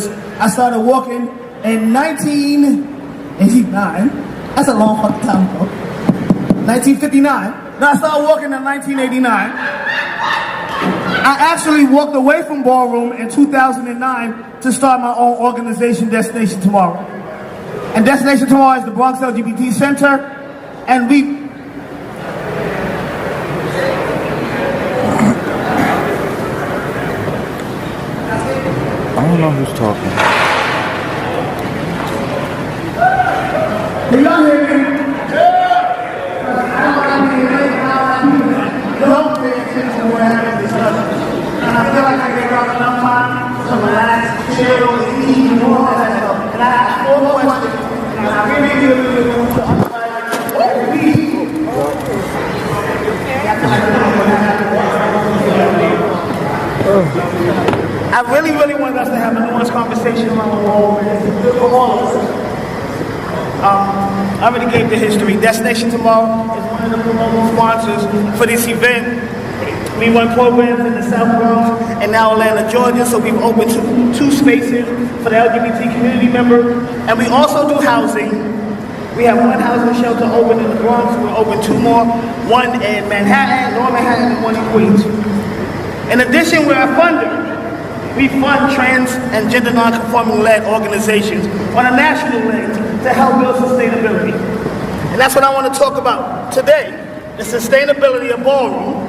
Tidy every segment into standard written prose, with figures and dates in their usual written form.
I started walking in 1989. That's a long fucking time ago. 1959. No, I started walking in 1989. I actually walked away from Ballroom in 2009 to start my own organization, Destination Tomorrow. And Destination Tomorrow is the Bronx LGBT Center, and we... I don't know who's talking. Can y'all hear me? Don't pay attention to what happened this other. And I feel like I gave out enough time to relax, chill, eat, and all that stuff. And I have 4 questions. And I really want to I really wanted us to have a nuanced conversation around the world for all of us. I already gave the history. Destination Tomorrow is one of the promotional sponsors for this event. We run programs in the South Bronx and now Atlanta, Georgia, so we've opened 2 spaces for the LGBT community member. And we also do housing. We have 1 housing shelter open in the Bronx. We'll open 2 more, 1 in Manhattan, North Manhattan, and 1 in Queens. In addition, we're a funder. We fund trans and gender non-conforming led organizations on a national level to help build sustainability. And that's what I want to talk about today, the sustainability of Ballroom,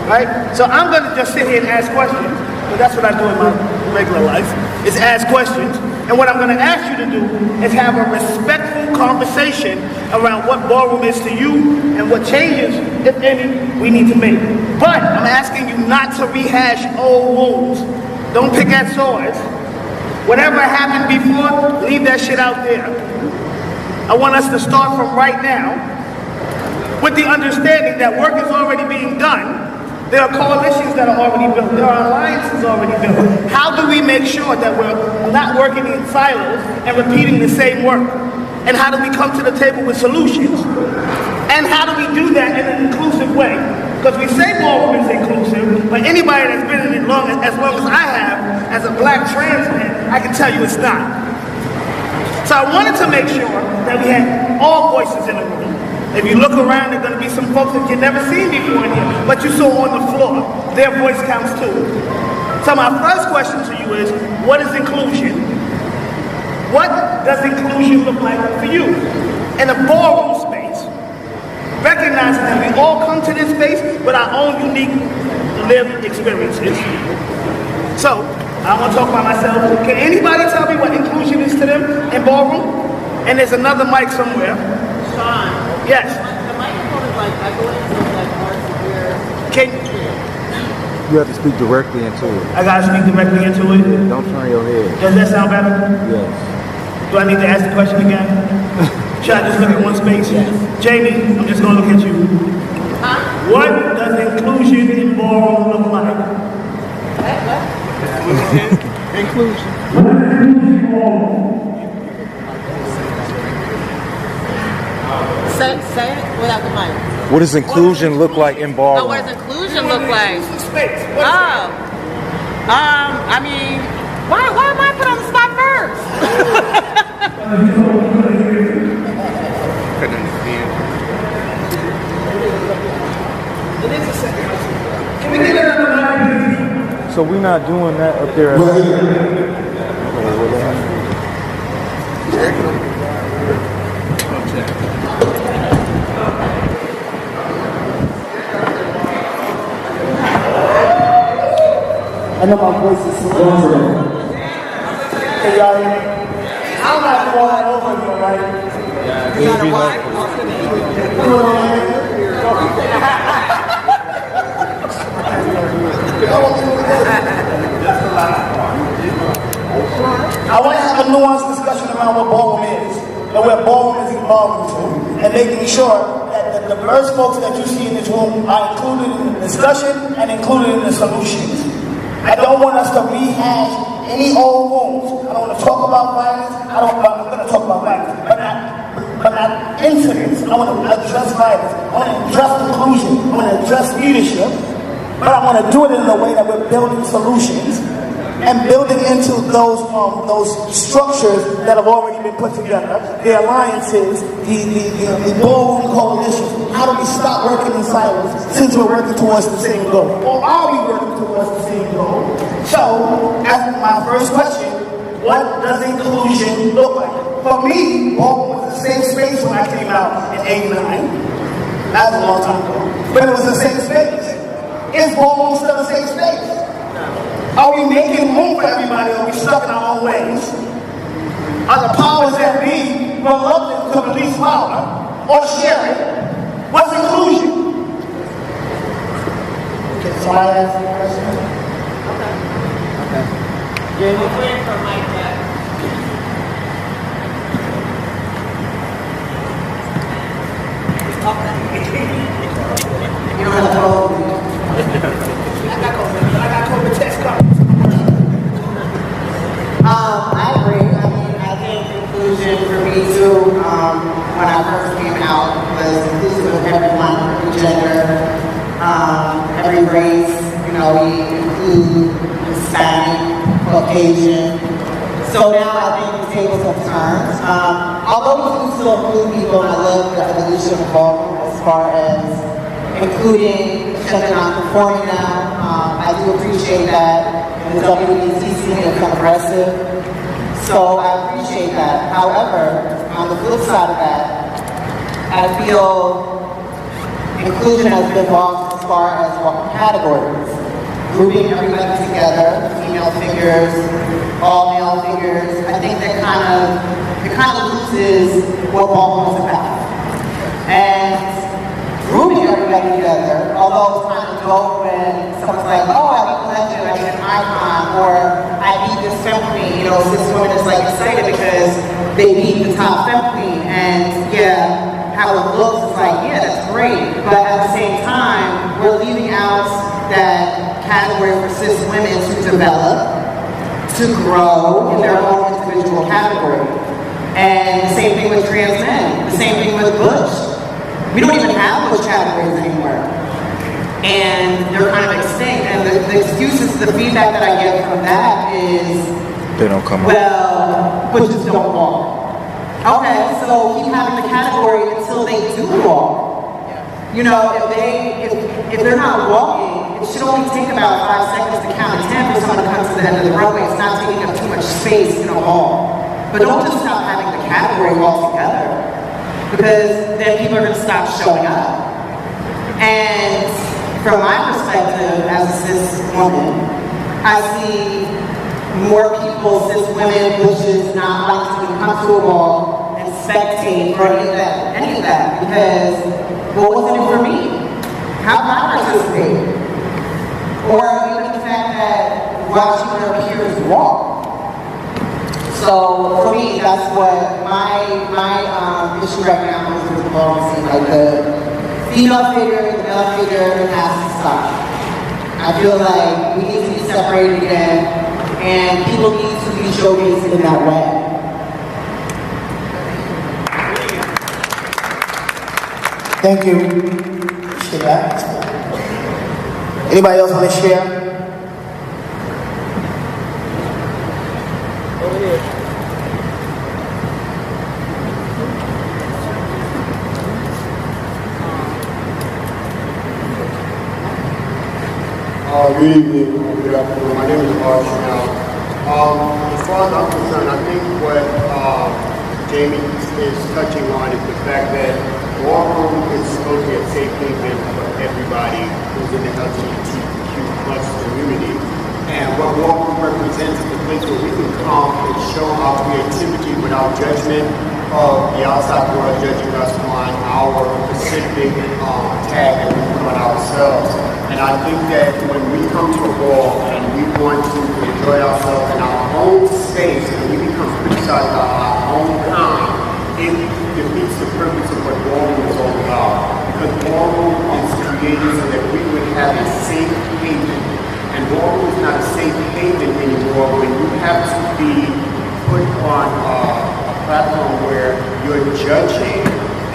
right? So I'm going to just sit here and ask questions, but that's what I do in my regular life, is ask questions. And what I'm going to ask you to do is have a respectful conversation around what Ballroom is to you and what changes, if any, we need to make. But I'm asking you not to rehash old wounds. Don't pick at swords. Whatever happened before, leave that shit out there. I want us to start from right now with the understanding that work is already being done. There are coalitions that are already built. There are alliances already built. How do we make sure that we're not working in silos and repeating the same work? And how do we come to the table with solutions? And how do we do that in an inclusive way? Because we say Ballroom is inclusive, but anybody that's been in it as long as I have, as a black trans man, I can tell you it's not. So I wanted to make sure that we had all voices in the room. If you look around, there are going to be some folks that you've never seen before in here, but you saw on the floor. Their voice counts too. So my first question to you is, what is inclusion? What does inclusion look like for you in a ballroom space? Recognizing that we all come to this space with our own unique lived experiences. So, I want to talk about myself. Can anybody tell me what inclusion is to them in Ballroom? And there's another mic somewhere. Sean. Yes. The microphone is like, I go into like hard severe. Can You have to speak directly into it. I gotta speak directly into it? Don't turn your head. Does that sound better? Yes. Do I need to ask the question again? Should I just look at one space? Yes. Jamie, I'm just gonna look at you. Huh? What does inclusion in Ballroom look like? What? Inclusion. Say it without the mic. What does inclusion look like in Oh, Ballroom? what does inclusion look like? Space. Oh. I mean, why am I put on the spot first? Can we get another mic? So we're not doing that up there. I know my voice is so sensitive. Can y'all hear me? I'm not doing that over again, right? It'll be like, I want to have a nuanced discussion around what Ballroom is and where Ballroom is evolving to, and making sure that the diverse folks that you see in this room are included in the discussion and included in the solutions. I don't want us to rehash any old wounds. I don't want to talk about violence. I'm going to talk about violence, but not incidents. I want to address violence. I want to address inclusion. I want to address leadership. But I want to do it in a way that we're building solutions. and building into those structures that have already been put together, the alliances, the Ballroom coalition. How do we stop working in silos since we're working towards the same goal? Or are we working towards the same goal? So, as my first question, what does inclusion look like? For me, Ballroom was a safe space when I came out in '89. That was a long time ago. But it was a safe space. Is Ballroom still a safe space? Are we making room for everybody, or are we stuck in our own ways? Are the powers that be reluctant to release power or share it? What's inclusion? Can somebody ask the question? Okay. Yeah, we're waiting for Mike back. You don't have to hold me. I got COVID test cards. I agree. I mean, I think inclusion for me too, when I first came out, was inclusive of everyone, every gender, every race. You know, we include Hispanic, Caucasian. So now I think the tables have turned. Although we do still include people, and I love the evolution of Ballroom as far as including gender non-conforming now. I do appreciate that. The WBC scene is aggressive, so I appreciate that. However, on the flip side of that, I feel inclusion has been lost as far as what categories. Grouping everybody together, female figures, all male figures. I think that kind of loses what Ballroom is about. And grouping everybody together, although it's kind of dope when someone's like, oh, I beat a legend, I beat an icon, or I beat this femme queen, you know, cis women is like excited because they beat the top femme queen, and yeah, how it looks is like, yeah, that's great, but at the same time, we're leaving out that category for cis women to develop, to grow in their own individual category. And the same thing with trans men, the same thing with Bush. We don't even have those categories anymore. And they're kind of extinct. And the excuses, the feedback that I get from that is, They don't come up. well, Bushes don't walk. Okay, so keep having the category until they do walk. You know, if they're not walking, it should only take about 5 seconds to count to 10 for someone to come to the end of the runway. It's not taking up too much space in a hall. But don't just stop having the category altogether, because then people are going to stop showing up. And from my perspective as a cis woman, I see more people, cis women, Bushes, not wanting to come to a ball and spectate or any of that, because, well, wasn't it for me? How can I participate? Or even the fact that watching their peers walk. So for me, that's what my issue right now is with the ballroom scene. Like the female figure, the male figure has to stop. I feel like we need to be separated again, and people need to be showcased in that way. Thank you. Appreciate that. Anybody else want to share? Over here. Good evening, good afternoon. My name is Chanel. As far as I'm concerned, I think what Jamie is touching on is the fact that Ballroom is supposed to be a safe haven for everybody who's in the LGBTQ plus community. And what Ballroom represents is the place where we can come and show our creativity without judgment of the outside world judging us on our specific tag that we put on ourselves. And I think that when we come to a ball and we want to enjoy ourselves in our own space and we become criticized by our own kind, it defeats the purpose of what Ballroom is all about. Because Ballroom is created so that we would have a safe haven. And Ballroom is not a safe haven anymore when you have to be put on a platform where you're judging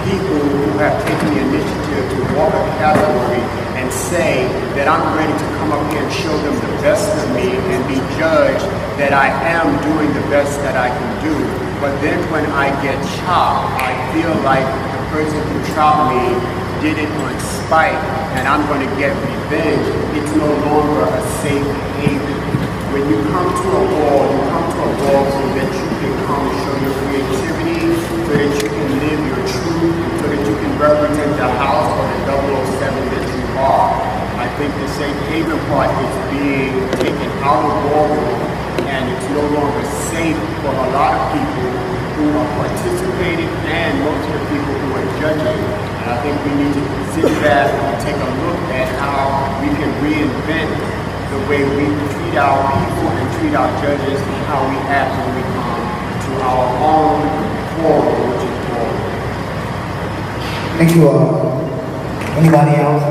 people who have taken the initiative to walk a category and say that I'm ready to come up here and show them the best of me and be judged that I am doing the best that I can do. But then when I get chopped, I feel like the person who chopped me did it on spite and I'm going to get revenge. It's no longer a safe haven. When you come to a wall, you come to a wall so that you can come and show your creativity, so that you can live your truth, so that you can represent the house or the 007 that you are. I think the safe haven part is being taken out of ballroom, and it's no longer safe for a lot of people who are participating and most of the people who are judging. And I think we need to sit back and take a look at how we can reinvent the way we treat our people and treat our judges and how we act when we come to our own forum, which is Ballroom. Thank you all. Anybody else?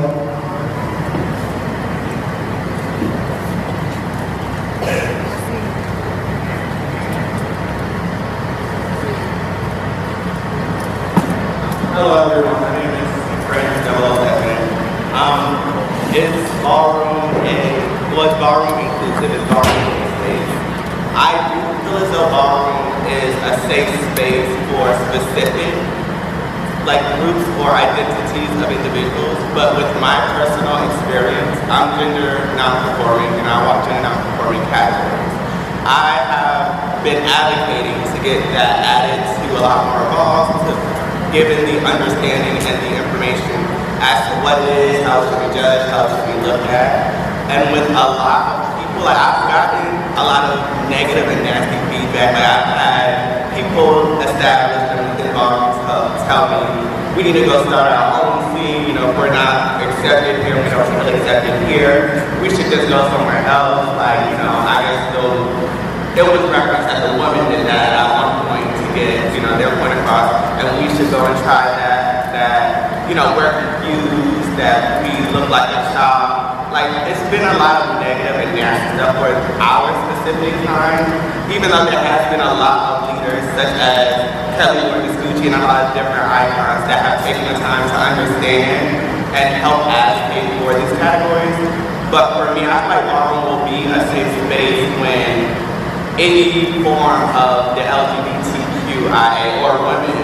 Hello everyone, my name is Brunch. It's Ballroom it's Ballroom inclusive, it's Ballroom space. I do feel as though Ballroom is a safe space for specific groups or identities of individuals, but with my personal experience, I'm gender non-conforming and I walk gender non-conforming categories. I have been advocating to get that added to a lot more balls, given the understanding and the information as to what it is, how it should be judged, how it should be looked at. And with a lot of people, I've gotten a lot of negative and nasty feedback. I've had people established and involved tell me, we need to go start our own scene, if we're not accepted here, we don't feel accepted here, we should just go somewhere else. I guess it was referenced that the woman did that at one point to get, their point across, and we should go and try that, we're confused, that we look like a child. It's been a lot of negative and nasty stuff for our specific time, even though there has been a lot of leaders such as Kelly and a lot of different icons that have taken the time to understand and help advocate for these categories. But for me, I feel like Ballroom will be a safe space when any form of the LGBTQIA or women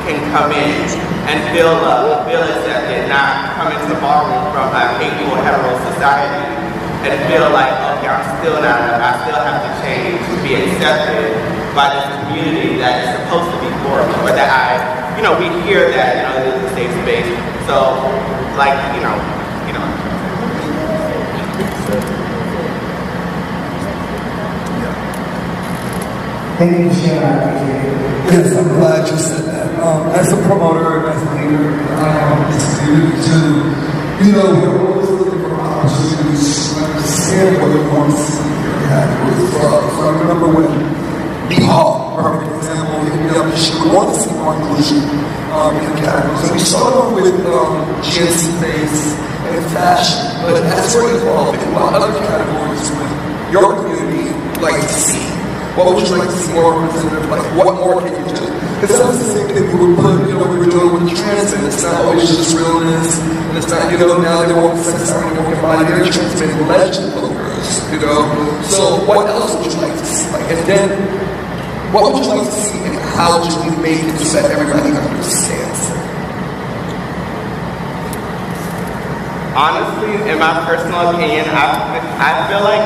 can come in and feel loved, feel accepted, not come into the Ballroom from a hateful hetero society and feel like, okay, I'm still not enough, I still have to change to be accepted by this community that is supposed to be for me, or that we hear that, it is a safe space. So, Thank you for sharing. I appreciate it. Yes, I'm glad you said that. As a promoter, as a leader, I am this community too. We're always looking for opportunities to understand what we want to see here in categories. So I remember when B-Hall, for example, hit me up and she would want to see more inclusion in categories. And we started with GNC face and fashion, but as we're evolving, what other categories would your community like to see? What would you like to see more representative? What more can you do? Because that's the same thing we would put, we were doing with trans men. It's not always just realness, and it's not, now they won't sex out anymore, body, they're transmitting legend pokers, So what else would you like to see? And then, what would you like to see, and how would you make it so that everybody understands? Honestly, in my personal opinion, I feel like,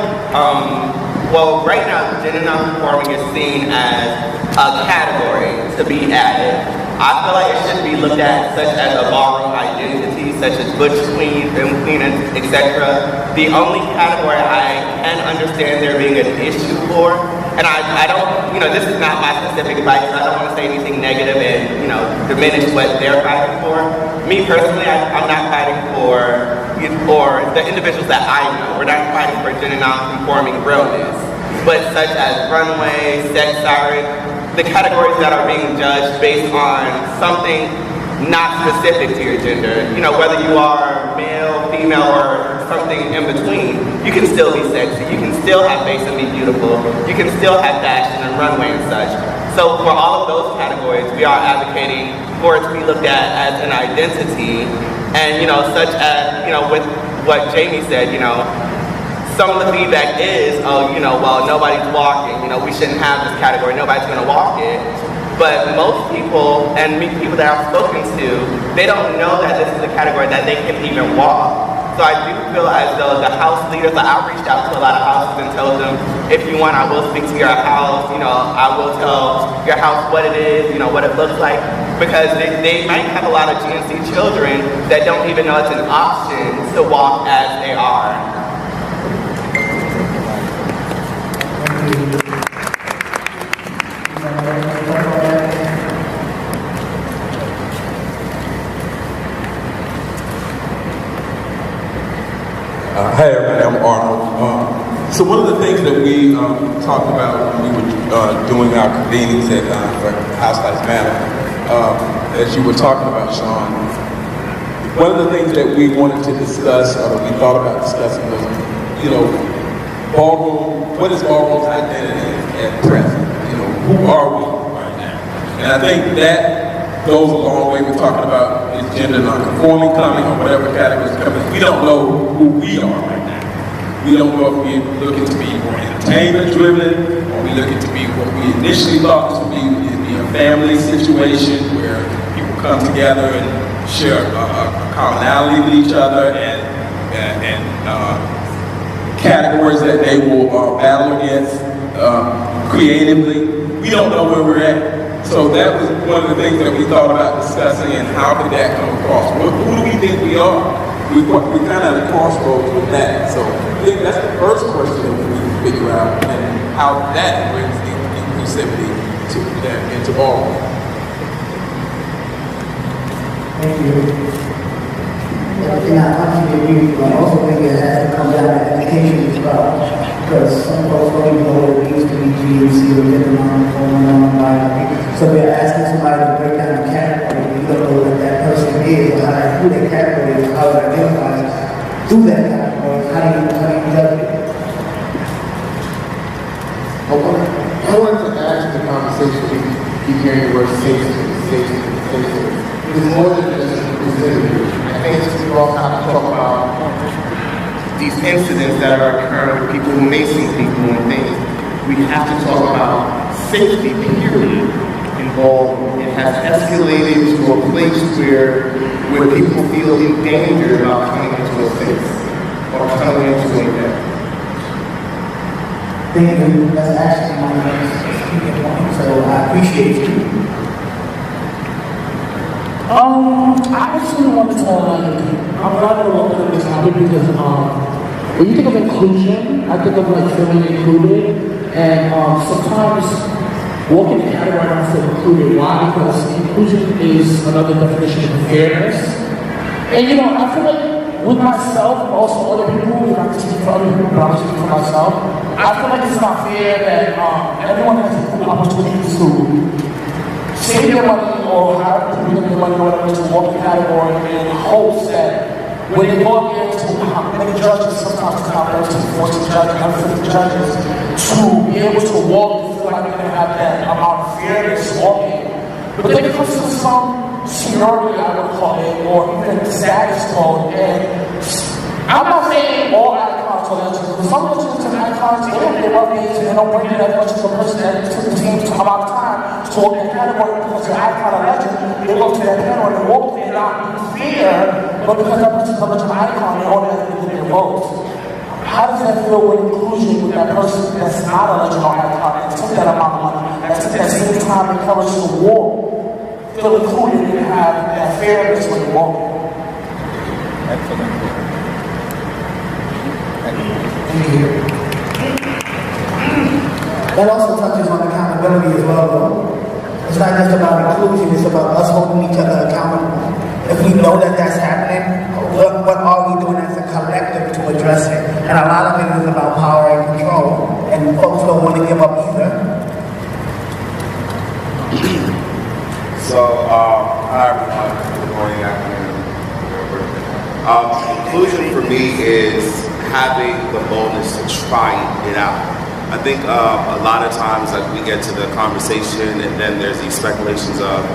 right now, gender non-conforming is seen as a category to be added. I feel like it should be looked at such as a ballroom identity, such as butch queen, femme queen, etc. The only category I can understand there being an issue for, and I don't, this is not my specific advice, so I don't want to say anything negative and, diminish what they're fighting for. Me personally, I'm not fighting for the individuals that I know. We're not fighting for gender non-conforming realness, but such as runway, sex siren, the categories that are being judged based on something not specific to your gender. Whether you are male, female, or something in between, you can still be sexy, you can still have face and be beautiful, you can still have fashion and runway and such. So for all of those categories, we are advocating for it to be looked at as an identity. And, such as, with what Jamie said, some of the feedback is, well, nobody's walking, we shouldn't have this category, nobody's gonna walk it. But most people, and people that I've spoken to, they don't know that this is a category that they can even walk. So I do feel as though the house leaders, I've reached out to a lot of houses and told them, if you want, I will speak to your house, I will tell your house what it is, what it looks like, because they might have a lot of GNC children that don't even know it's an option to walk as they are. Hey everybody, I'm Arnold. So one of the things that we talked about when we were doing our convenings at House Lights Matter, as you were talking about, Sean, one of the things that we wanted to discuss, or that we thought about discussing was, Ballroom, what is Ballroom's identity at present? Who are we right now? And I think that goes a long way with talking about is gender non-conforming coming or whatever categories coming. We don't know who we are right now. We don't know if we're looking to be more entertainment driven, or we're looking to be what we initially thought this would be a family situation where people come together and share a commonality with each other and categories that they will battle against creatively. We don't know where we're at. So that was one of the things that we thought about discussing, and how did that come across? Who do we think we are? We kind of at a crossroads with that. So I think that's the first question that we need to figure out, and how that brings inclusivity to that into Ballroom. Thank you. I think I actually also think it has to come down to education as well, because some folks don't even know what it means to be GNC or get the non-conforming, so they're asking somebody to break down a category, you don't know what that person is, or who that category is, how it identifies through that category. How do you judge it? I wanted to add to the conversation, we keep hearing the word safety. It's more than just inclusivity. I think we all have to talk about these incidents that are occurring with people who may see people and things. We have to talk about safety, period, involved. It has escalated to a place where people feel in danger about coming into a space or coming into an event. Thank you. That's actually my next speaking point, so I appreciate you. I actually wanted to, I'm glad we're looking at this topic because when you think of inclusion, I think of feeling included, and sometimes walking in the category I don't feel included. Why? Because inclusion is another definition of fairness. And I feel like with myself and also other people, if I can speak for other people, but I'm speaking for myself, I feel like it's not fair that everyone has equal opportunities to save their money or have to bring up their money or whatever to walk the category in hopes that when they go up there to many judges, sometimes it's not better to force the judges, unfit the judges, to be able to walk and feel like they're going to have that amount of fairness walking. But then it comes to some seniority, I would call it, or even status code. And I'm not saying all icons are legends, but some legends and icons, they have their birthdays and they don't bring it as much as a person that took the team to come out of time to walk in a category because they're icon or legend. They go to that panel and they walk there not being fair, but because that person's a legend icon, they all have to get their votes. How does that feel with inclusion with that person that's not a legend or icon and took that amount of money, that took that same time and courage to walk, feel included and have that fairness when you walk? Excellent. Thank you. That also touches on accountability as well, though. It's not just about inclusion, it's about us holding each other accountable. If we know that that's happening, what are we doing as a collective to address it? And a lot of it is about power and control, and folks don't want to give up either. So, hi everyone, good morning, afternoon, inclusion for me is having the boldness to try it out. I think a lot of times like we get to the conversation and then there's these speculations of,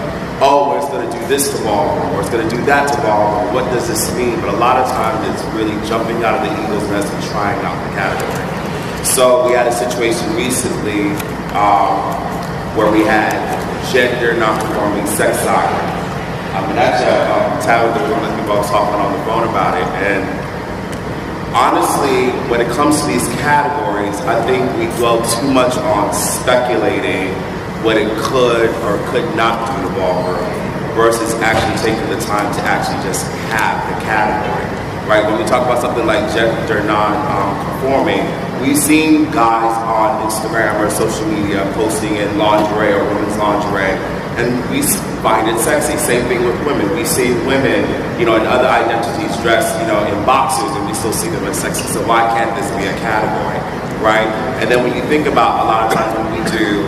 oh, well, it's going to do this to ballroom, or it's going to do that to ballroom. What does this mean? But a lot of times it's really jumping out of the eagle's nest and trying out the category. So we had a situation recently where we had gender non-conforming sex soccer. And actually, Tyler was one of the people I was talking on the phone about it. And honestly, when it comes to these categories, I think we dwell too much on speculating what it could or could not do to ballroom versus actually taking the time to actually just have the category, right? When we talk about something like gender non-conforming, we've seen guys on Instagram or social media posting in lingerie or women's lingerie, and we find it sexy. Same thing with women. We see women, in other identities dressed, in boxers, and we still see them as sexy. So why can't this be a category, right? And then when you think about a lot of times when we do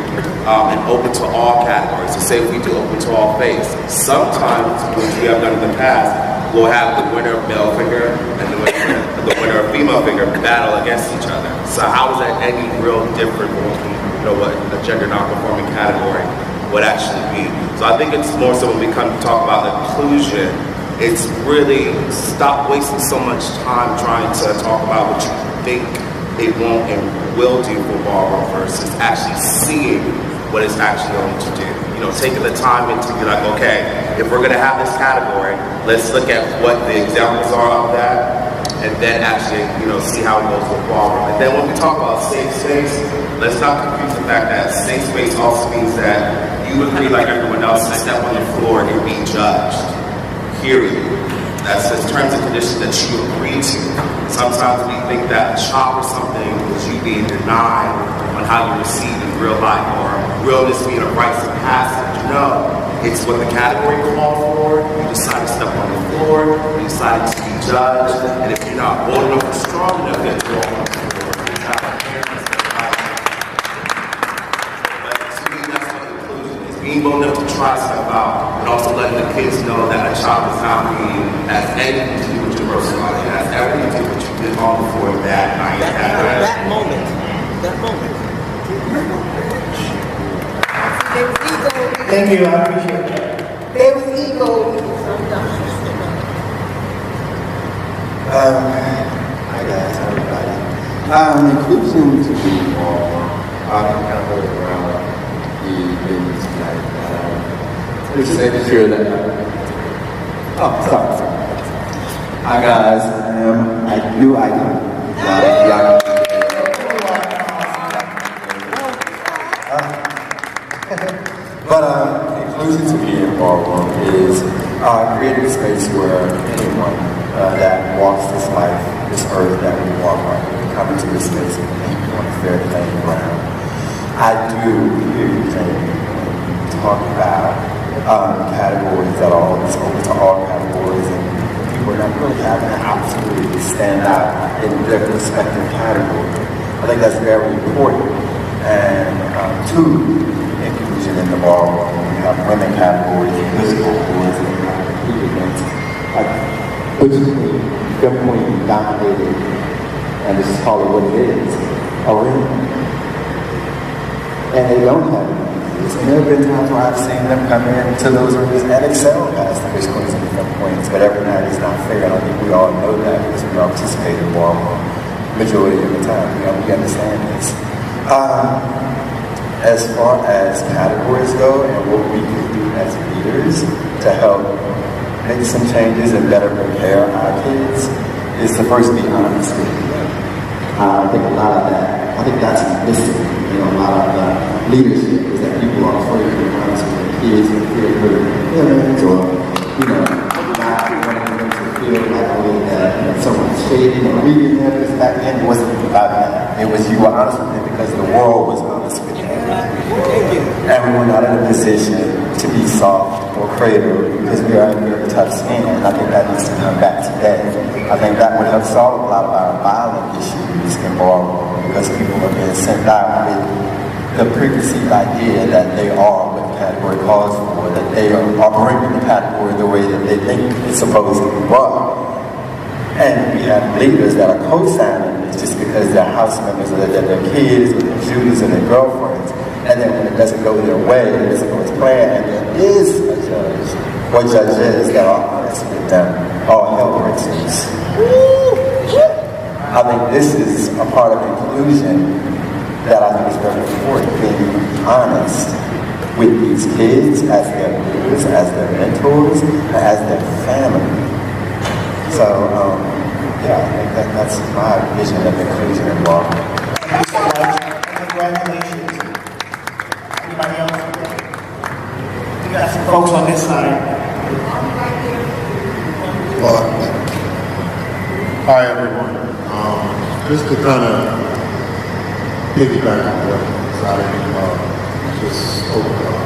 an open to all categories, so say we do open to all face, sometimes, which we have done in the past, we'll have the winner of male figure and the winner of female figure battle against each other. So how is that any real different from what a gender non-conforming category would actually be? So I think it's more so when we come to talk about inclusion, it's really stop wasting so much time trying to talk about what you think it won't and will do for ballroom versus actually seeing what it's actually going to do. Taking the time into be like, okay, if we're going to have this category, let's look at what the examples are of that, and then actually, see how it goes with ballroom. And then when we talk about safe space, let's not confuse the fact that safe space also means that you agree like everyone else to step on the floor and be judged. Period. That's the terms and conditions that you agree to. Sometimes we think that chop or something is you being denied on how you receive in real life, or realness being a rites of passage. No, it's what the category calls for. You decide to step on the floor, you decide to be judged, and if you're not bold enough or strong enough, then you walk on the floor. But to me, that's what inclusion is. Being bold enough to try stuff out, and also letting the kids know that a child is not being as anything to do with your personality, it has everything to do with what you did on the floor that night. That moment. Thank you, I appreciate that. There was ego. Hi guys, everybody. Inclusion to be more, kind of hold around the business tonight. Just making sure that, sorry. Hi guys, I do icon. But inclusion to me in ballroom is creating a space where anyone that walks this life, this earth that we walk on, can come into this space and be on a fair playing ground. I do hear you talk about categories that are always open to all categories, and people are not really having an opportunity to stand out in their respective category. I think that's very important. And two, inclusion in the ballroom. We have women categories, physical categories, and we have events. Physically, feminine dominated, and this is called what it is, arena. And they don't have it. And there have been times where I've seen them come into those arenas and excel past the fish queens and the fem queens, but every night is not fair. And I think we all know that because we all participate in ballroom majority of the time. We understand this. As far as categories go and what we can do as leaders to help make some changes and better prepare our kids is to first be honest with them. I think a lot of that, I think that's missing. A lot of the leadership is that people are afraid to be honest with their kids and fear hurt feelings, or not wanting them to feel like a way that someone's shading or reading them. Because back then it wasn't about that. It was you were honest with them because the world was honest with you. And we were not in a position to be soft or cradle because we are in very tough skin. And I think that needs to come back today. I think that would help solve a lot of our violent issues in ballroom because people are being sent out with the preconceived idea that they are what the category calls for, that they are bringing the category the way that they think it's supposed to be brought. And we have leaders that are co-signing this just because they're house members, or that they're kids, or their Jews, or their girlfriends. And then when it doesn't go their way, it doesn't go as planned, and there is a judge, or judges that are honest with them, all hell breaks loose. I think this is a part of inclusion that I think is very important, being honest with these kids as their leaders, as their mentors, and as their family. So, yeah, I think that's my vision of inclusion and involvement. Thank you so much. Congratulations. Anybody else? We got some folks on this side. Hi, everyone. Just to kind of piggyback on what I just spoke about.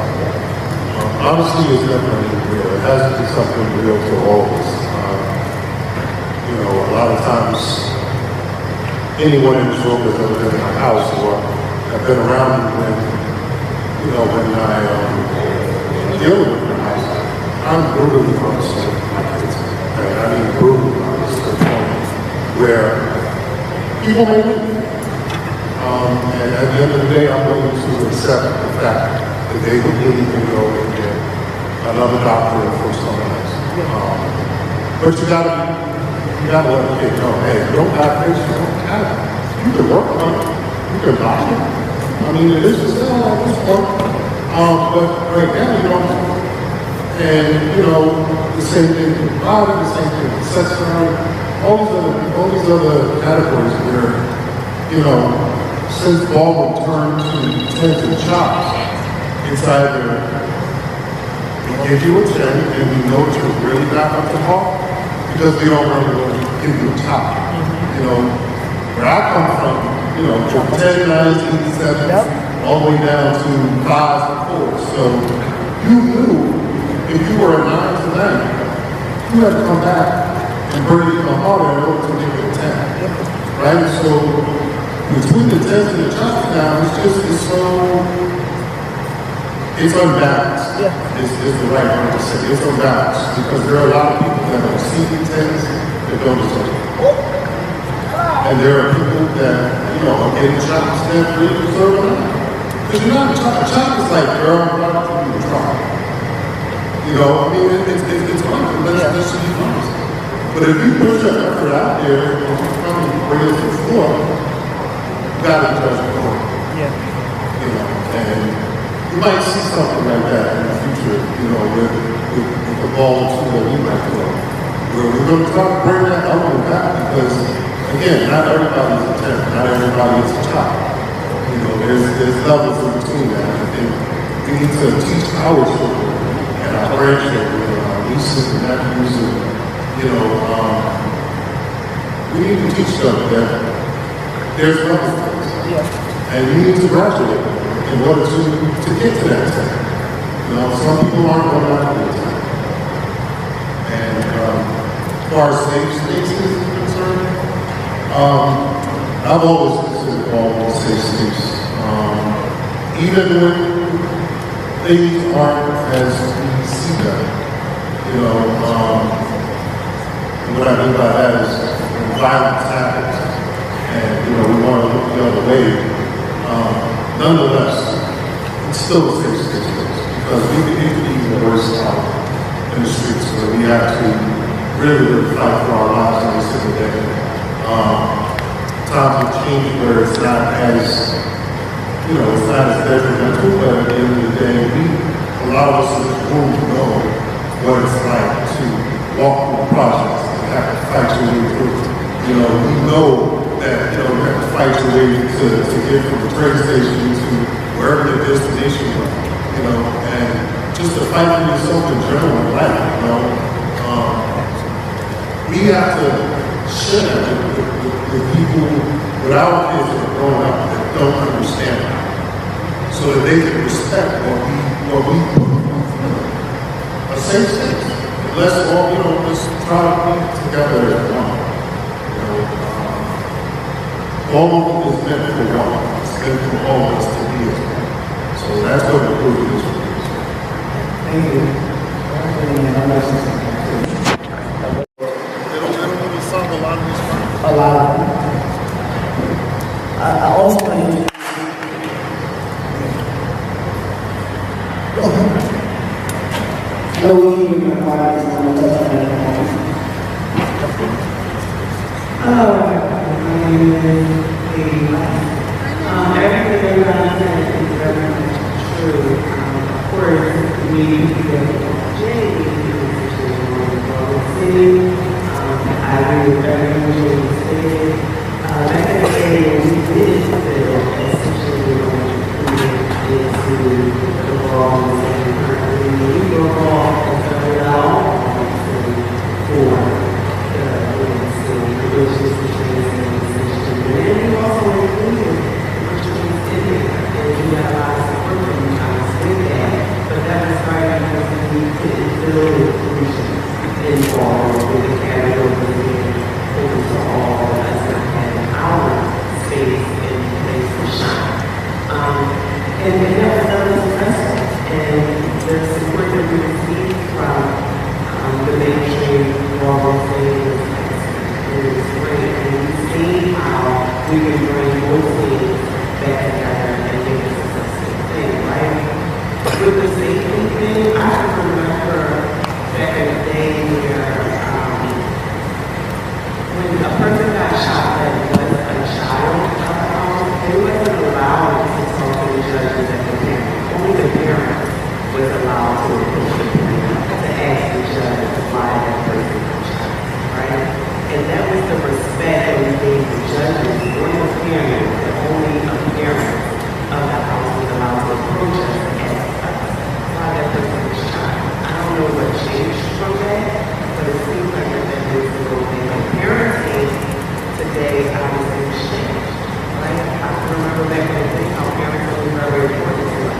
Honesty is definitely real. It has to be something real for all of us. You know, a lot of times, anyone in this room that's ever been in my house or have been around me when, you know, when I deal with my house, I'm brutally honest with my kids. And I mean brutally honest to the point where people may leave. And at the end of the day, I'm willing to accept the fact that they would leave and go and get another doctor for someone else. But you gotta let the kid know, hey, you don't have this, you don't have it. You can work on it, you can buy it. I mean, it is still at this point. But right now, you don't. And, you know, the same thing with body, the same thing with sex drive, all these other categories where, you know, since Ballroom turned to tens and chops, it's either we give you a 10 and we know that you're really not up to par, because we don't really want to give you a top. You know, where I come from, you know, from 10, 9, 87, all the way down to 5s and 4s. So you knew if you were a 9 to 9, you had to come back and bring it even harder in order to make it a 10. Right? So between the 10s and the chops now, it's unbalanced. Is the right word to say. It's unbalanced because there are a lot of people that are receiving 10s that don't deserve it. And there are people that, you know, are getting chops that really deserve it. Because you're not a chop is like, girl, I'm about to be a chop. You know, I mean, it's wonderful. Let's just be honest. But if you put your effort out there and you come and bring it to the floor, you gotta judge the floor. You know, and you might see something like that in the future, you know, with the ball too that we might throw. Where we're going to try to bring that element back because, again, not everybody's a 10, not everybody is a chop. You know, there's levels in between that. I think we need to teach our children and our grandchildren and our nieces and nephews and, you know, we need to teach them that there's levels to this. And you need to graduate in order to get to that time. You know, some people aren't going to get to that. And as far as safe spaces is concerned, I've always considered Ballroom safe space. Even when things aren't as we see them. You know, what I mean by that is when violence happens and, you know, we want to look the other way. Nonetheless, it's still a safe space because we can be the worst out in the streets where we have to really fight for our lives every single day. Times have changed where it's not as, you know, it's not as detrimental, but at the end of the day, a lot of us in this room know what it's like to walk through the projects and have to fight your way through. You know, we know that, you know, you have to fight your way to get from the train station to wherever your destination was, you know, and just to fight for yourself in general in life, you know. We have to share with people, with our kids that are growing up that don't understand it, so that they can respect what we put a safe space. Let's all, you know, let's try to be together as one. All is meant for one. It's meant for all of us to be as one. So that's what the group is. Thank you. A lot of them. I also want to know we keep it quiet, so I'm going to touch on that in a moment. Everything everybody said is very much true. Of course, we get Jamie I agree with everything you said. Back in the day, when we did feel essentially into the ball and currently we go off and started out for the religious transition. And then you also included Christians in it, and you got a lot of support from you guys with that. But that was right because we couldn't build Christians involved with the category open to all of us and had our space and place to shine. And that was really successful. And the support that we received from the mainstream ballroom things is great. And we've seen how we can bring both things back together and make a successful thing, right? With the safety thing, I remember back in the day where when a person got shot that was a child, they wasn't allowed to talk to the judges and the parent. Only the parent was allowed to approach the parent to ask the judge why that person got shot, right? And that was the respect that we gave the judges or the parent, that only a parent of the house was allowed to approach us and ask us why that person was shot. I don't know what changed from that, but it seems like that is a little thing. Like parenting today, obviously, has changed, right? I remember back in the day how parenting was very important to us,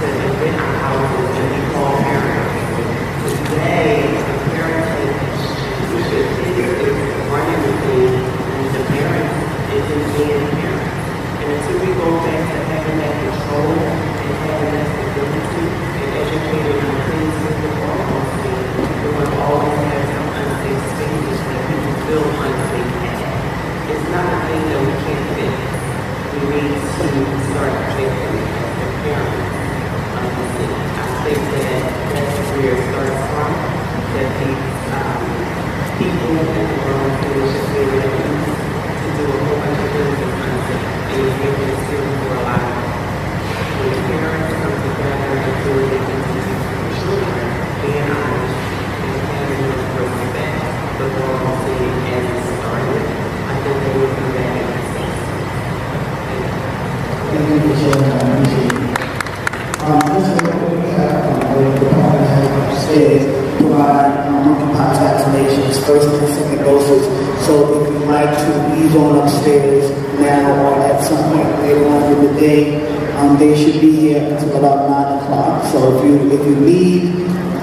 to invent our houses and be called parents. Today, the parenting has changed. It is running the thing, and the parents is in being parents. And until we go back to having that control and having that stability and educating our kids with the ballroom thing, we will always have some unsafe spaces that people feel unsafe at. It's not a thing that we can't fix. We need to start fixing it as the parents of the city. I think that that's where it starts from, that these people in the ballroom thing should be able to do a whole bunch of things that's unsafe. And it's making it serious for a lot of them. When the parents come together and do what they can to teach their children, being honest, and having this respect, the ballroom thing as it started, I think they would be back in the space. Thank you for sharing that. I appreciate it. This is what we have the department has upstairs provide monkeypox vaccinations, first and second doses. So if you'd like to ease on upstairs now or at some point later on in the day, they should be here until about 9 o'clock. So if you need,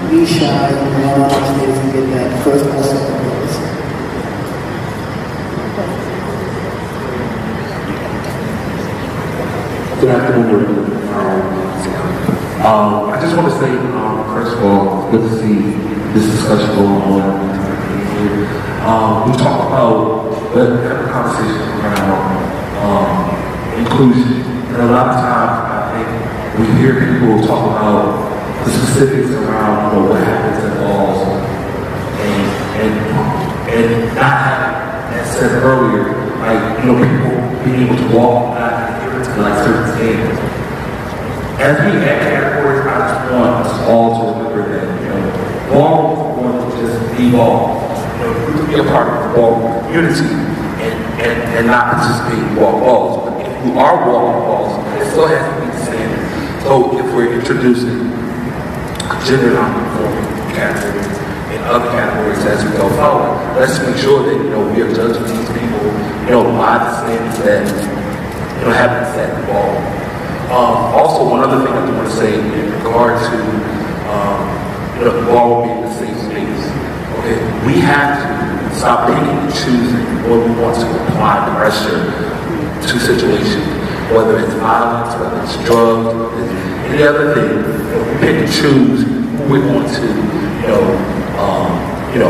be shy and run upstairs and get that first or second dose. Good afternoon, everyone. I just want to say, first of all, it's good to see this discussion going on. We talked about the conversation around inclusion, and a lot of times I think we hear people talk about the specifics around what happens in balls, and not having, as said earlier, like people being able to walk back and to like certain standards. As we add categories, I just want us all to remember that, ballroom is going to just evolve. We can be a part of the ballroom community and not participate in walk balls. But if you are walking balls, it still has to be the standard. So if we're introducing gender non-conforming categories and other categories as we go forward, let's make sure that we are judging these people, by the standards that have been set in the ballroom. Also, one other thing I do want to say in regard to the ballroom being a safe space. Okay, we have to stop picking and choosing when we want to apply pressure to situations, whether it's violence, whether it's drugs, any other thing. We pick and choose who we're going to,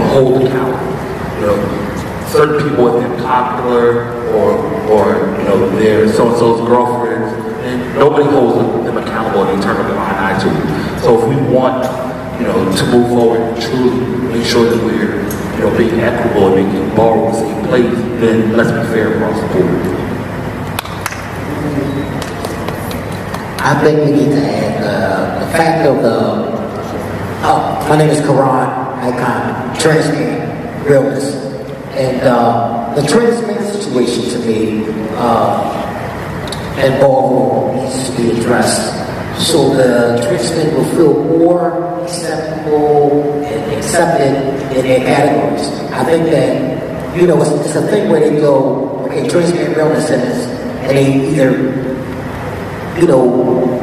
hold accountable. Certain people have been popular, or they're so-and-so's girlfriends, and nobody holds them accountable and they turn a blind eye to it. So if we want, to move forward and truly make sure that we're, being equitable and making ballrooms a safe place, then let's be fair across the board. I think we need to add the fact of my name is Karan Icon, transparent realness. And the transparent situation to me and ballroom needs to be addressed so the transparent will feel more acceptable and accepted in their categories. I think that, it's a thing where they go, okay, transparent realness and they either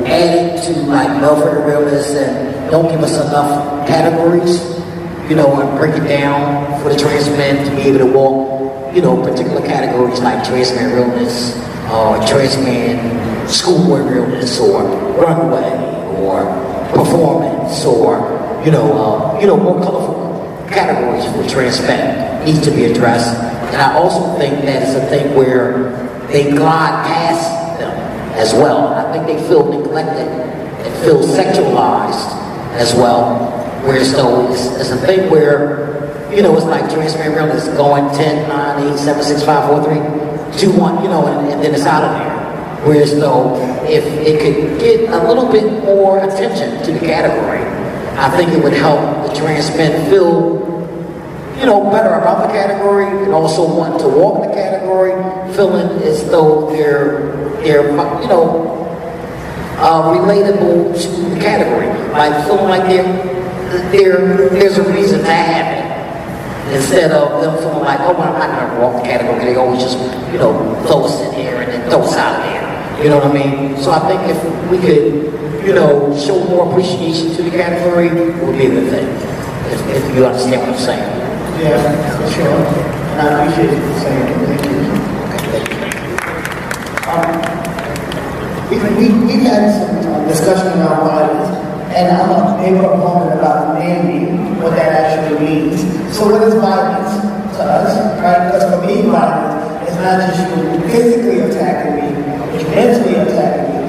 add it to like welfare realness and don't give us enough categories, and break it down for the trans men to be able to walk, particular categories like transparent realness, or trans man schoolboy realness, or runway, or performance, or more colorful categories for trans men needs to be addressed. And I also think that it's a thing where they glide past them as well. I think they feel neglected and feel sexualized as well. Whereas though it's a thing where, it's like transparent realness going 10, 9, 8, 7, 6, 5, 4, 3, 2, 1, and then it's out of there. Whereas though if it could get a little bit more attention to the category, I think it would help the trans men feel, better about the category and also want to walk in the category, feeling as though they're relatable to the category, like feeling like there's a reason to have it, instead of them feeling like, oh, well, I'm not going to walk the category. They always just, throw us in here and then throw us out of there. You know what I mean? So I think if we could, show more appreciation to the category, it would be a good thing. If you understand what I'm saying. Yeah, for sure. And I appreciate you saying it. Thank you. We've had some discussion around violence, and I'm a big proponent about naming what that actually means. So what is violence to us, right? Because for me, violence is not just you physically attacking me, it's mentally attacking me,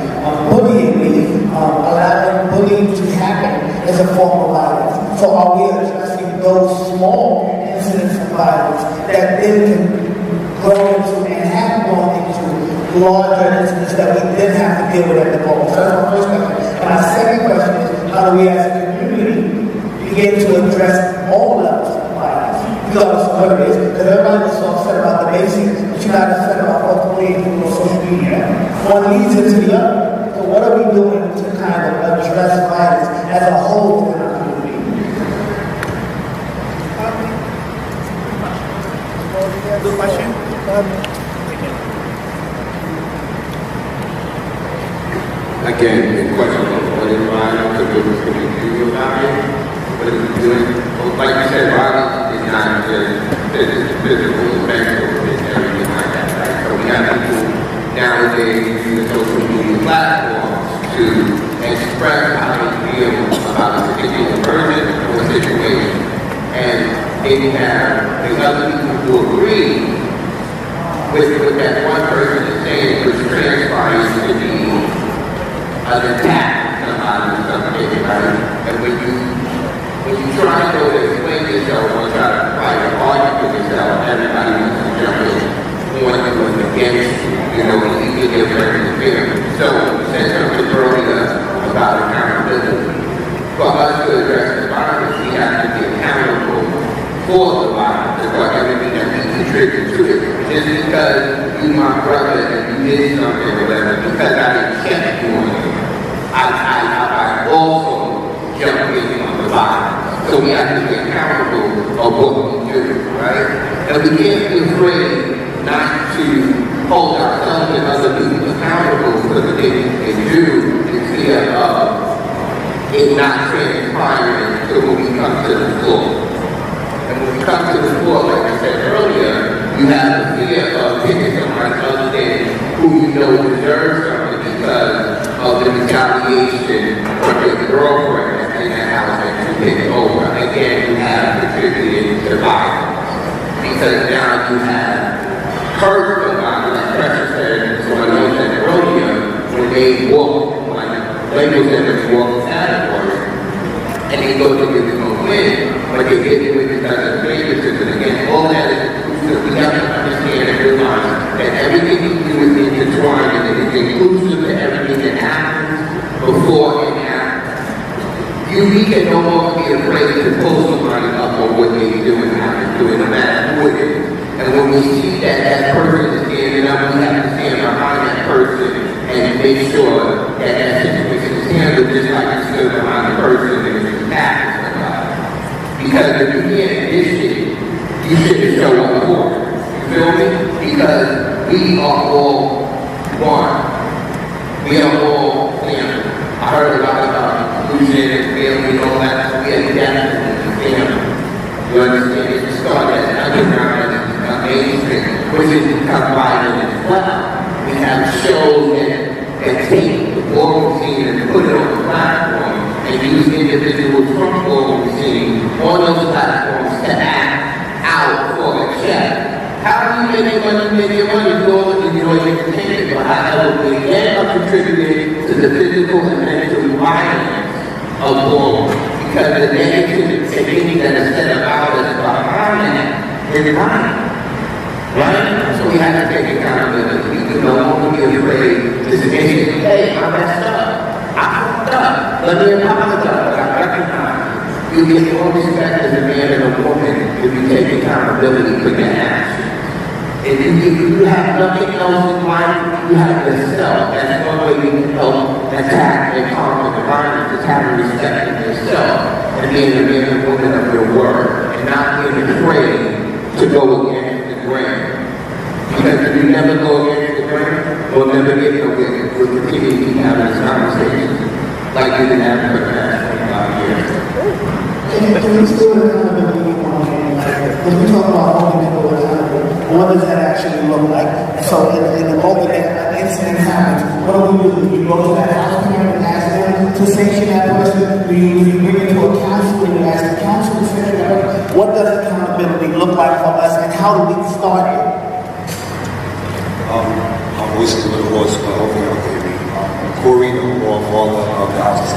bullying me, allowing bullying to happen is a form of violence. So are we addressing those small incidents of violence that then can grow into and have grown into larger incidents that we then have to deal with at the moment? So that's my first question. And my second question is, how do we as a community begin to address all levels of violence, regardless of what it is? Because everybody was so upset about the basics, but you're not upset about what's going on social media. One leads into the other. So what are we doing to kind of address violence as a whole in our community? Good question. Again, the question of what is violence, what can we do about it, what are we doing? Well, like you said, violence is not just physical, it's mental, it's everything like that, right? So we have people nowadays use social media platforms to express how they feel about a particular person or situation. And then you have the other people who agree with that one person is saying, which transpires to be an attack somebody or something, right? And when you try to go to explain yourself or try to fight an argument with yourself, everybody wants to jump in. One of them against you, you get very interference. So you said something earlier about accountability. For us to address the violence, we have to be accountable for the violence and for everything that we contribute to it. Just because you my brother and you did something or whatever, because I didn't check doing it, I also jumped in on the violence. So we have to be accountable of what we do, right? And we can't be afraid not to hold ourselves and other people accountable for the things they do in fear of it not transpiring until when we come to the floor. And when we come to the floor, like I said earlier, you have the fear of picking somebody other than who you know deserves something because of the retaliation from your girlfriend in that house that you picked over. Again, you have contributed to violence because now you have hurt somebody, like Precious said, someone else said earlier, when they walk, like labels that they walk category, and they go to get the win, but they get it with because of favoritism. Again, all that is inclusive. We have to understand and realize that everything we do is intertwined and it is inclusive to everything that happens before and after. We can no longer be afraid to pull somebody up on what they're doing, how they're doing, no matter who it is. And when we see that that person is standing up, we have to stand behind that person and make sure that that situation is handled just like you stood behind the person that is impacted somebody. Because if you can't this shit, you shouldn't show up for it. You feel me? Because we are all one. We are all family. I heard a lot about inclusion and family and all that. So we are definitely family. You understand? It started as underground and mainstream, which is become violent as well. We have shows that take the ballroom scene and put it on the platform and use individuals from the ballroom scene on those platforms to act out for a check. How do you make your money? Make your money go and you don't entertain it, but however, we end up contributing to the physical and mental violence of ballroom because the negative technique that is set about us behind that is right. Right? So we have to take accountability. We can no longer be afraid to say, hey, I messed up. I fucked up. Let me apologize. I recognize you. You get more respect as a man and a woman if you take accountability for your actions. If you have nothing else in mind, you have yourself. That's one way you can help attack and conquer the violence, is having respect for yourself and being a man and woman of your word and not being afraid to go against the grain. Because if you never go against the grain, we'll never get nowhere. We'll continue to keep having this conversation like we've been having for the past 25 years. Can we still accountability when we talk about holding people accountable, what does that actually look like? So in the moment that an incident happens, what do? Do you go to that house parent and ask them to sanction that person? Do you bring it to a council and you ask the council to sanction that person? What does accountability look like for us and how do we start it? I'm voicing a little voice, but hopefully y'all can hear me. Corey, the overall father of the house is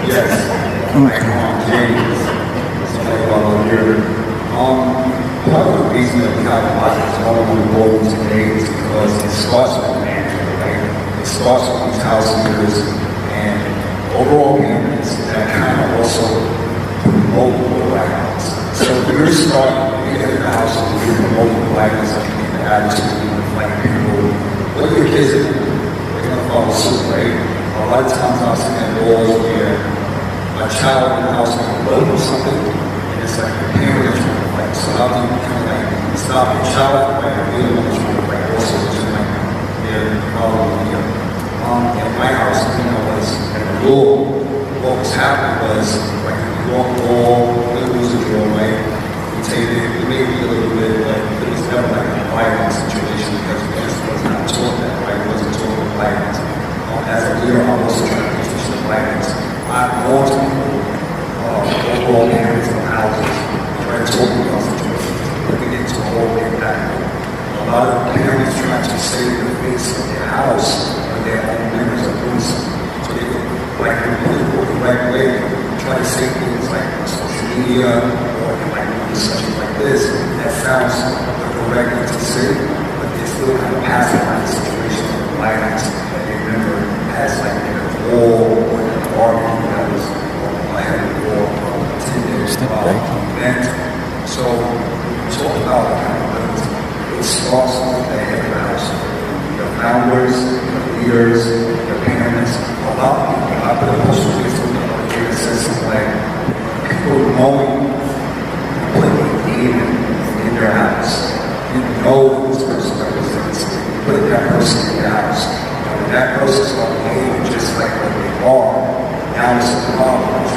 yes. James. Part of the reason that we have a lot of tolerable goals today is because it starts with management, right? It starts with these house leaders and overall parents that kind of also promote the blackness. So when you're starting to get in the house and you're promoting blackness and the attitude of black people, what are your kids doing? They're going to follow suit, right? A lot of times I've seen that laws where a child in the house will do something, and it's like the parents trying to fight. So how do you kind of like stop your child from fighting? You're the one trying to fight also, just like they're following you. In my house, you know, was in the law, what was happening was like you walk the wall, it was a draw, right? We take it, we may be a little bit, but it was never like a violent situation because we just was not taught that, right? It wasn't taught with violence. As a leader, I'm also trying to teach the violence. I've gone to overall parents in houses, trying to talk about situations, looking into a whole impact. A lot of parents trying to save the face of their house when their own members are doing something. So they can, like, the right way, try to say things like on social media, or like do something like this. That sounds the correct thing to say, but they still kind of pacify the situation of violence that they remember as like a war or an argument that was a war from 10 years event. So talk about accountability. It starts with the head of the house. Your founders, your leaders, your parents, a lot of people. I put a post on Facebook the other day that says something like people knowing what they need in their house. You know this person represents. You put that person in your house. And that person's going to behave just like what they are. Now it's a problem. You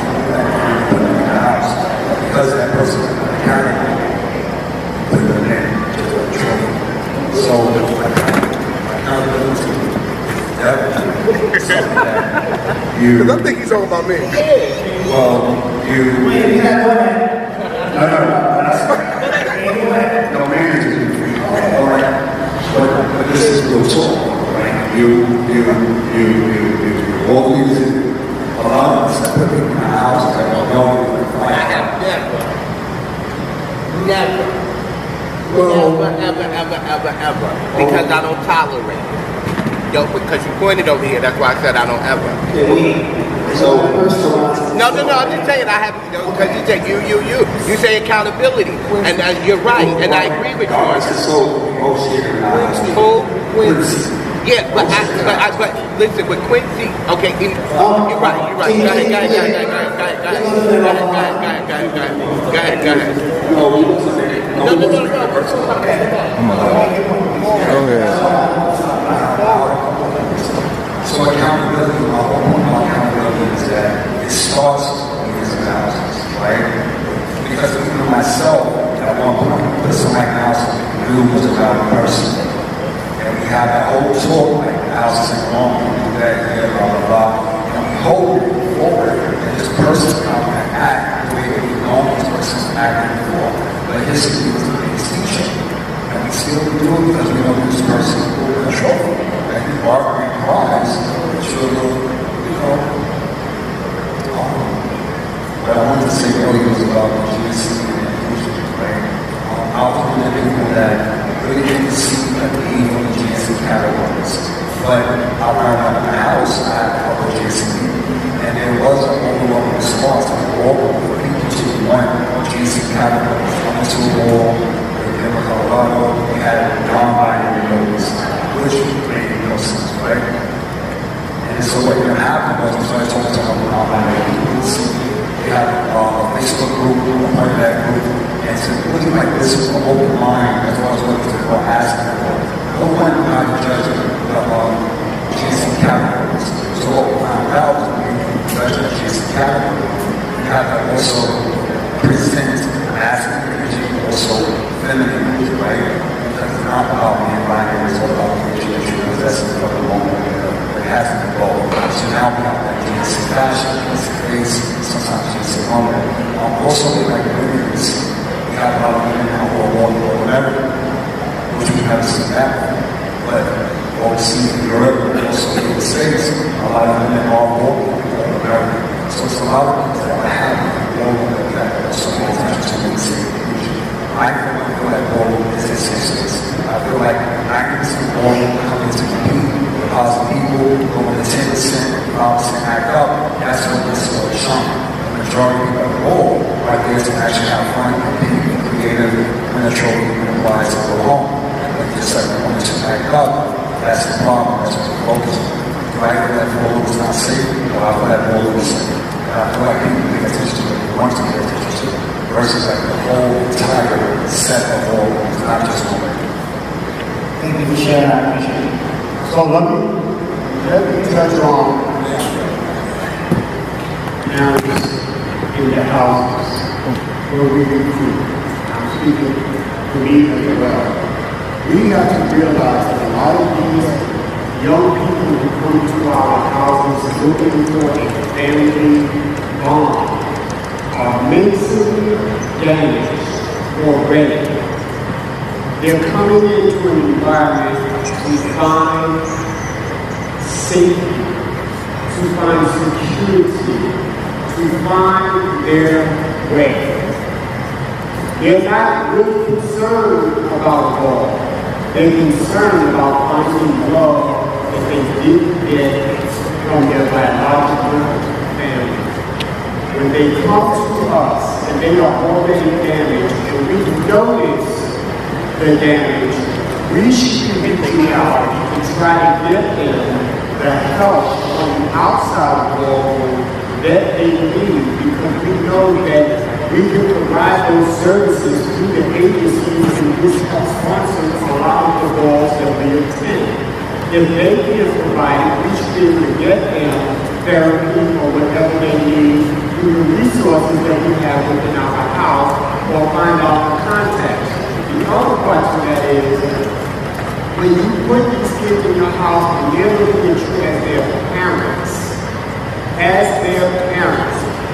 put them in the house. But because that person is not accountable, you put them in to the trouble. So accountability is definitely something that you... Because I think he's talking about me. Well, you... Wait, you're not doing that. No, man is all right. But this is real talk, right? all these, a lot of us put people in the house that don't know. I have never, ever, because I don't tolerate it. Yo, because you pointed over here, that's why I said I don't ever. No, I'm just saying I have, because you said you say accountability, and you're right, and I agree with you. Who? Yeah, but listen, with Quincy, okay, you're right. Go ahead. So accountability, accountability is that it starts with his analysis, right? Because even myself, at one point, this is my analysis, knew was about a person. And we have that whole talk, like houses and wrong, do that, here, blah, blah, blah. And we hold it forward, and this person's not going to act the way that we've known this person's acting before. But history was the biggest teacher. And we still do it because we know this person will control it. And you are very prize, but you're, what I wanted to say earlier was about the GC and inclusion, right? I was one of the people that really didn't see a need for the GC categories. But around my house, I had a couple of GC, and there was an overwhelming response to all the people to want GC categories. I went to a wall in Colorado, we had non-binary notes, which made no sense, right? And so what happened was, when I talked to non-binary people, we had a Facebook group, a part of that group, and said, looking like this is an open mind as well as what people are asking for. No one not judging the GC categories. So what we found out was when we judge the GC category, we have to also present masculine energy, also feminine energy, right? Because it's not about being binary, it's all about the energy that you're possessing for the moment. It has to be both. So now we have that GC fashion, GC face, sometimes GC moment. Also, like women's, we have a lot of women who are more or whatever, which we haven't seen that. But what we see in Europe, also in the States, a lot of women are more or whatever. So it's a lot of things that are happening all over that also pay attention to in the same inclusion. I feel like Vogue is a safe space. I feel like 90% of Vogue coming to compete with positive people, going to 10%, 5% act up, that's what this is all shown. Majority of the role right there to actually have fun, compete, creative, win a trophy, and wise to go home. But just like the one to act up, that's the problem. That's what we're focused on. Do I feel that role is not safe? Or I feel that role is safe? And I feel like people pay attention to it, want to pay attention to it, versus like the whole entire set of roles, not just one. Thank you for sharing. I appreciate it. So let me touch on marriages in the houses where we recruit. I'm speaking to me as well. We have to realize that a lot of these young people who come to our houses looking for a family bond are mentally damaged already. They're coming into an environment to find safety, to find security, to find their way. They're not really concerned about love. They're concerned about finding love that they didn't get from their biological family. When they come to us and they are already damaged and we notice the damage, we should reach out and try to get them the help on the outside of the world that they need, because we know that we can provide those services through the agencies and this helps sponsor a lot of the goals that we attend. If they can provide it, we should be able to get them therapy or whatever they need through the resources that we have within our house or find out the contacts. The other part to that is, when you put these kids in your house and they're looking at you as their parents,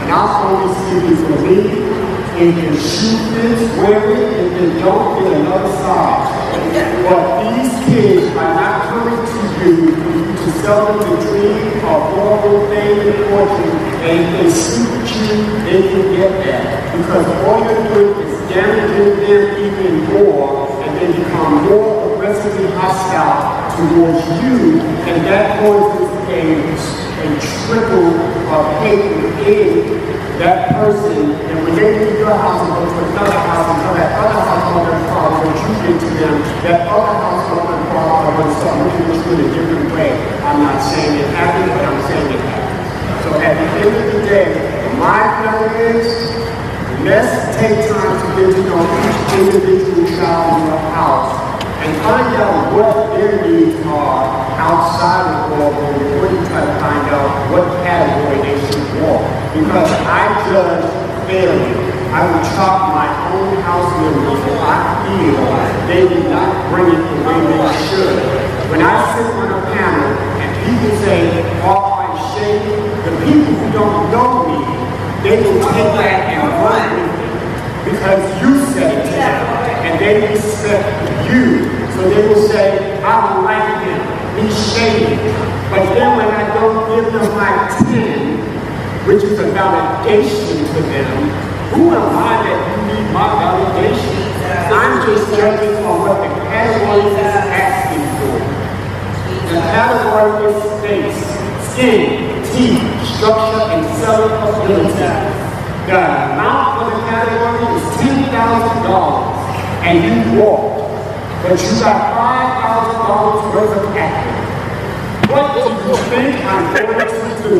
and I'll only see you for me, and can shoot this, wear it, and then don't get another size. But these kids are not coming to you sell them the dream of ballroom fame and fortune, and if they suit you, they can get that. Because all you're doing is damaging them even more, and they become more aggressively hostile towards you, and that causes a trickle of hate within that person, and when they leave your house and go to another house and tell that other house owner what you did to them, that other house owner will start looking at you in a different way. I'm not saying it happened, but I'm saying it happened. So at the end of the day, my feeling is, let's take time to get to know each individual child in your house and find out what their needs are outside of Ballroom before you try to find out what category they should walk. Because I judge failure. I would chop my own house members if I feel they did not bring it the way they should. When I sit on a panel and people say, oh, I'm shaking, the people who don't know me, they will take that and run with it because you said it to them, and they respect you. So they will say, I don't like him, he's shady. But then when I don't give them my 10, which is a validation to them, who am I that you need my validation? I'm just judging on what the category is asking for. The category is space, skin, teeth, structure, and cellular ability. The amount of the category is $10,000, and you walked, but you got $5,000 worth of acting. What do you think I'm going to do?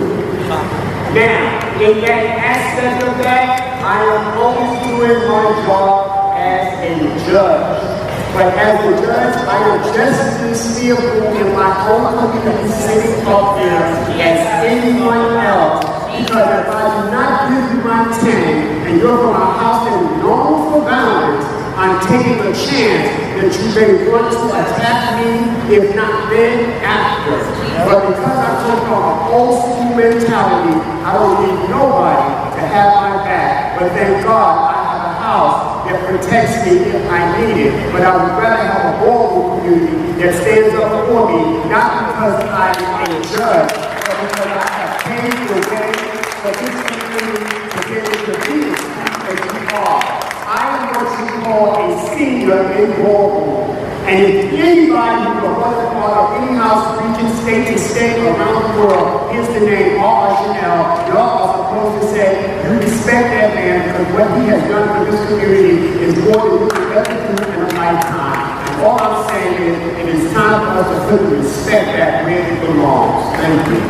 Now, in that aspect of that, I am always doing my job as a judge. But as a judge, I am just as fearful in my own community sitting up there as anyone else. Because if I do not give you my 10 and you're from a house that is known for violence, I'm taking a chance that you may want to attack me, if not then, after. But because I come from an old school mentality, I don't need nobody to have my back. But thank God I have a house that protects me if I need it. But I would rather have a ballroom community that stands up for me, not because I'm a judge, but because I have paved the way for this community to get into peace as you are. I am what you call a senior in ballroom. And if anybody who was a part of any house, region, state to state, around the world, here's the name, R. Chanel, y'all are supposed to say, you respect that man because what he has done for this community is more than we could ever do in a lifetime. And all I'm saying is, it is time for us to put the respect back where it belongs. Thank you.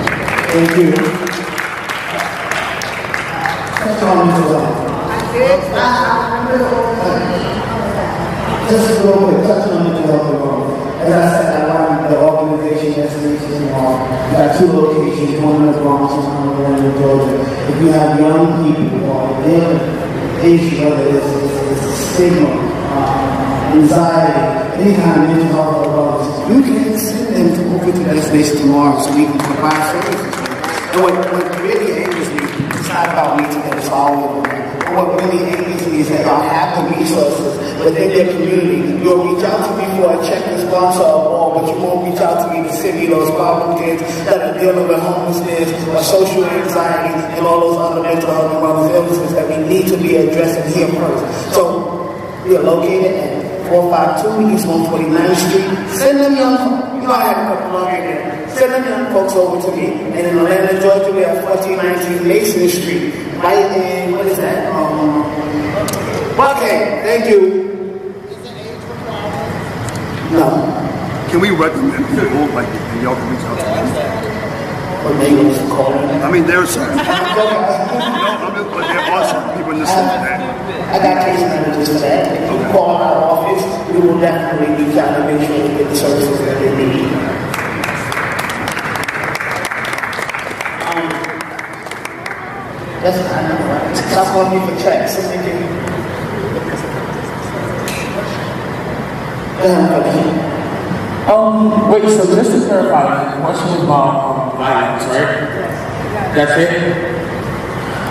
Thank you. That's all I'm doing. Just real quick, touching on the development. As I said, I run the organization Destination Mall. We got 2 locations, one in the Bronx and one in Georgia. If you have young people who are dealing with issues, whether it's stigma, anxiety, any kind of mental health problems, you can send them to over to Destination tomorrow so we can provide services. And what really angers me, it's not about me today, it's all over. What really angers me is that y'all have the resources within your community. You'll reach out to me for a check to sponsor a wall, but you won't reach out to me to send me those problem kids that are dealing with homelessness or social anxiety and all those other mental health and wellness illnesses that we need to be addressing here first. So we are located at 452 East 149th Street. Send them young folks. You know I have a couple of in there. Send them young folks over to me. And in Atlanta, Georgia, we have 1419 Mason Street. Right in, what is that? Okay, thank you. No. Can we recommend people, like, y'all can reach out to them? What they want to call them? I mean, there's some. But there are some people in the city that. I got case managers for that. If you call our office, we will definitely reach out and make sure we get the services that they need. That's not right. Stop calling me for checks. Wait, so just to clarify, the question was about violence, right? That's it?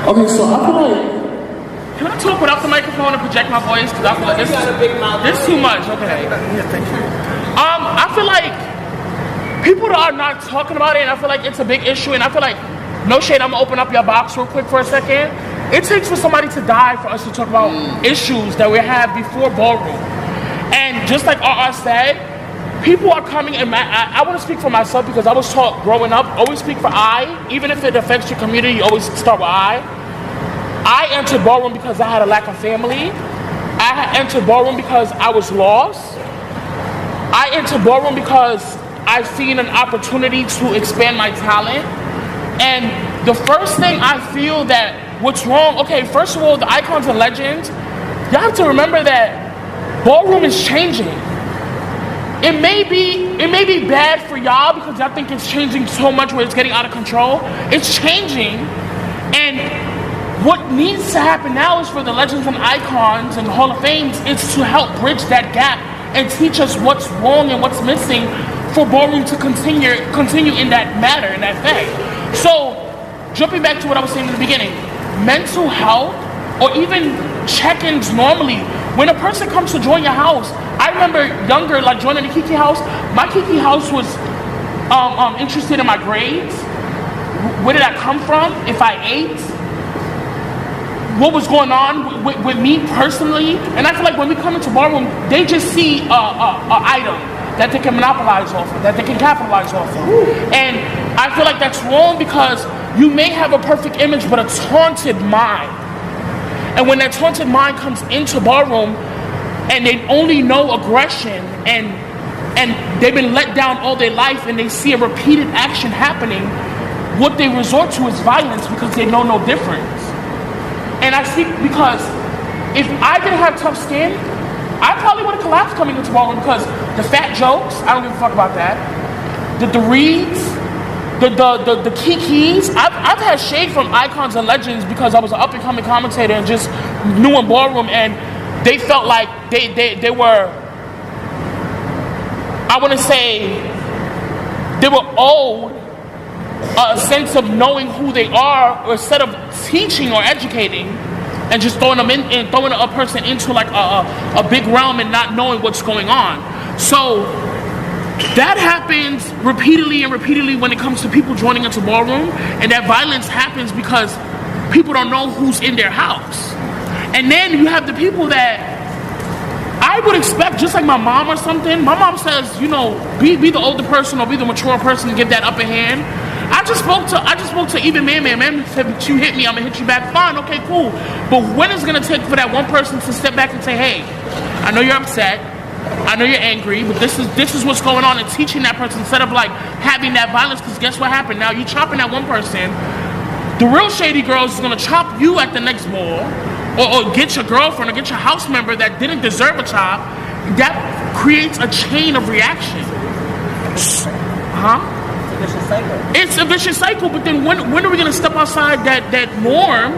Okay, so I feel like... Can I talk without the microphone and project my voice? Because I feel like this is too much. Okay. Yeah, thank you. I feel like people are not talking about it, and I feel like it's a big issue, and I feel like, no shade, I'm gonna open up your box real quick for a second. It takes for somebody to die for us to talk about issues that we have before Ballroom. And just like RR said, people are coming, and I want to speak for myself because I was taught growing up, always speak for I. Even if it affects your community, you always start with I. I entered Ballroom because I had a lack of family. I entered Ballroom because I was lost. I entered Ballroom because I've seen an opportunity to expand my talent. And the first thing I feel that what's wrong, okay, first of all, the icons and legends, you have to remember that Ballroom is changing. It may be bad for y'all because y'all think it's changing so much where it's getting out of control. It's changing, and what needs to happen now is for the legends and icons and Hall of Fames is to help bridge that gap and teach us what's wrong and what's missing for Ballroom to continue in that manner, in that way. So, jumping back to what I was saying in the beginning, mental health or even check-ins normally, when a person comes to join your house, I remember younger, like joining the Kiki house, my Kiki house was interested in my grades, where did I come from, if I ate, what was going on with me personally. And I feel like when we come into Ballroom, they just see an item that they can monopolize off of, that they can capitalize off of. And I feel like that's wrong because you may have a perfect image, but a taunted mind. And when that taunted mind comes into Ballroom and they only know aggression and they've been let down all their life and they see a repeated action happening, what they resort to is violence because they know no difference. And I see, because if I didn't have tough skin, I probably would have collapsed coming into Ballroom because the fat jokes, I don't give a fuck about that. The reads, the kikis. I've had shade from icons and legends because I was an up and coming commentator and just new in Ballroom, and they felt like they were, I want to say, they were owed a sense of knowing who they are, or instead of teaching or educating and just throwing them in and throwing a person into like a big realm and not knowing what's going on. So that happens repeatedly when it comes to people joining into Ballroom, and that violence happens because people don't know who's in their house. And then you have the people that I would expect, just like my mom or something. My mom says, you know, be the older person or be the mature person and get that upper hand. I just spoke to even man said, you hit me, I'm gonna hit you back. Fine, okay, cool. But when is it gonna take for that one person to step back and say, hey, I know you're upset, I know you're angry, but this is what's going on, and teaching that person instead of like having that violence, because guess what happened? Now you're chopping that one person. The real shady girls is gonna chop you at the next ball, or get your girlfriend or get your house member that didn't deserve a chop. That creates a chain of reaction. Huh? It's a vicious cycle, but then when are we gonna step outside that norm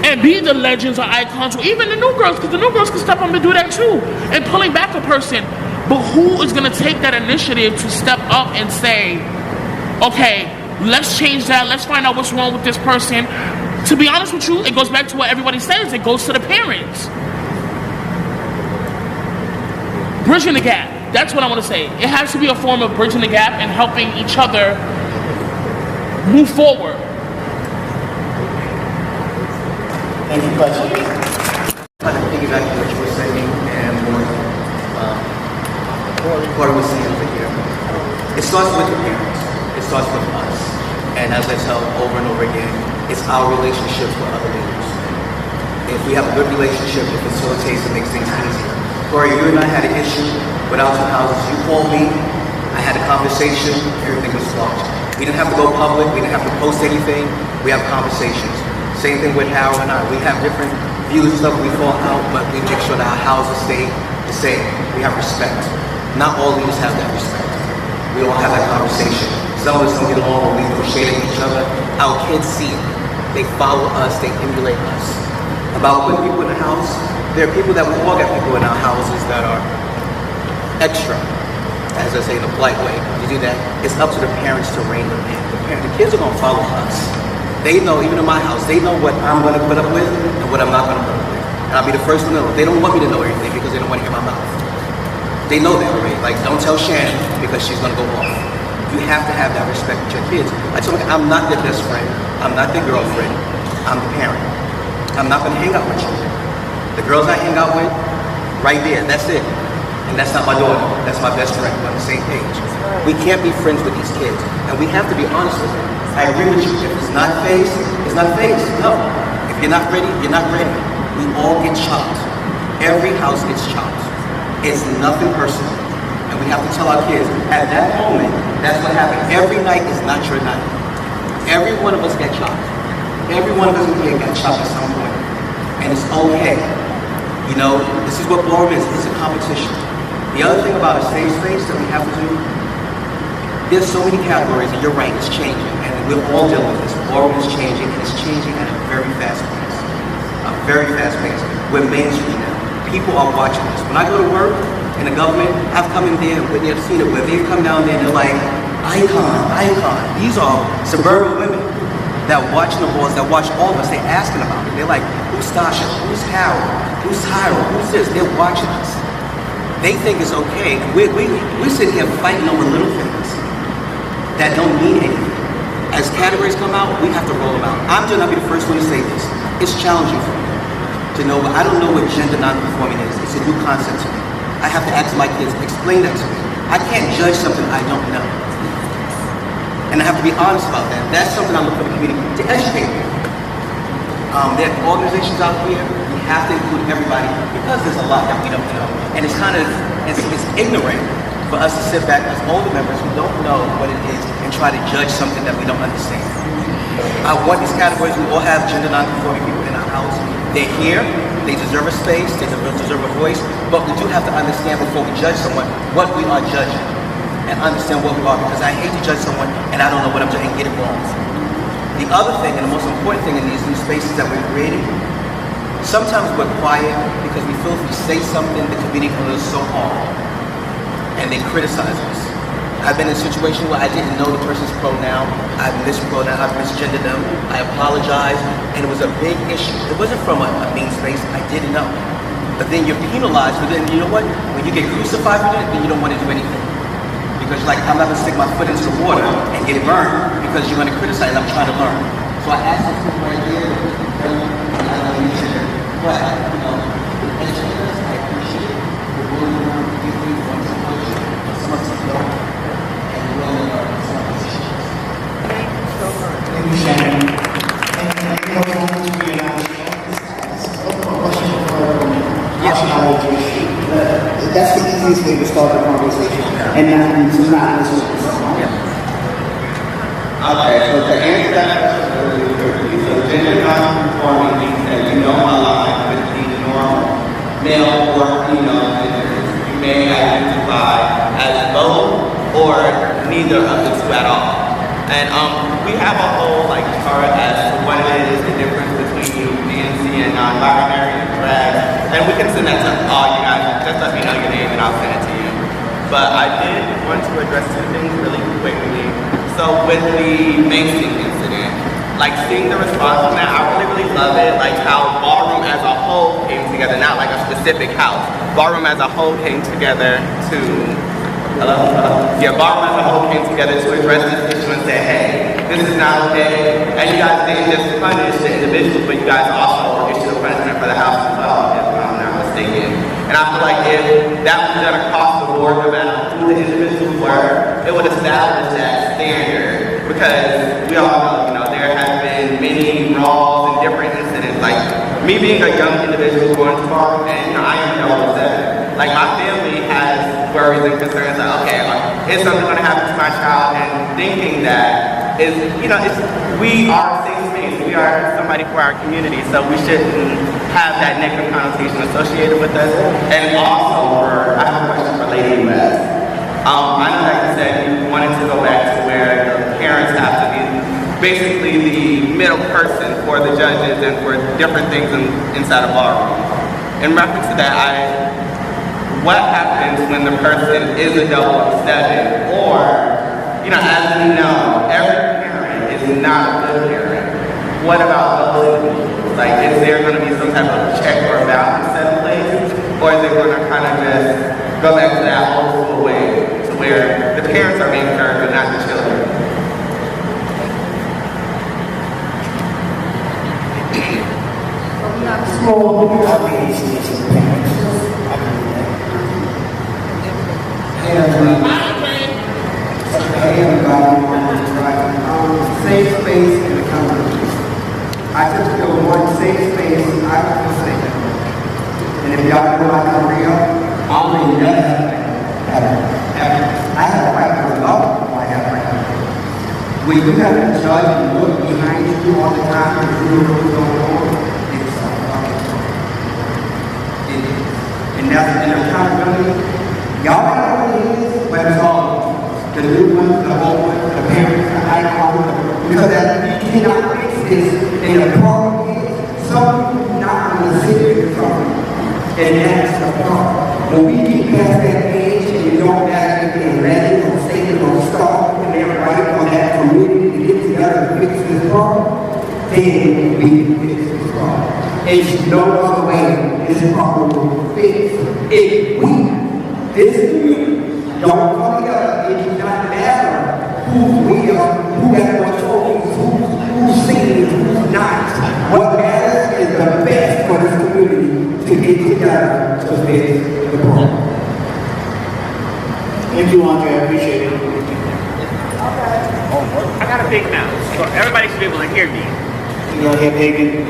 and be the legends or icons, or even the new girls, because the new girls can step up and do that too, and pulling back a person. But who is gonna take that initiative to step up and say, okay, let's change that, let's find out what's wrong with this person. To be honest with you, it goes back to what everybody says, it goes to the parents. Bridging the gap. That's what I want to say. It has to be a form of bridging the gap and helping each other move forward. Thank you, question. I think exactly what you were saying and what I was saying over here. It starts with the parents. It starts with us. And as I tell over and over again, it's our relationships with other leaders. If we have a good relationship, it facilitates and makes things easier. Corey, you and I had an issue with our two houses. You called me, I had a conversation, everything was flawed. We didn't have to go public, we didn't have to post anything, we have conversations. Same thing with Harold and I. We have different views and stuff, we fall out, but we make sure that our houses stay the same. We have respect. Not all leaders have that respect. We all have that conversation. Some of us don't get along, we throw shade at each other. Our kids see it. They follow us, they emulate us. About putting people in the house, there are people that we all got people in our houses that are extra, as I say in a polite way. You do that, it's up to the parents to rein them in. The kids are going to follow us. They know, even in my house, they know what I'm going to put up with and what I'm not going to put up with. And I'll be the first to know. They don't want me to know everything because they don't want to hear my mouth. They know that already. Like, don't tell Shannon because she's gonna go off. You have to have that respect with your kids. I told them, I'm not their best friend. I'm not their girlfriend. I'm the parent. I'm not gonna hang out with you. The girls I hang out with, right there, that's it. And that's not my daughter. That's my best friend. We're on the same page. We can't be friends with these kids. And we have to be honest with them. I agree with you. If it's not phase, it's not phase. No. If you're not ready, you're not ready. We all get chopped. Every house gets chopped. It's nothing personal. And we have to tell our kids, at that moment, that's what happened. Every night is not your night. Every one of us get chopped. Every one of us here got chopped at some point. And it's okay. You know, this is what Ballroom is. It's a competition. The other thing about a safe space that we have to do, there's so many categories, and you're right, it's changing. And we're all dealing with this. Ballroom is changing, and it's changing at a very fast pace. A very fast pace. We're mainstream now. People are watching this. When I go to work in the government, I've come in there and Whitney have seen it, where they come down there and they're like, icon. These are suburban women that watch the balls, that watch all of us. They're asking about it. They're like, who's Stasha? Who's Harold? Who's Tyra? Who's this? They're watching us. They think it's okay. We're sitting here fighting over little things that don't mean anything. As categories come out, we have to roll them out. I'm going to be the first one to say this. It's challenging for me to know, but I don't know what gender non-conforming is. It's a new concept to me. I have to ask my kids, explain that to me. I can't judge something I don't know. And I have to be honest about that. That's something I look for the community to educate me. There are organizations out here, we have to include everybody because there's a lot that we don't know. And it's kind of, it's ignorant for us to sit back as older members who don't know what it is and try to judge something that we don't understand. I want these categories, we all have gender non-conforming people in our house. They're here, they deserve a space, they deserve a voice, but we do have to understand before we judge someone what we are judging and understand what we are, because I hate to judge someone and I don't know what I'm doing and get it wrong. The other thing, and the most important thing in these new spaces that we're creating, sometimes we're quiet because we feel if we say something, the community feels so hard and they criticize us. I've been in a situation where I didn't know the person's pronoun, I've mispronoun, I've misgendered them, I apologize, and it was a big issue. It wasn't from a mean space, I didn't know. But then you're penalized, but then you know what? When you get crucified for it, then you don't want to do anything. Because like, I'm not gonna stick my foot into the water and get it burned because you're gonna criticize and I'm trying to learn. So I asked this people right there, but, you know, educators, I appreciate it. We're willing to learn, give me one approach, some of us don't, and we're willing to learn some of these issues. Thank you so much. Thank you, Shannon. And you know, to be honest, open a question for optionality. That's the easiest way to start a conversation, and not listen to someone. Okay, so to answer that question really quickly, so gender non-conforming means that you don't align with the normal male or female genders. You may identify as both or neither of the two at all. And we have a whole like chart as to what it is, the difference between DNC and non-binary and drag. And we can send that to all you guys. Just let me know your name and I'll send it to you. But I did want to address two things really quickly. So with the Mason incident, like seeing the response from that, I really love it. Like how Ballroom as a whole came together, not like a specific house. Ballroom as a whole came together to, Ballroom as a whole came together to address this issue and say, hey, this is not okay. And you guys didn't just punish the individuals, but you guys also issued a punishment for the house as well, if I'm not mistaken. And I feel like if that was done across the board, no matter who the individuals were, it would establish that standard. Because we all know, you know, there have been many wrongs and different incidents. Like me being a young individual going to Ballroom, and you know, I am young that. Like my family has worries and concerns like, okay, is something going to happen to my child? And thinking that is, you know, we are a safe space. We are somebody for our community, so we shouldn't have that negative connotation associated with us. And also, I have a question for Lady US. I know that you said you wanted to go back to where the parents have to be basically the middle person for the judges and for different things inside of Ballroom. In reference to that, what happens when the person is a double of 7? Or, you know, as we know, every parent is not a good parent. What about those individuals? Like, is there going to be some type of check or balance set in place? Or is it going to kind of just go back to that old school way, to where the parents are being served and not the children. Small obviations of parents. Safe space and accountability. I just feel one safe space, I feel safe. And if y'all know my career, I'll be never I have a right to love who I have right now. When you have to judge and look behind you all the time and you know what's going on, it's and that's an accountability. Y'all might know what it is, but it's all the new ones, the old ones, the parents, the icons, because that we cannot fix this. And the problem is, some people not going to sit here from and that's the problem. When we get past that age and you don't actually get ready or say or start and everybody on that community to get together and fix this problem, then we can fix this problem. It's no other way this problem will fix if we, this community, don't come together. It does not matter who we are, who got what trophies, who's singing, who's not. What matters is the best for this community to get together to fix the problem. Thank you, Andre. I appreciate it. I got a big mouth, so everybody should be able to hear me. You know, hear Hagen?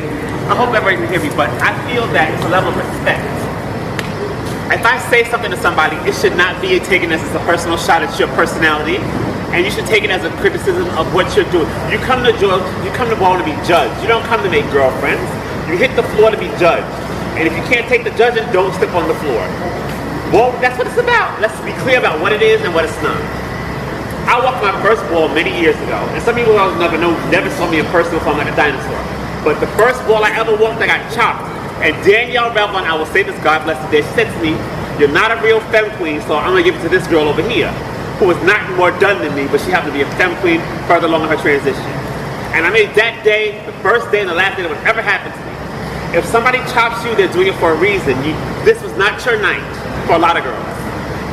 I hope everybody can hear me, but I feel that it's a level of respect. If I say something to somebody, it should not be taken as a personal shot at your personality, and you should take it as a criticism of what you're doing. You come to Ballroom to be judged. You don't come to make girlfriends. You hit the floor to be judged. And if you can't take the judging, don't step on the floor. Well, that's what it's about. Let's be clear about what it is and what it's not. I walked my first ball many years ago, and some people I never saw me in person before I'm like a dinosaur. But the first ball I ever walked, I got chopped. And Danielle Relvon, I will say this, God bless the day, she said to me, "You're not a real femme queen, so I'm gonna give it to this girl over here, who was not more done than me, but she happened to be a femme queen further along in her transition." And I made that day, the first day and the last day that would ever happen to me. If somebody chops you, they're doing it for a reason. This was not your night for a lot of girls,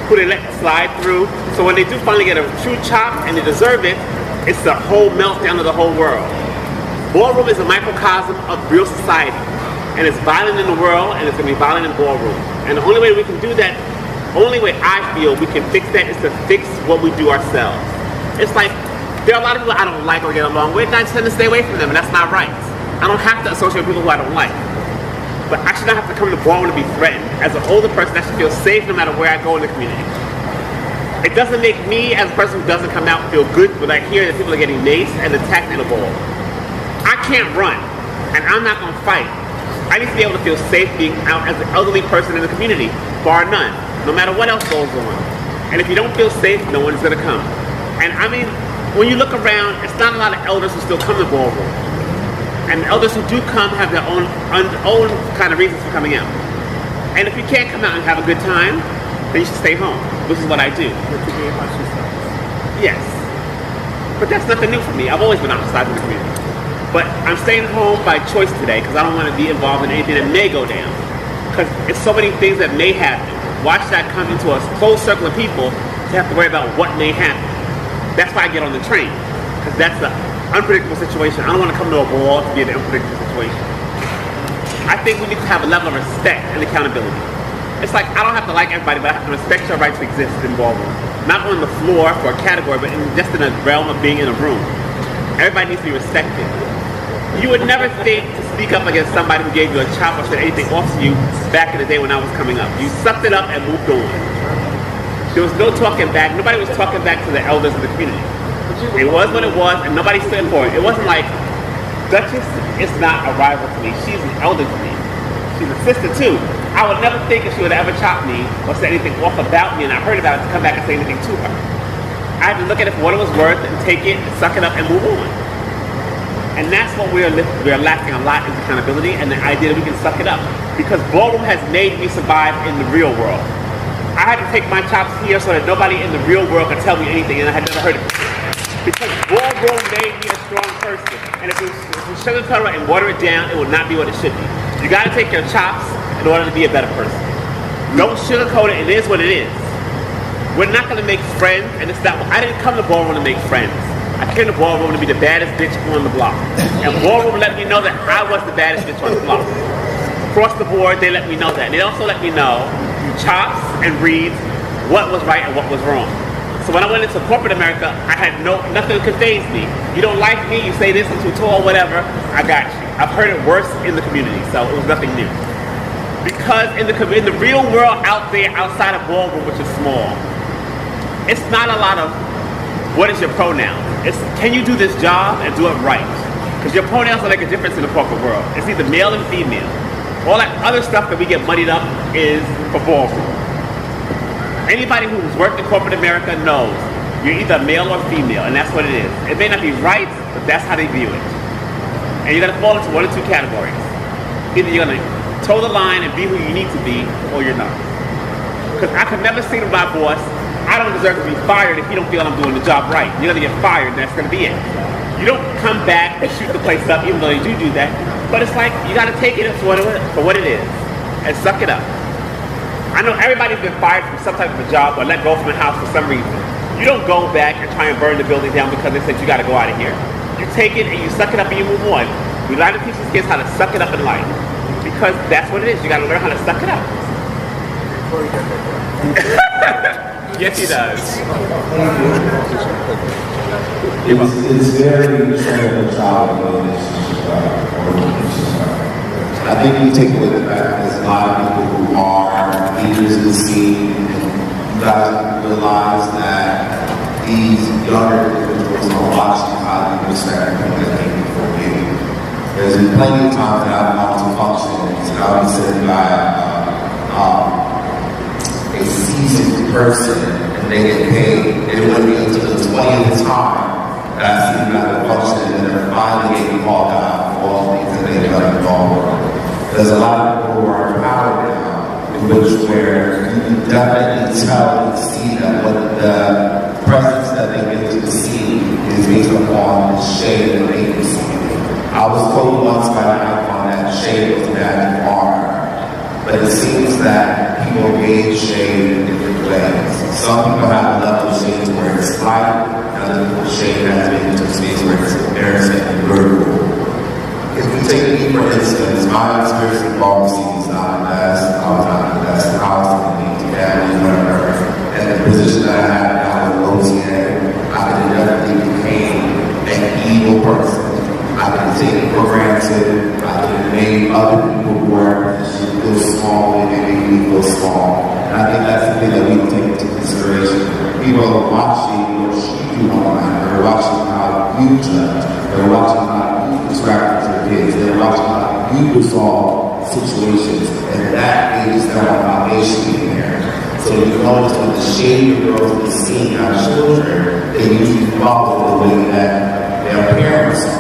who they let slide through. So when they do finally get a true chop and they deserve it, it's the whole meltdown of the whole world. Ballroom is a microcosm of real society. And it's violent in the world, and it's going to be violent in Ballroom. And the only way we can do that, only way I feel we can fix that is to fix what we do ourselves. It's like, there are a lot of people I don't like or get along with, and I tend to stay away from them, and that's not right. I don't have to associate with people who I don't like. But I should not have to come to Ballroom to be threatened. As an older person, I should feel safe no matter where I go in the community. It doesn't make me, as a person who doesn't come out, feel good when I hear that people are getting maced and attacked in a ball. I can't run, and I'm not going to fight. I need to be able to feel safe being out as an elderly person in the community, bar none, no matter what else goes on. And if you don't feel safe, no one's going to come. And I mean, when you look around, it's not a lot of elders who still come to Ballroom. And the elders who do come have their own kind of reasons for coming out. And if you can't come out and have a good time, then you should stay home, which is what I do. Yes. But that's nothing new for me. I've always been outside of the community. But I'm staying home by choice today because I don't want to be involved in anything that may go down. Because it's so many things that may happen. Watch that come into a closed circle of people to have to worry about what may happen. That's why I get on the train. Because that's the unpredictable situation. I don't want to come to a ball to be in an unpredictable situation. I think we need to have a level of respect and accountability. It's like, I don't have to like everybody, but I have to respect your right to exist in Ballroom. Not on the floor for a category, but just in a realm of being in a room. Everybody needs to be respected. You would never think to speak up against somebody who gave you a chop or said anything off to you back in the day when I was coming up. You sucked it up and moved on. There was no talking back. Nobody was talking back to the elders of the community. It was what it was, and nobody stood for it. It wasn't like, Duchess is not a rival to me. She's an elder to me. She's a sister too. I would never think if she would ever chop me or say anything off about me and I heard about it to come back and say anything to her. I had to look at it for what it was worth and take it and suck it up and move on. And that's what we're lacking a lot is accountability and the idea that we can suck it up. Because Ballroom has made me survive in the real world. I had to take my chops here so that nobody in the real world could tell me anything and I had never heard it before. Because Ballroom made me a strong person. And if you sugarcoat it and water it down, it will not be what it should be. You gotta take your chops in order to be a better person. Don't sugarcoat it. It is what it is. We're not gonna make friends, and it's not. I didn't come to Ballroom to make friends. I came to Ballroom to be the baddest bitch on the block. And Ballroom let me know that I was the baddest bitch on the block. Across the board, they let me know that. And they also let me know through chops and reads what was right and what was wrong. So when I went into corporate America, I had nothing could faze me. You don't like me, you say this, I'm too tall, whatever, I got you. I've heard it worse in the community, so it was nothing new. Because in the real world out there, outside of Ballroom, which is small, it's not a lot of what is your pronoun. It's can you do this job and do it right? Because your pronouns will make a difference in the corporate world. It's either male and female. All that other stuff that we get muddied up is for Ballroom. Anybody who's worked in corporate America knows you're either male or female, and that's what it is. It may not be right, but that's how they view it. And you're gonna fall into one or two categories. Either you're gonna toe the line and be who you need to be, or you're not. Because I could never say to my boss, I don't deserve to be fired if you don't feel I'm doing the job right. You're gonna get fired, and that's gonna be it. You don't come back and shoot the place up, even though you do that. But it's like, you gotta take it for what it is, and suck it up. I know everybody's been fired from some type of a job or let go from a house for some reason. You don't go back and try and burn the building down because they said you gotta go out of here. You take it and you suck it up and you move on. We try to teach these kids how to suck it up in life. Because that's what it is. You gotta learn how to suck it up. Yes, he does. It's very similar child I think we take away the fact that there's a lot of people who are leaders in the scene. You guys realize that these younger individuals are watching how you respect people that came before you. There's been plenty of times that I've gone to functions, and I'll be sitting by a seasoned person, and they get paid. It wouldn't be until the 20th time that I see them at the function, and they're finally getting called out for all the things that they've done in Ballroom. There's a lot of people who are empowered now, in which where you can definitely tell and see that what the presence that they give to the scene is based upon the shade that they can see. I was told once by an icon that shade was bad for honor, but it seems that people gauge shade in different ways. Some people have a level of shade where it's light, and other people's shade has been into a space where it's embarrassing and brutal. If we take me, for instance, my experience in ballroom scene is not the best. I was not the best in house, and family, whatever. And the position that I have now with OTA, I could have definitely became an evil person. I could have taken for granted. I could have made other people who are feel small and they make me feel small. And I think that's the thing that we take into consideration. People are watching what you do online. They're watching how you judge. They're watching how you interact with your kids. They're watching how you resolve situations. And that is the foundation in there. So you notice when the shade of girls in the scene are children, they usually follow the way that their parents are.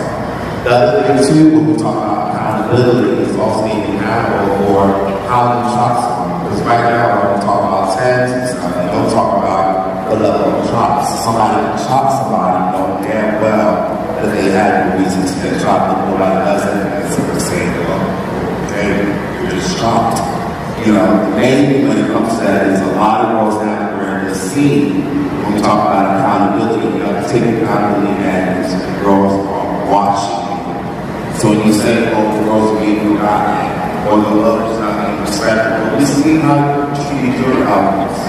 The other thing too, when we talk about accountability, is also being accountable for how you talk to someone. Because right now, when we talk about tens and stuff, we don't talk about the level of chops. Somebody can chop somebody, know damn well that they had the reason to get chopped, but nobody does it, and it's sort of saying, well, okay, you're just chopped. You know, the main thing when it comes to that is a lot of girls now were in the scene. When we talk about accountability, you have to take accountability and girls are watching. So when you say, oh, the girls are being forgotten, or the others not being respectful, we see how you treat your outfits.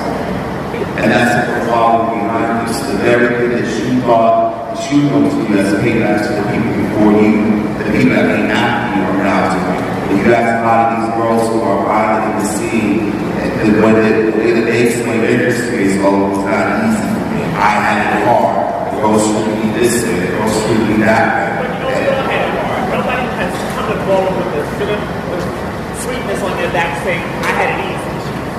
And that's the following behind you. So the very thing that you thought that you were going to do as a payback to the people before you, the people that came after you are now doing. If you ask a lot of these girls who are violent in the scene, and when the way that they explain their experience, oh, it's not easy for me. I had it hard. The girls should be this way, the girls should be that way. Nobody has come to Ballroom with the sweetness on their back saying, I had it easy.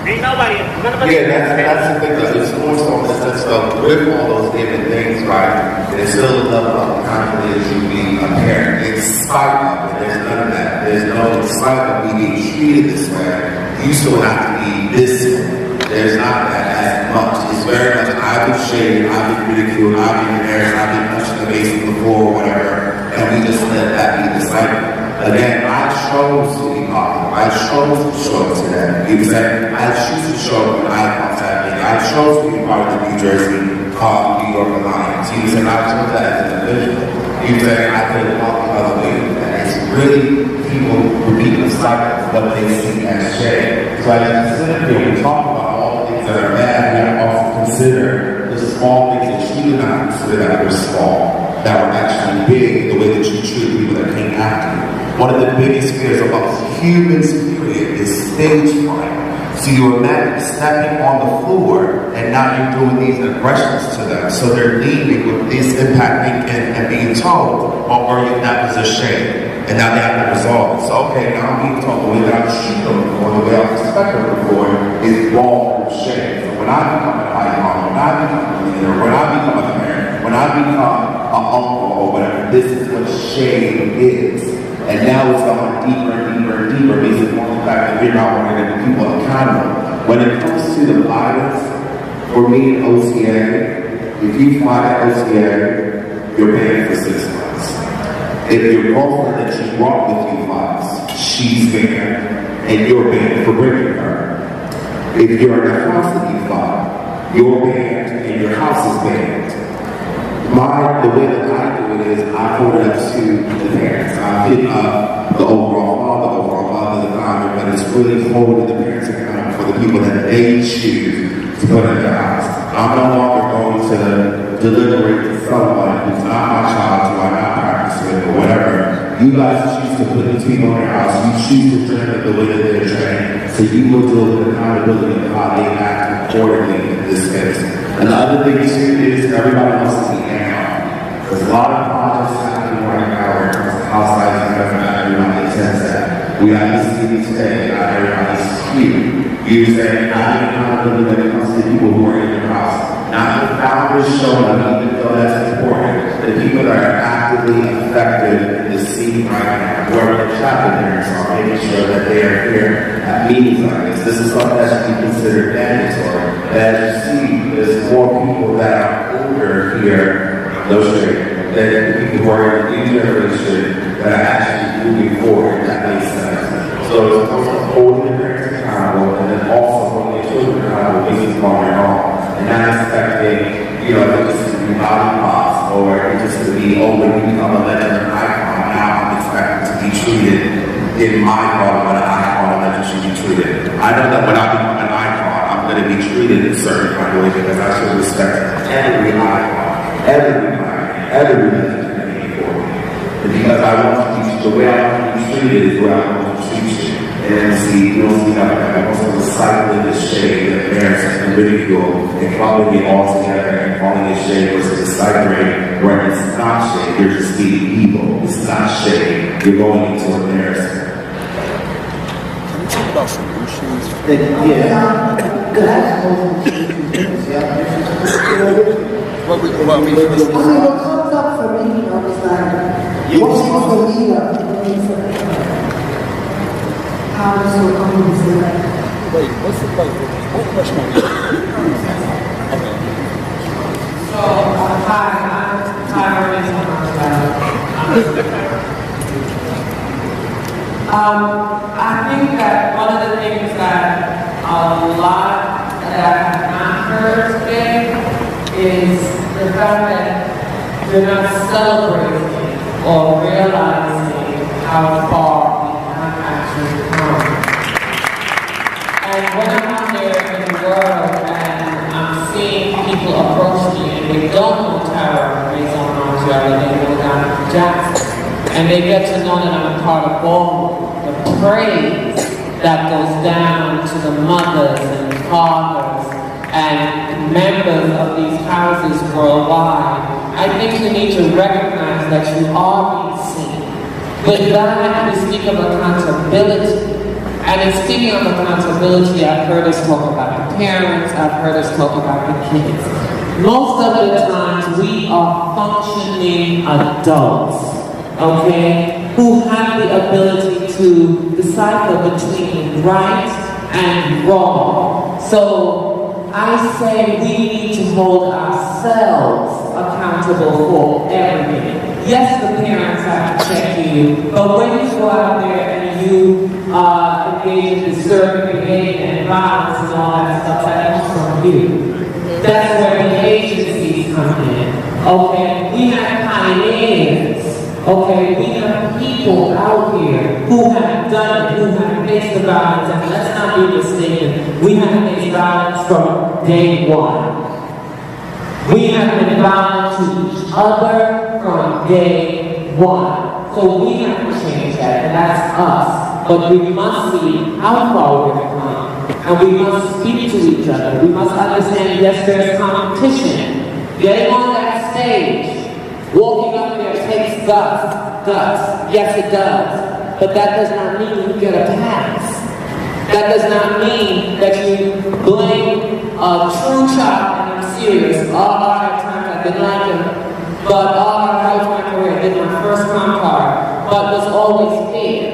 Ain't nobody, none of us. Yeah, that's the thing that it's more so in the sense of with all those given things, right? There's still a level of confidence you being a parent. In spite of it, there's none of that. There's no, in spite of me being treated this way, you still have to be this way. There's not that as much. It's very much, I've been shamed, I've been ridiculed, I've been embarrassed, I've been punched in the face before, or whatever, and we just let that be the cycle. Again, I chose to be popular. I chose to show up today. You know what I'm saying? I choose to show up when I contact me. I chose to be part of the New Jersey, New York Alliance. You know what I'm saying? I chose that as an individual. You know what I'm saying? I could have walked the other way with that. It's really people repeat the cycle of what they see as shame. So as you sit here, we talk about all the things that are bad, we have to also consider the small things that you do not consider that were small, that were actually big, the way that you treat people that came after you. One of the biggest fears of us humans, period, is stage fright. So you imagine stepping on the floor and now you're doing these aggressions to them. So they're leaving with this impact and being told, oh, were you that was a shame? And now they have to resolve it. So okay, now I'm being told the way that I was treated them before, the way I was expected before is wrong and shame. So when I become an icon, when I become a leader, when I become a parent, when I become an uncle or whatever, this is what shame is. And now it's going deeper and deeper and deeper based on the fact that we're not wanting to be people accountable. When it comes to the violence, for me in OTA, if you fly to OTA, you're paying for 6 months. If your girlfriend that you brought with you flies, she's banned, and you're banned for bringing her. If you're in a house that you fly, you're banned, and your house is banned. The way that I do it is I hold it up to the parents. I pick up the overall father, the overall mother, the father, but it's really holding the parents accountable for the people that they choose to put in their house. I'm no longer going to deliberate to someone who's not my child, who I'm not practicing with, or whatever. You guys choose to put these people in your house. You choose to train them the way that they're trained. So you will deal with accountability of how they act accordingly in this case. And the other thing too is everybody wants to be there's a lot of projects happening right now where it comes to house lighting and not everybody attends that. We have this TV today, not everybody's cute. You say, I think accountability when it comes to people who are in your house. Not the founders showing up, even though that's important. The people that are actively affected in the scene right now, whoever the chapter parents are, making sure that they are here at meetings like this. This is something that should be considered mandatory. As you see, there's more people that are older here. Those that the people who are in the new generation that are actually moving forward, that makes sense. So it's also holding the parents accountable and then also holding the children accountable based upon their own. And not expecting, you know, it just to be body pops or it just to be, oh, when you become a legend or icon, now I'm expected to be treated in my role when an icon or legend should be treated. I know that when I become an icon, I'm going to be treated in a certain kind of way because I should respect every icon. Every and because I want to teach the way I want to be treated is the way I want to teach it. And see, you don't see that most of the cycle in the shade that parents and ridicule and clubbing it all together and calling it shade versus deciphering where it's not shade. You're just being evil. It's not shade. You're going into embarrassment. Can we talk about solutions? Yeah. Could I ask what comes up for me, you know, is like, what's the leader? How does it come to this? Wait, what question are you? Okay. So, hi, I'm Tyra I think that one of the things that a lot that I have not heard today is the fact that we're not celebrating or realizing how far we have actually come. And when I'm out there in the world and I'm seeing people approach me and they don't know Tara Maison Montreal, they know Dr. Jackson, and they get to know that I'm a part of Ballroom, the praise that goes down to the mothers and fathers and members of these houses worldwide, I think you need to recognize that you are being seen. With that, we speak of accountability. And in speaking of accountability, I've heard us talk about the parents, I've heard us talk about the kids. Most of the times, we are functioning adults, okay, who have the ability to decipher between right and wrong. So, I say we need to hold ourselves accountable for everything. Yes, the parents have to check you you. But when you go out there and you engage in disturbing behavior and violence and all that stuff, that comes from you. That's where the agencies come in. Okay, we have pioneers. Okay, we have people out here who have done it, who have faced the violence, and let's not be mistaken, we have faced violence from day one. We have been violent to each other from day one. So we have to change that, and that's us. But we must see how far we've come, and we must speak to each other. We must understand, yes, there's competition. Getting on that stage, walking up there takes guts. Yes, it does. But that does not mean you get a pass. That does not mean that you blame a true child, and I'm serious. At times I've been like him, but I was my career, I did my first comp card, but was always here.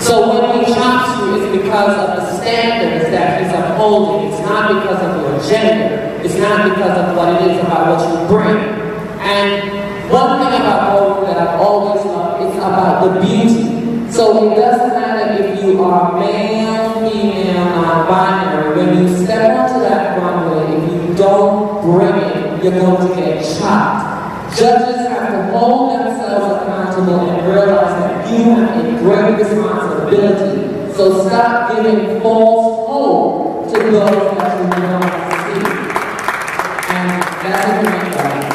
So when he chops you, it's because of the standards that he's upholding. It's not because of your gender. It's not because of what it is about what you bring. And one thing about Vogue that I've always loved is about the beauty. So it doesn't matter if you are male, female, non-binary. When you step onto that runway, if you don't bring it, you're going to get chopped. Judges have to hold themselves accountable and realize that you have a great responsibility. So stop giving false hope to those that you want to see. And that's a great thing.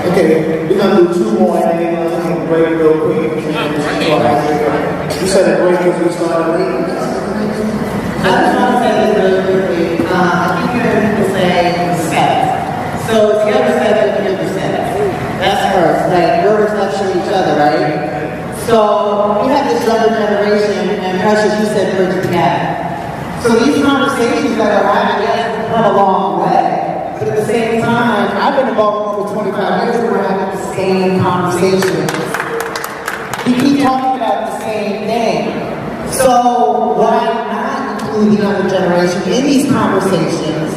Okay, we're gonna do two more and then we're gonna break real quick. You said a break because we started late. I just want to say this really quickly. I keep hearing people say respect. So it's your respect and your respect. That's first. Like, we're a reflection of each other, right? So we have this younger generation, and Precious, you said bridge the gap. So these conversations that are happening have come a long way. But at the same time, I've been involved for 25 years and we're having the same conversations. We keep talking about the same thing. So why not include the younger generation in these conversations?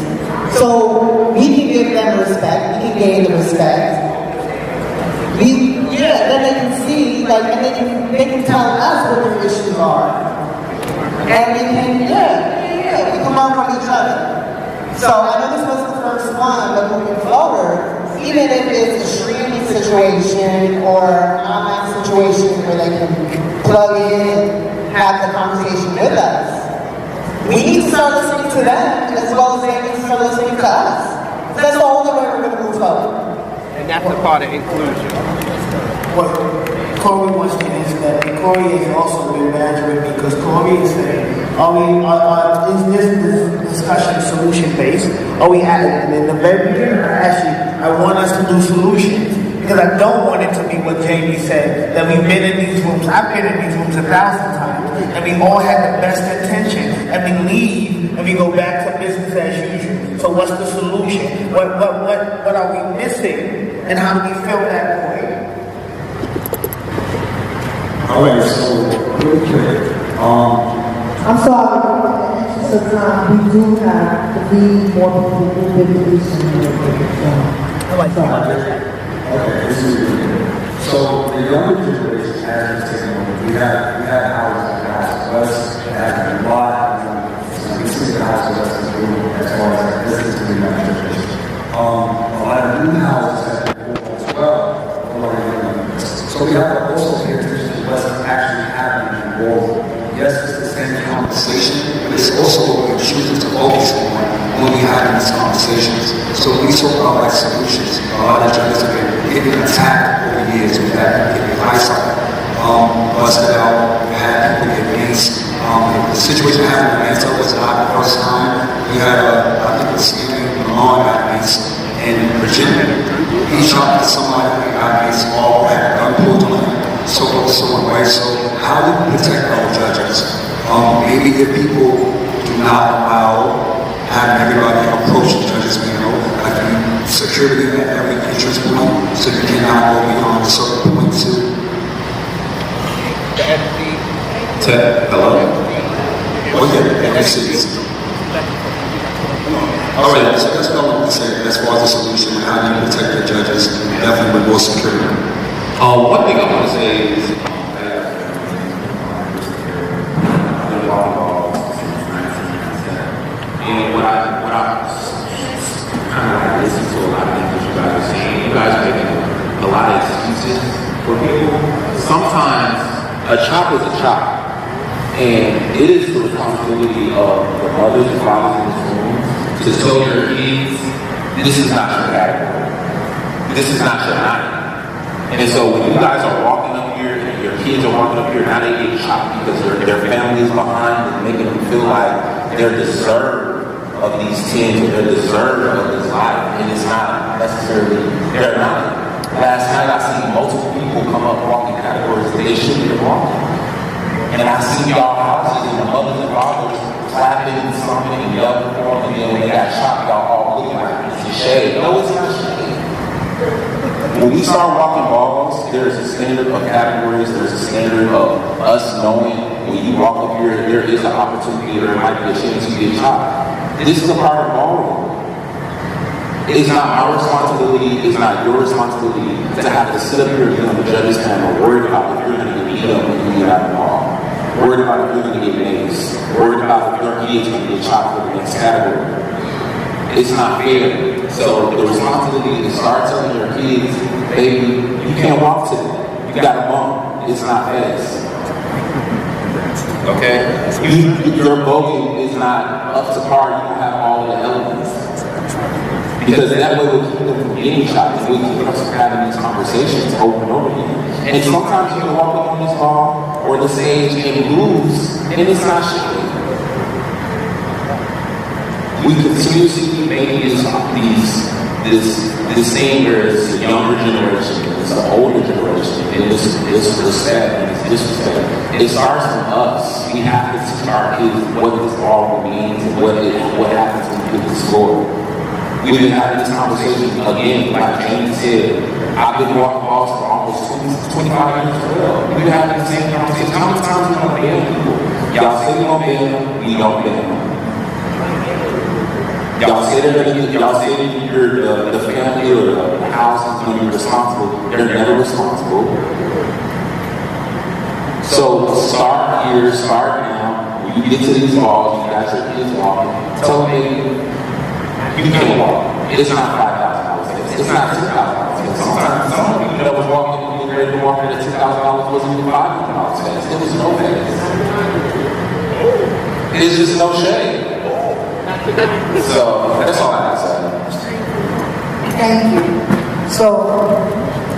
So we can give them respect, we can gain the respect. Then they can see, and they can tell us what their issues are. And we can, we can learn from each other. So I know this was the first one, but moving forward, even if it's a streaming situation or an online situation where they can plug in, have the conversation with us, we need to start listening to them as well as they need to start listening to us. That's the only way we're going to move forward. And that's a part of inclusion. What Corey wants to answer that, and Corey has also been badgering because Corey is saying, is this discussion solution based? Are we at it? And in the very beginning, I want us to do solutions because I don't want it to be what Jamie said, that we've been in these rooms. I've been in these rooms 1,000 times, and we all had the best intention, and we leave and we go back to business as usual. So what's the solution? What are we missing, and how do we fill that void? Alright, so real quick, I'm sorry, in the interest of time, we do have to be more people who've been releasing okay, this is really good. So the younger generation has been taking over. We had houses in the House of West, it has been a lot, we see the House of West is doing as far as this is the younger generation. A lot of new houses have been built as well, so we have to also pay attention to what's actually happening in the world. Yes, it's the same conversation, but it's also what we're choosing to focus on when we have these conversations. So when we talk about like solutions, a lot of judges have been getting attacked over the years. We've had people get eyesight busted out, we've had people get maced. The situation happened in Atlanta was not the first time. We had I think it was Stephen Lamar got maced in Virginia. He shot at somebody who got maced, all had gun pulled on him. So right? So how do we protect our judges? Maybe if people do not allow having everybody approach the judges panel, like security at every entrance point, so you cannot go beyond a certain point hello? Oh yeah, the FCs. All right, so that's what I wanted to say. As far as the solution, how do you protect the judges, definitely with more security. One thing I want to say is and what I kind of listen to a lot of things that you guys are saying. You guys are making a lot of excuses for people. Sometimes a chop is a chop, and it is the responsibility of the mothers and fathers in this room to tell your kids, this is not your category. This is not your night. And so when you guys are walking up here and your kids are walking up here, now they get chopped because their family is behind and making them feel like they're deserved of these tens or they're deserved of this life. And it's not necessarily, they're not. Last night I seen multiple people come up walking categories that they shouldn't have walked. And I see y'all houses and the mothers and fathers clapping and stomping and yelling for them, and then when they got shot, y'all all looking like it's a shade. No, it's not a shade. When we start walking balls, there's a standard of categories, there's a standard of us knowing when you walk up here, there is an opportunity, there might be a chance you get shot. This is a part of ballroom. It's not our responsibility, it's not your responsibility to have to sit up here and be on the judges panel worried about if you're going to get beat up when you get out of the ball. Worried about if you're going to get maced. Worried about if your kids are going to get chopped for the next category. It's not fair. So the responsibility is to start telling your kids, baby, you can't walk today. You got a bump. It's not fast. Okay? Your voting is not up to par. You don't have all the elements. Because that way we'll keep them from getting shot. And we'll keep us from having these conversations over and over again. And sometimes you can walk up on this ball or the stage and lose, and it's not shit. We continuously keep making this thing where it's the younger generation, it's the older generation, and it's respect and it's disrespect. It starts from us. We have to teach our kids what this ballroom means and what happens when you get the score. We've been having this conversation again, like Jamie said. I've been walking balls for almost 25 years as well. We've been having the same conversation. How many times we don't ban people? Y'all say we don't ban them, we don't ban them. Y'all say that the family or the house is going to be responsible. They're never responsible. So start here, start now. When you get to these balls, you got your kids walking. Tell them, baby, you can't walk. It's not $5,000. It's not $2,000. Sometimes some of you that was walking and getting ready to walk at $2,000 wasn't even $500 fast. There was no fast. It's just no shade. So that's all I have to say. Thank you. So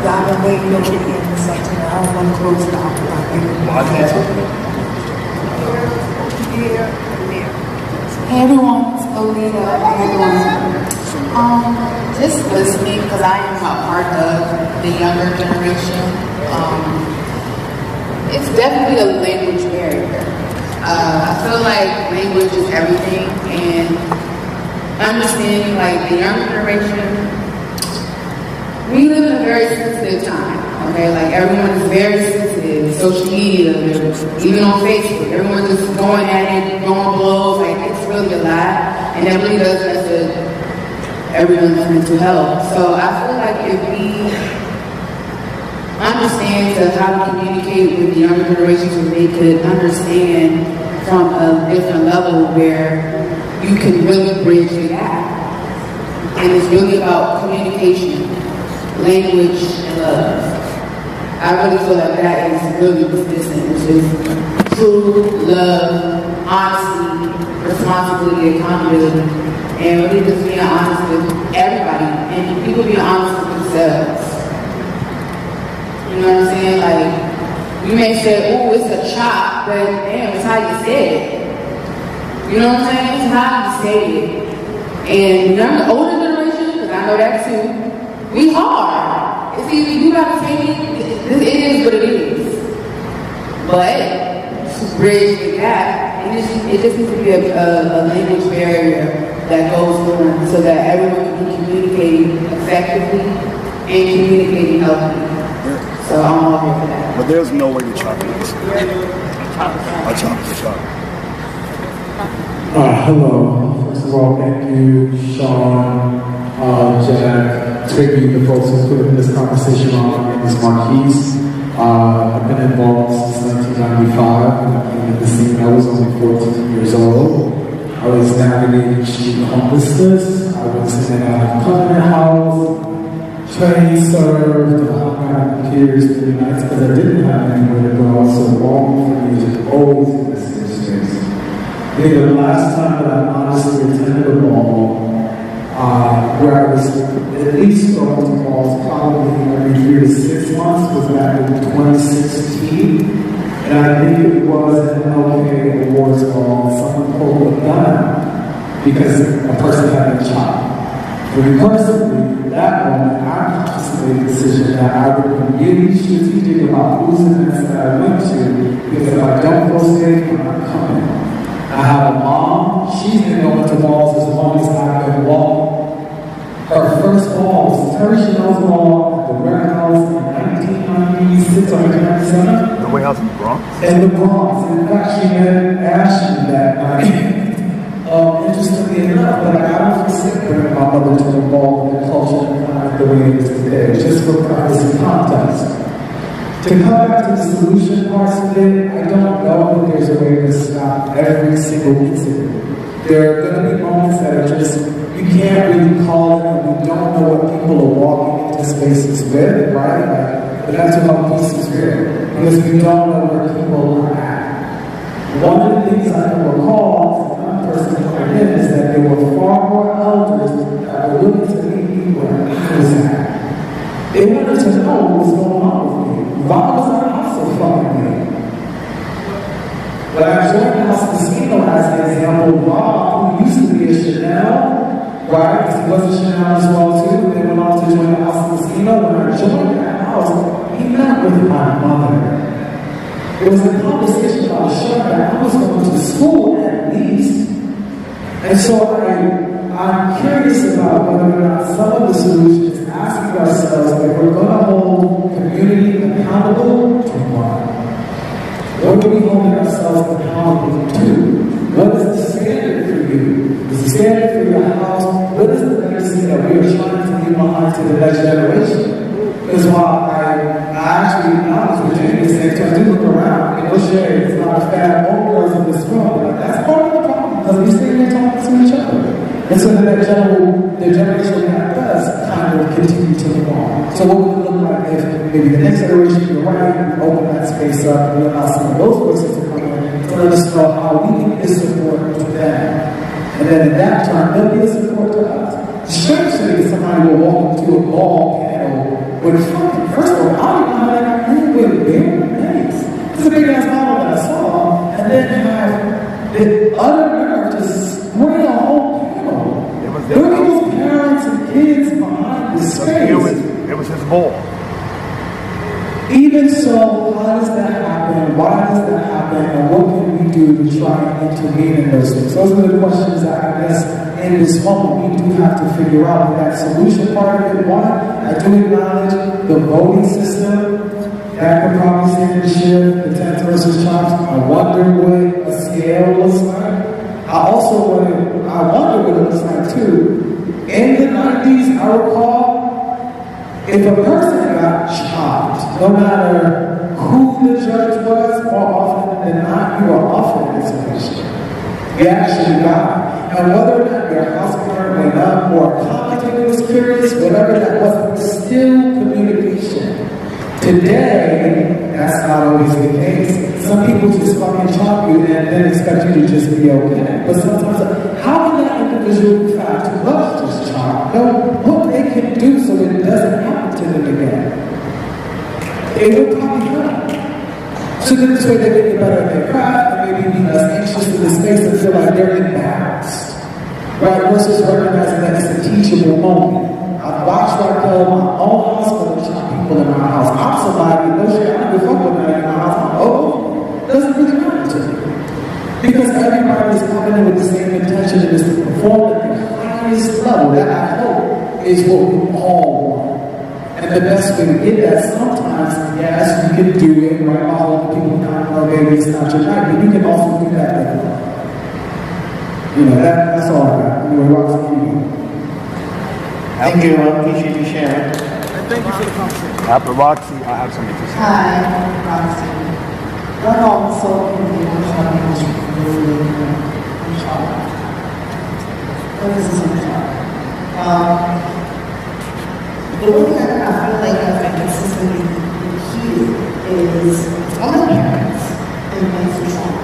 I've been waiting over here for something. I don't want to close it out. Hey everyone, it's Olita. Just listening because I am a part of the younger generation. It's definitely a language barrier. I feel like language is everything, and understanding like the younger generation, we live in a very sensitive time, okay? Like everyone is very sensitive, social media, even on Facebook, everyone's just going at it, going blows, like it's really a lot, and that really does mess with everyone's mental health. So I feel like if we understand how to communicate with the younger generations, so they could understand from a different level where you can really bridge the gap. And it's really about communication, language, and love. I really feel like that is really consistent, which is true love, honesty, responsibility, accountability, and really just being honest with everybody, and people being honest with themselves. You know what I'm saying? Like, you may say, oh, it's a chop, but damn, it's how you say it. You know what I'm saying? It's how you say it. And the older generation, because I know that too, we hard. It's either you gotta say it is what it is. But to bridge the gap, it just needs to be a language barrier that goes on so that everyone can be communicating effectively and communicating healthily. So I'm all here for that. But there's no way to chop it. I chop it. Hello. First of all, thank you, Sean, Jack, Twiggy, the folks who put this conversation on. My name is Marquise. I've been involved since 1995. When I came to the scene, I was only 14 years old. I was navigating street homelessness. I was in and out of Covenant House, train served, hung peers through the nights because I didn't have anywhere to go. So long for me to always in the same space. I think the last time that I honestly attended a ball, where I was at least going to balls probably every 3 to 6 months, was back in 2016. And I think it was an MLK Awards ball, someone pulled a gun out because a person had been shot. For me personally, that moment, I consciously made the decision that I would be really strategic about whose events that I went to, because if I don't go safe, I'm not coming. I have a mom, she's been going to balls as long as I've been walking. Her first ball was Tertiano's ball at the warehouse in 1996 or 1997. The warehouse in the Bronx? In the Bronx. In fact, she met Ashley that night. Interestingly enough, but I don't forsake bringing my mother to the ball and the culture and climate the way it is today, just for practice and context. To come back to the solution parts of it, I don't know that there's a way to stop every single incident. There are going to be moments that are just, you can't really call it, and we don't know what people are walking into spaces with, right? But that's what peace is real, because we don't know where people are at. One of the things I can recall from one person coming in is that there were far more elders that were willing to meet me where I was at. They wanted to know what was going on with me. Why was I also fucking me? But I joined the House Casino as an example. Rob, who used to be a Chanel, right? Because he was a Chanel as well too. They went on to join the House Casino. When I joined that house, he met with my mother. It was a conversation about a shirt that I was going to school at least. And so I'm curious about whether or not some of the solutions is asking ourselves if we're going to hold community accountable to what? What are we holding ourselves accountable to? What is the standard for you? Is the standard for your house? What is the legacy that we are trying to leave behind to the next generation? Because while I actually acknowledge what Jamie is saying, I do look around, you know, Sherry, it's not a fad, old girls in this room, but that's part of the problem, because we stay here talking to each other. And so then the generation that does kind of continue to move on. So what would it look like if maybe the next generation, you're right, open that space up and allow some of those voices to come in to let us know how we can be a support to them. And then in that turn, they'll be a support to us. The strange thing is somebody will walk into a ball panel with fucking, first of all, I don't know how that got with bare names. It's a big ass model that I saw, and then have the other nerve to spray a whole panel. There were people's parents and kids behind the space. It was his ball. Even so, how does that happen? Why does that happen? And what can we do to try and intervene in those things? Those are the questions that I guess in this moment we do have to figure out. That solution part of it, one, I do acknowledge the voting system. That could probably stand to shift, the 10 versus chops. I wonder what a scale looks like. I wonder what it looks like too. In the 90s, I recall, if a person got chopped, no matter who the judge was, more often than not, you are offered information. You actually got. And whether or not your house parent went up or a commentator was curious, whatever that was, it was still communication. Today, that's not always the case. Some people just fucking chop you and then expect you to just be okay. But sometimes, how can that individual, in fact, who loves just chop, know what they can do so it doesn't happen to them again? It will probably help. So then this way they make it better at their craft and maybe be less anxious in the space and feel like they're embarrassed. Right? Versus recognizing that it's a teachable moment. I've watched Raquel in my own hospital chop people in my house. I'm somebody, no shit, I don't give a fuck with that in my house. I'm it doesn't really matter to me. Because everybody is coming in with the same intention and is to perform at the highest level that I hope is what we all want. And the best way to get that, sometimes, yes, you can do it, right? All of the people kind of know, baby, it's not your night, but you can also do that with love. That's all I got. Roxy. Thank you. I appreciate you sharing. Thank you for the conversation. After Roxy, I have something to say. Hi, Roxy. What also in the was really This is the one thing I feel like has been consistently repeated is on the parents and men's trauma.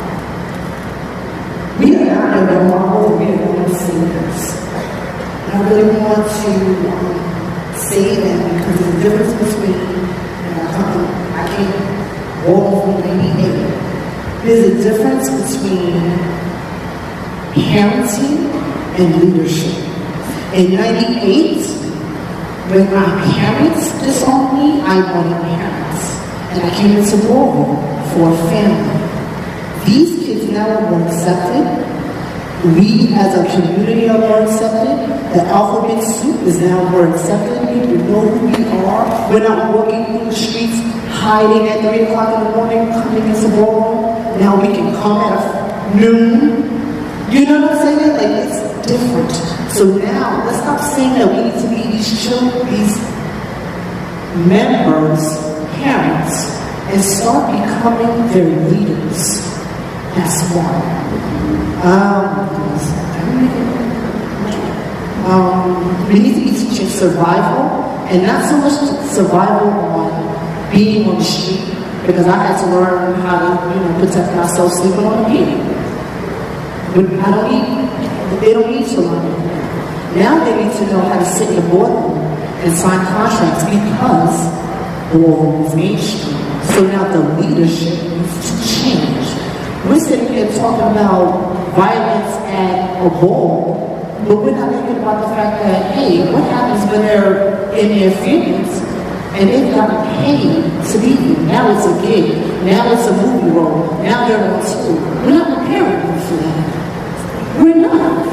We are not the model, we are going to see this. I really want to say that because the difference between, I can't walk from 98. There's a difference between parenting and leadership. In 98, when my parents disowned me, I wanted parents. And I came into Ballroom for a family. These kids now are more accepted. We as a community are more accepted. The alphabet soup is now more accepted. People know who we are. We're not walking through the streets hiding at 3 o'clock in the morning, coming into Ballroom. Now we can come at noon. You know what I'm saying? Like, it's different. So now, let's stop saying that we need to be these children, these members, parents, and start becoming their leaders. That's why. We need to be teaching survival, and not so much survival on being on the street, because I had to learn how to, protect myself sleeping on the bed. But they don't need to learn it. Now they need to know how to sit in the boardroom and sign contracts because the Ballroom is mainstream. So now the leadership needs to change. We're sitting here talking about violence at a ball, but we're not thinking about the fact that, hey, what happens when they're in their feelings and they've gotten paid to be here? Now it's a gig. Now it's a movie role. Now they're on school. We're not preparing them for that. We're not.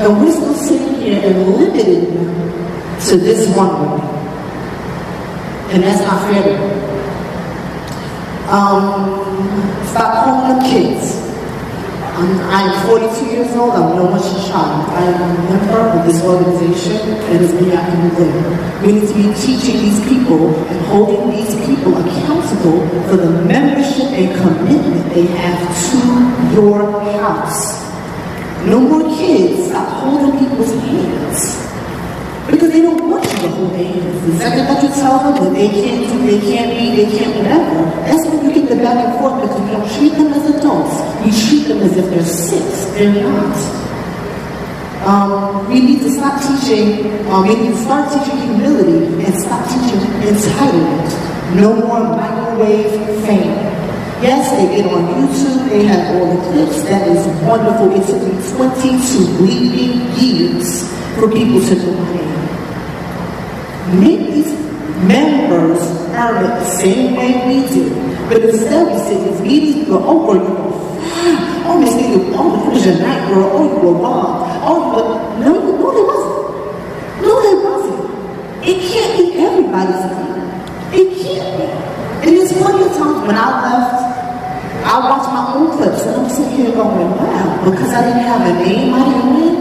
And we're still sitting here and limiting them to this one way. And that's not fair to them. Stop calling them kids. I'm 42 years old. I'm no much a child. I am a member of this organization and it's me I can live. We need to be teaching these people and holding these people accountable for the membership and commitment they have to your house. No more kids. Stop holding people's hands. Because they don't want you to hold their hands. The second that you tell them that they can't do, they can't be, they can't whatever, that's when you get the back and forth because you don't treat them as adults. You treat them as if they're 6. They're not. We need to stop teaching, we need to start teaching humility and stop teaching entitlement. No more microwave fame. Yes, they get on YouTube, they have all the clips, that is wonderful. It took me 22 bleeding years for people to know my name. Make these members earn it the same way we do. But instead we sit in these meetings, we go, oh, girl, you go, oh, Miss Nigga, oh, you was your night girl, oh, you were mom, oh, you were, no, they wasn't. No, they wasn't. It can't be everybody's thing. It can't be. And there's plenty of times when I left, I watched my own clips, and I'm sitting here going, wow, because I didn't have a name, I didn't win.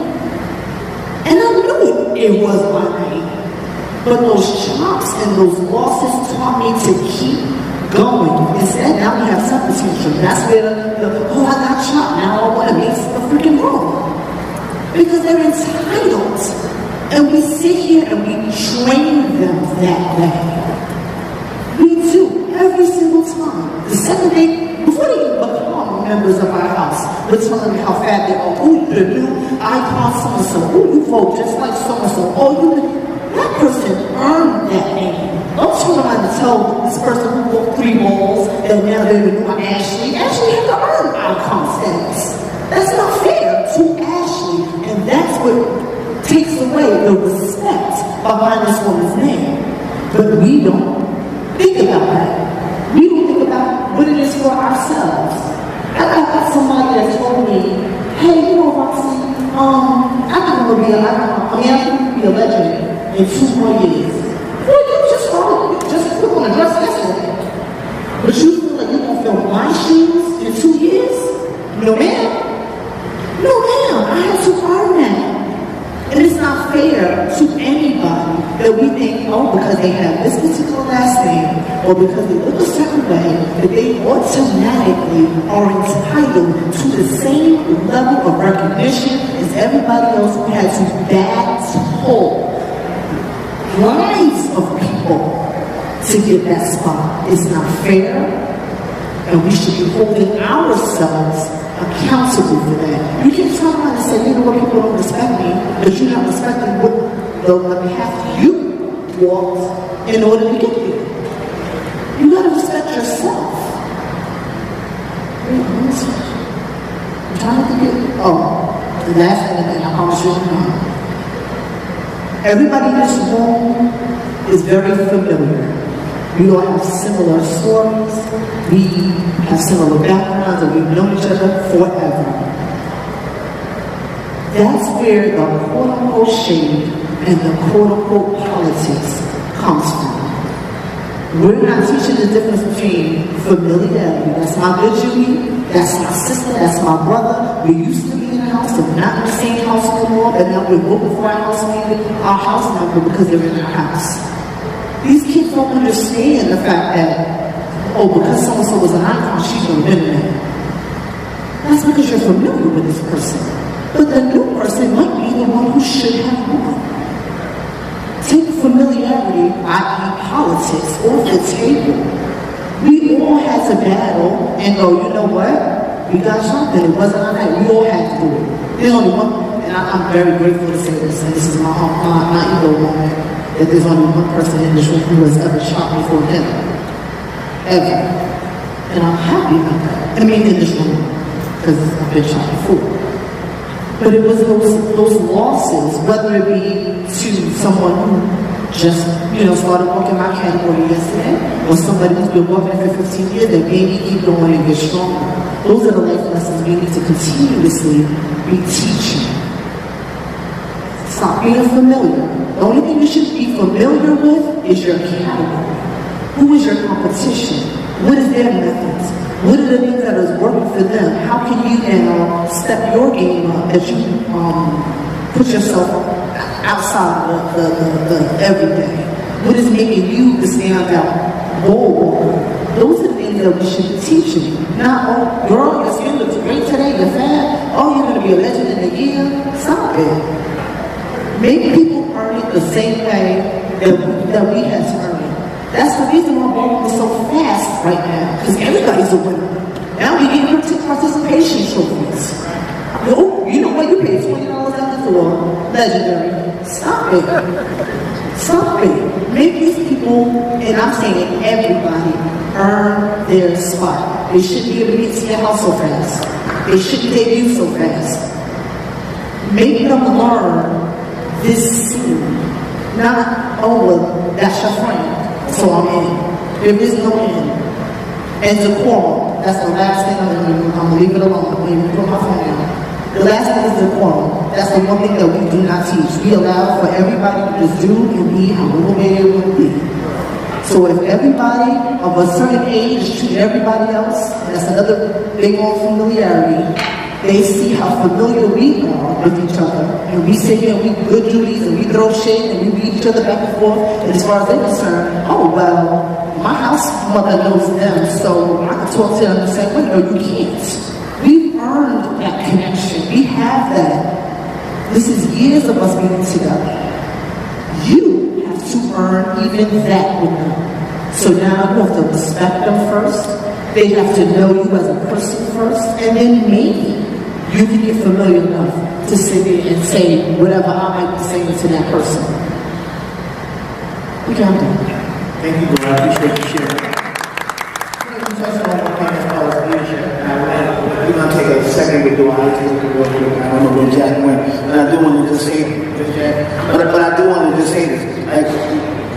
And I knew it was my name. But those chops and those losses taught me to keep going. Instead, now we have substitution. That's where oh, I got chopped. Now I want to make the freaking wrong. Because they're entitled. And we sit here and we train them that way. We do, every single time. The second day, before they even become members of our house, we're telling them how fat they are. Oh, you're the new icon so-and-so. Oh, you vote just like so-and-so. Oh, that person earned that name. Don't turn around and tell this person who booked 3 balls that now they're the new Ashley. Ashley had to earn icon status. That's not fair to Ashley. And that's what takes away the respect behind this woman's name. But we don't think about that. We don't think about what it is for ourselves. I got somebody that told me, hey, you know, Roxy, I think I'm going to be a legend in 2 more years. Well, you just put on a dress yesterday. But you feel like you're going to fill my shoes in 2 years? No, ma'am. No, ma'am. I that we think, oh, because they have this particular last name, or because they look a certain way, that they automatically are entitled to the same level of recognition as everybody else who has to battle lives of people to get that spot. It's not fair, and we should be holding ourselves accountable for that. You can't turn around and say, you know what, people don't respect me, but you're not respecting what the path you walked in order to get there. You gotta respect yourself. Wait, I'm trying to get, the last thing, and I promise you, everybody in this room is very familiar. We all have similar stories, we have similar backgrounds, and we've known each other forever. That's where the quote-unquote shade and the quote-unquote politics comes from. We're not teaching the difference between familiarity. That's my good Judy, that's my sister, that's my brother. We used to be in the house, and we're not in the same house anymore, but now we're voting for our house member because they're in our house. These kids don't understand the fact that, because so-and-so was an icon, she's going to win that. That's because you're familiar with this person. But the new person might be the one who should have won. Take familiarity, i.e. politics, off the table. We all had to battle and go, you know what? We got something. It wasn't our night. We all had to do it. There's only one, and I'm very grateful to say this, and this is my ego moment, that there's only one person in this room who has ever shot me for him. Ever. And I'm happy about that. I mean, in this room, because I've been shot before. But it was those losses, whether it be to someone who just, started walking my category yesterday, or somebody who's been walking for 15 years that made me keep going and get stronger. Those are the life lessons we need to continuously be teaching. Stop being familiar. The only thing you should be familiar with is your category. Who is your competition? What is their methods? What are the things that is working for them? How can you now step your game up as you put yourself outside the everyday? What is making you the standout goal walker? Those are the things that we should be teaching. Not, girl, your skin looks great today, you're fat. You're going to be a legend in a year. Stop it. Make people earn it the same way that we have to earn it. That's the reason why Ballroom is so fast right now, because everybody's a winner. Now we get participation trophies. You know what? You pay $20 at the door. Legendary. Stop it. Stop it. Make these people, and I'm saying everybody, earn their spot. They shouldn't be able to get to your house so fast. They shouldn't debut so fast. Make them learn this soon. Not, that's your friend, so I'm in. There is no end. And decorum, that's the last thing I'm going to leave it alone. I'm going to put my phone down. The last thing is decorum. That's the one thing that we do not teach. We allow for everybody to just do and be however way they will be. So if everybody of a certain age treat everybody else, that's another big old familiarity, they see how familiar we are with each other. And we sit here and we good duties and we throw shit and we beat each other back and forth. And as far as they're concerned, my house mother knows them, so I can talk to them the same way. No, you can't. We've earned that connection. We have that. This is years of us being together. You have to earn even that with them. So now you have to respect them first. They have to know you as a person first, and then maybe you can get familiar enough to sit there and say whatever I might be saying to that person. We got that. Thank you, bro. I appreciate you sharing. We're going to take a second with Dwight. I don't know where Jack went, but I do want to just say this, Jack. But I do want to just say this. Like,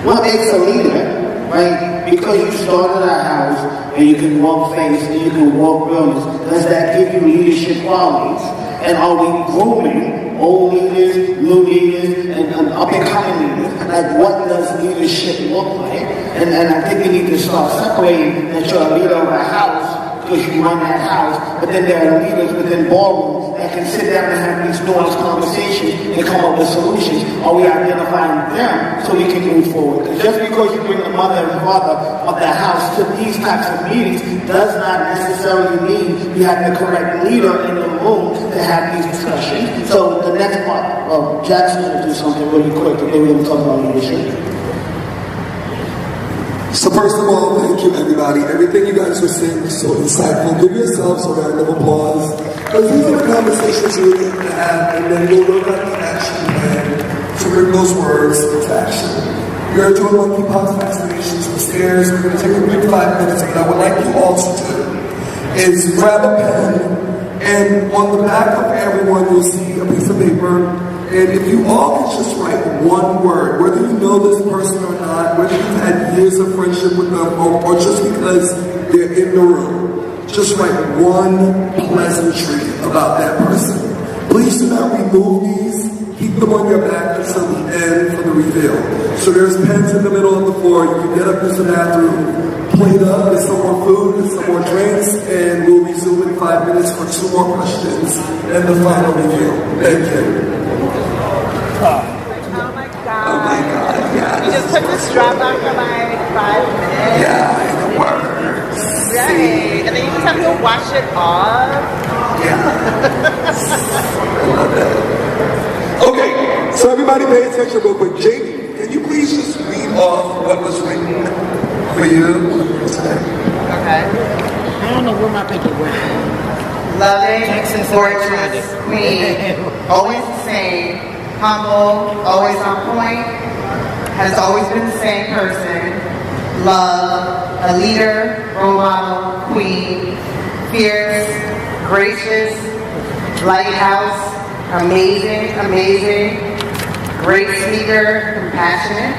what makes a leader, right? Because you started our house and you can walk face and you can walk realness, does that give you leadership qualities? And are we grooming old leaders, new leaders, and up-and-coming leaders? Like, what does leadership look like? And I think we need to start separating that you're a leader of a house because you run that house, but then there are leaders within Ballroom that can sit down and have these nuanced conversations and come up with solutions. Are we identifying them so we can move forward? Because just because you bring the mother and father of the house to these types of meetings does not necessarily mean you have the correct leader in the room to have these discussions. So the next part, Jackson will do something really quick, and then we're going to talk about leadership. So first of all, thank you everybody. Everything you guys were saying was so insightful. Give yourselves a round of applause. Because these are the conversations you're going to have, and then you'll look at the action plan to bring those words into action. We are doing monkeypox vaccinations upstairs. We're going to take a quick 5 minutes, and what I would like you all to do is grab a pen, and on the back of everyone you'll see a piece of paper. And if you all could just write one word, whether you know this person or not, whether you've had years of friendship with them, or just because they're in the room, just write one pleasantry about that person. Please do not remove these. Keep them on your back until the end for the reveal. So there's pens in the middle of the floor. You can get up, use the bathroom, plate up, get some more food, get some more drinks, and we'll resume in 5 minutes for 2 more questions and the final reveal. Thank you. Oh my God, yeah. You just put the strap on for like 5 minutes. Yeah, it works. Right. And then you just have to wash it off. Okay, so everybody pay attention real quick. Jamie, can you please just read off what was written for you today? Okay. I don't know where my paper went. Loving, gorgeous, queen, always the same, humble, always on point, has always been the same person, love, a leader, role model, queen, fierce, gracious, lighthouse, amazing, great speaker, compassionate,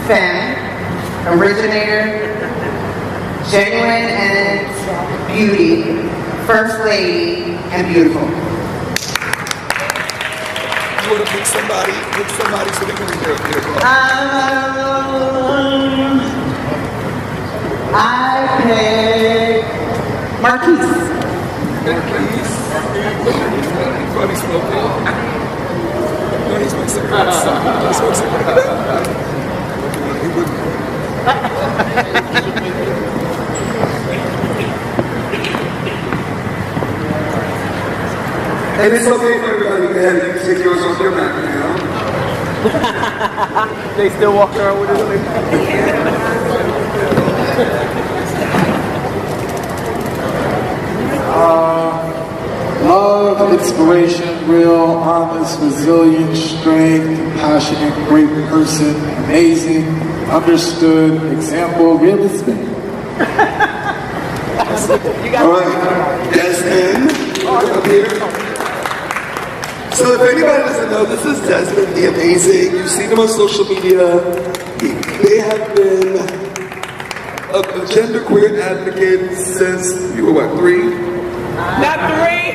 femme, originator, genuine and beauty, first lady, and beautiful. You want to pick somebody so they can hear it. I pick Marquise. Funny smoking. No, he smokes cigarettes. He smokes cigarettes. He wouldn't. And it's okay for everybody to go ahead and take yours off your back now. They still walk around with it. Love, inspiration, real, honest, resilient, strength, compassionate, great person, amazing, understood, example, realistic. All right, Desmond, come up here. So if anybody doesn't know, this is Desmond the Amazing. You've seen him on social media. They have been a genderqueer advocate since you were what, 3? Not 3.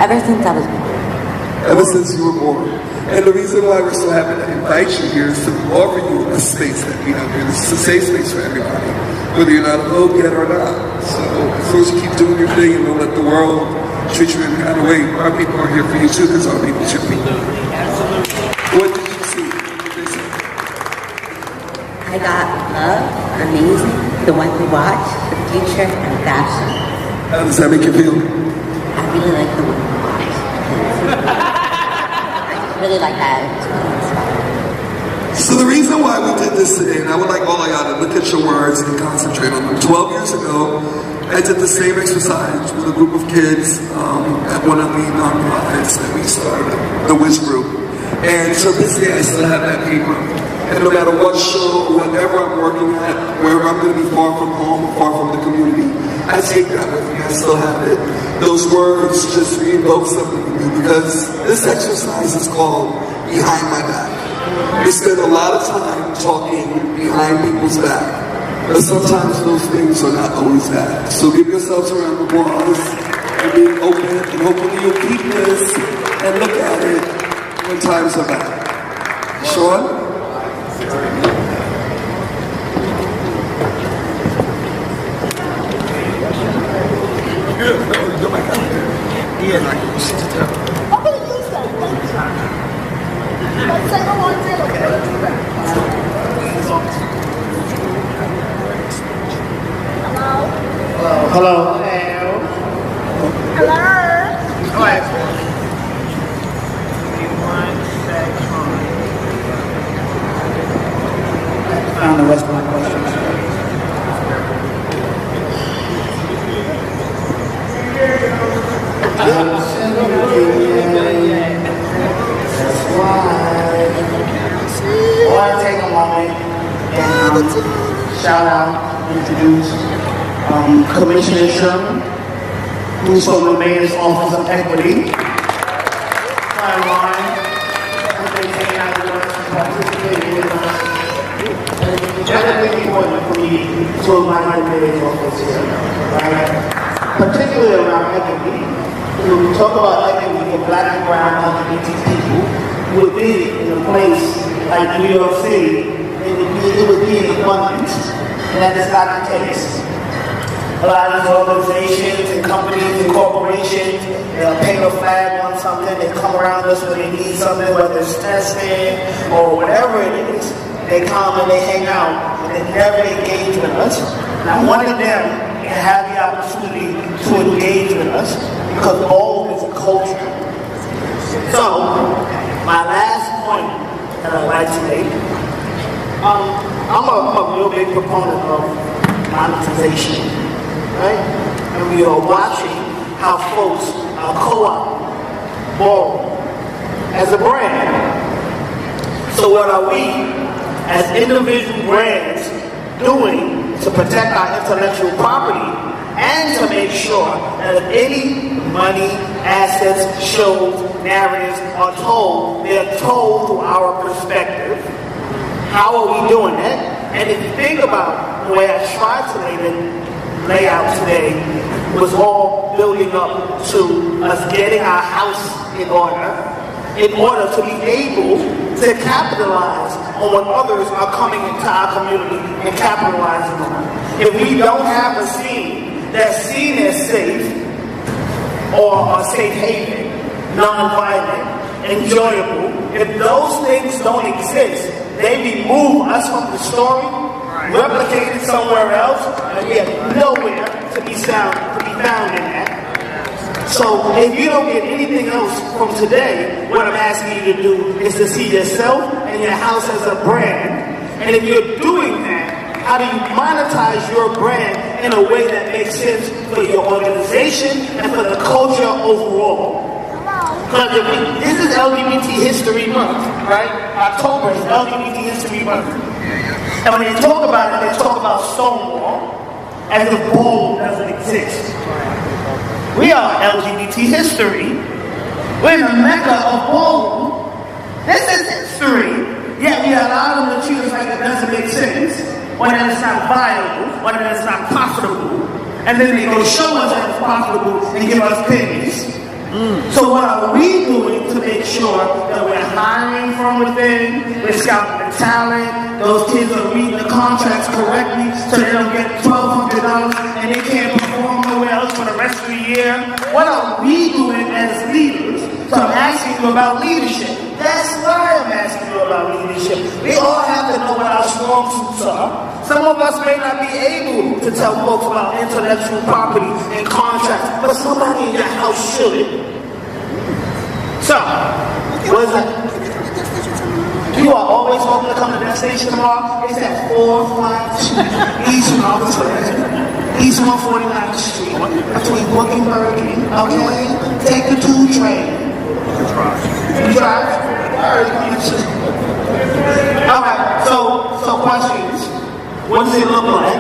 Ever since I was born. Ever since you were born. And the reason why we're so happy to invite you here is to offer you a space that we have here. This is a safe space for everybody, whether you're not a Vogue yet or not. So as long as you keep doing your thing and don't let the world treat you in the kind of way, our people are here for you too, because our people should be. What did you see? I got love, amazing, the one we watch, the future, and fashion. How does that make you feel? I really like the one we watch. I just really like that. It's really inspiring. So the reason why we did this today, and I would like all of y'all to look at your words and concentrate on them. 12 years ago, I did the same exercise with a group of kids at one of the nonprofits that we started, the Wish Group. And to this day, I still have that paper. And no matter what show, whatever I'm working at, wherever I'm going to be far from home, far from the community, I take that with me. I still have it. Those words just re-invoke something in me because this exercise is called Behind My Back. We spend a lot of time talking behind people's back. But sometimes those things are not always that. So give yourselves a round of applause and be open, and hopefully you'll keep this and look at it when times are bad. Sean? expound the rest of my questions. That's why I want to take a moment and shout out, introduce Commissioner Sherman, who's from the Mayor's Office of Equity. Definitely important for me to invite the Mayor's Office here, right? Particularly around equity. When we talk about equity for Black and brown LGBT people, it would be in a place like New York City, it would be in abundance, and that is not the case. A lot of these organizations and companies and corporations, they'll paint a flag on something, they come around us when they need something, whether it's testing or whatever it is. They come and they hang out, and they never engage with us. Not one of them can have the opportunity to engage with us because Ballroom is a culture. So, my last point that I'd like to make, I'm a real big proponent of monetization, right? And we are watching how folks are co-opting Ballroom as a brand. So what are we, as individual brands, doing to protect our intellectual property and to make sure that if any money, assets, shows, narratives are told, they are told through our perspective? How are we doing that? And if you think about the way I tried to lay out today, was all building up to us getting our house in order to be able to capitalize on what others are coming into our community and capitalizing on. If we don't have a scene that's seen as safe or a safe haven, non-violent, enjoyable, if those things don't exist, they remove us from the story, replicate it somewhere else, and we have nowhere to be found in that. So if you don't get anything else from today, what I'm asking you to do is to see yourself and your house as a brand. And if you're doing that, how do you monetize your brand in a way that makes sense for your organization and for the culture overall? Because this is LGBT History Month, right? October is LGBT History Month. And when they talk about it, they talk about Stonewall as if Ballroom doesn't exist. We are LGBT history. We're in the mecca of Ballroom. This is history. Yet we allow them to treat us like it doesn't make sense, or that it's not viable, or that it's not profitable. And then they go show us that it's profitable and give us pennies. So what are we doing to make sure that we're hiring from within, we're scouting the talent, those kids are reading the contracts correctly so they don't get $1,200 and they can't perform nowhere else for the rest of the year? What are we doing as leaders? So I'm asking you about leadership. That's why I'm asking you about leadership. We all have to know what our strong suits are. Some of us may not be able to tell folks about intellectual property and contracts, but somebody in your house should. So, what is that? You are always welcome to come to that station tomorrow. It's at 452 East 149th Street, between Brooklyn and Berkeley. Okay? Take the 2 train. You drive? Alright, so questions. What does it look like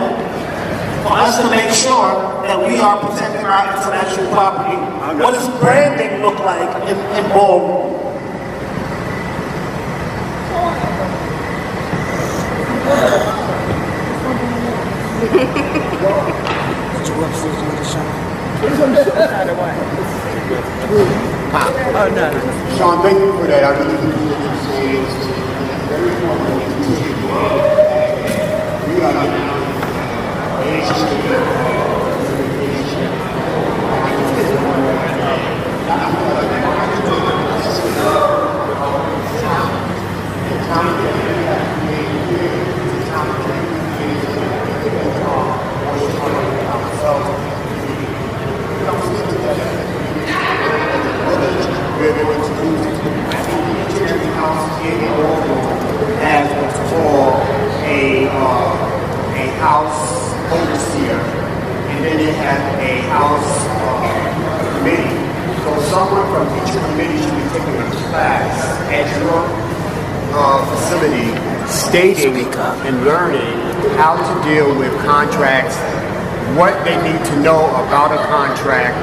for us to make sure that we are protecting our intellectual property? What does branding look like in Ballroom? Sean, thank you for that. I really think what you're saying is very important. We are now as have a house committee. So someone from each committee should be taking a class at your facility, stating and learning how to deal with contracts, what they need to know about a contract,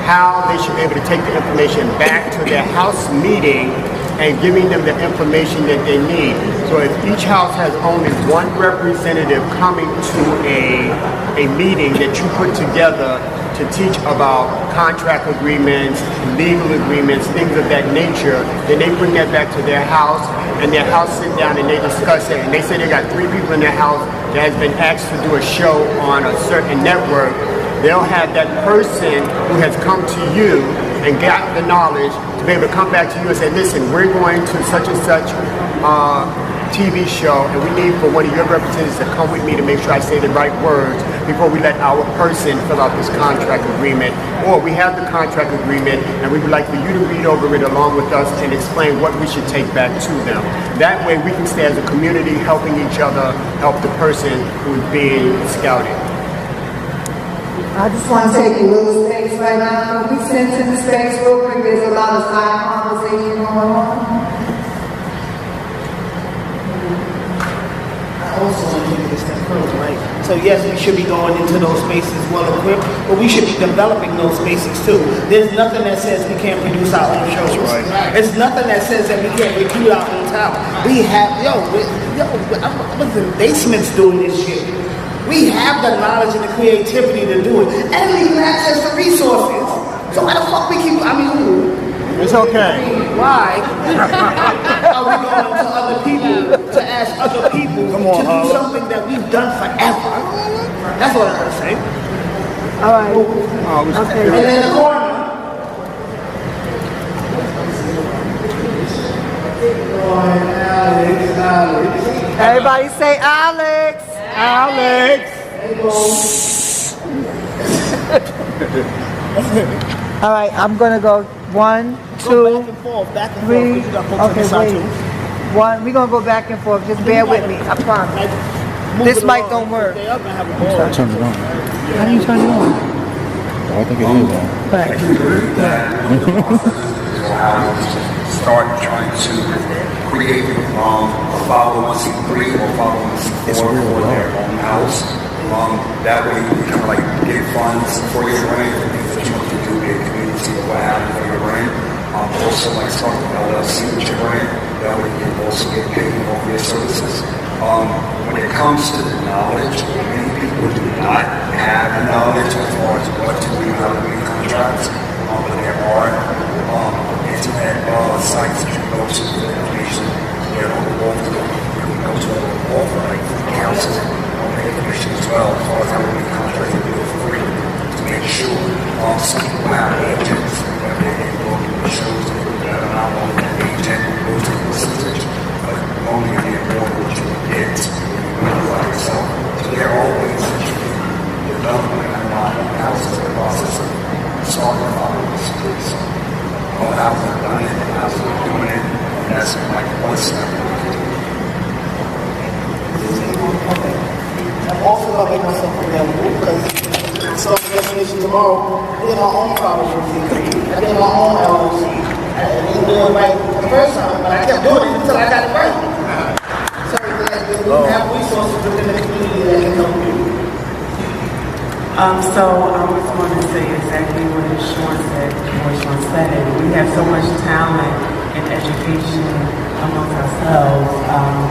how they should be able to take the information back to their house meeting and giving them the information that they need. So if each house has only one representative coming to a meeting that you put together to teach about contract agreements, legal agreements, things of that nature, then they bring that back to their house, and their house sit down and they discuss it. And they say they got 3 people in their house that has been asked to do a show on a certain network. They'll have that person who has come to you and got the knowledge to be able to come back to you and say, listen, we're going to such and such TV show, and we need for one of your representatives to come with me to make sure I say the right words before we let our person fill out this contract agreement. Or we have the contract agreement, and we would like for you to read over it along with us and explain what we should take back to them. That way we can stay as a community helping each other, help the person who is being scouted. I just want to take a little space right now. Can we send to the space real quick? There's a lot of side conversation going on. I also want to take this step further, right? So yes, we should be going into those spaces well equipped, but we should be developing those spaces too. There's nothing that says we can't produce our own shows. Right. There's nothing that says that we can't recruit our own talent. We have, I was in basements doing this shit. We have the knowledge and the creativity to do it, and we even access to resources. So why the fuck we keep, it's okay. Why are we going to other people to ask other people to do something that we've done forever? That's what I'm going to say. All right. Okay. And then the corner. Alex. Everybody say Alex. Alex. All right, I'm gonna go 1, 2, 3. Okay, wait. 1. We're gonna go back and forth. Just bear with me. I promise. This mic don't work. Turn it on. How do you turn it on? I think it is on. Right. Start trying to create a 501c3 or 501c4 for their own house. That way you can like get funds for your rent, things that you want to do, get community or what have you for your rent. Also like start an LLC with your rent. That way you can also get paid for your services. When it comes to the knowledge, many people do not have the knowledge as far as what to do, how to read contracts. But there are internet sites that you go to for information. You know, you can go to a law firm like council on the information as well as far as how to read contracts and do it for free to make sure some people have agents when they go to the shows that are not only an agent who goes to the solicitor, but only the award what you get when you go by yourself. So there are all ways that you can develop and analyze the houses in the process of starting to follow this place. All houses are done it, houses are doing it, and that's like one step we can do. I'm also going to make myself available because so destination tomorrow, we're in our own problem I did my own LLC. I didn't do it right the first time, but I kept doing it until I got it right. So we have resources within the community that can help you. So I was going to say exactly what Sean said. We have so much talent and education amongst ourselves.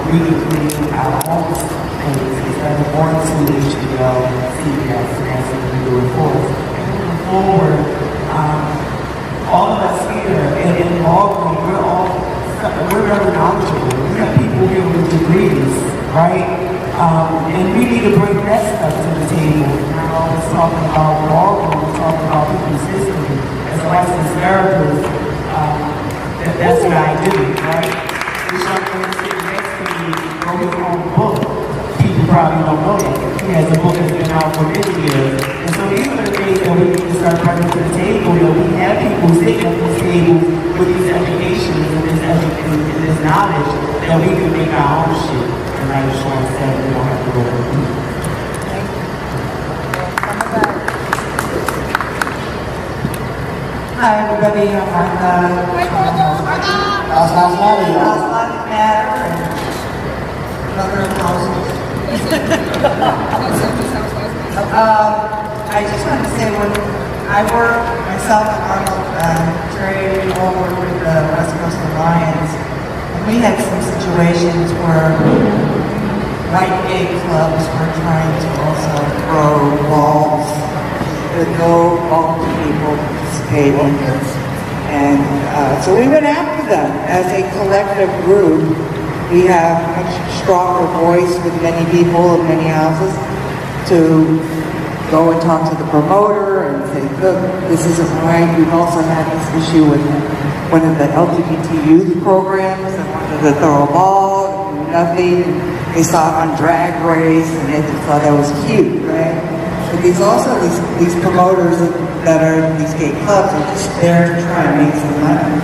We can create our own things instead of going to HBO, CBS, and that's what we do it for us. And moving forward, all of us here in Ballroom, we're very knowledgeable. We have people here with degrees, right? And we need to bring that stuff to the table. We're always talking about Ballroom, we're talking about people's history. As licensed therapists, that's what I do, right? This young man sitting next to me wrote his own book. People probably don't know that. He has a book that's been out for many years. And so these are the things that we need to start bringing to the table. You know, we have people sitting at this table with these educations and this knowledge that we can make our own shit. And like Sean said, we don't have to go to the everybody on Last Matter, Last Matter and other houses. I just want to say when I work, myself and Arnold, Trey, all work with the West Coast Alliance, and we had some situations where white gay clubs were trying to also throw walls with no people participating. And so we went after them as a collective group. We have a much stronger voice with many people in many houses to go and talk to the promoter and say, look, this isn't right. We've also had this issue with one of the LGBT youth programs that wanted to throw a ball, nothing. They saw it on Drag Race and they just thought that was cute, right? But these promoters that are these gay clubs are just there to try and make some money.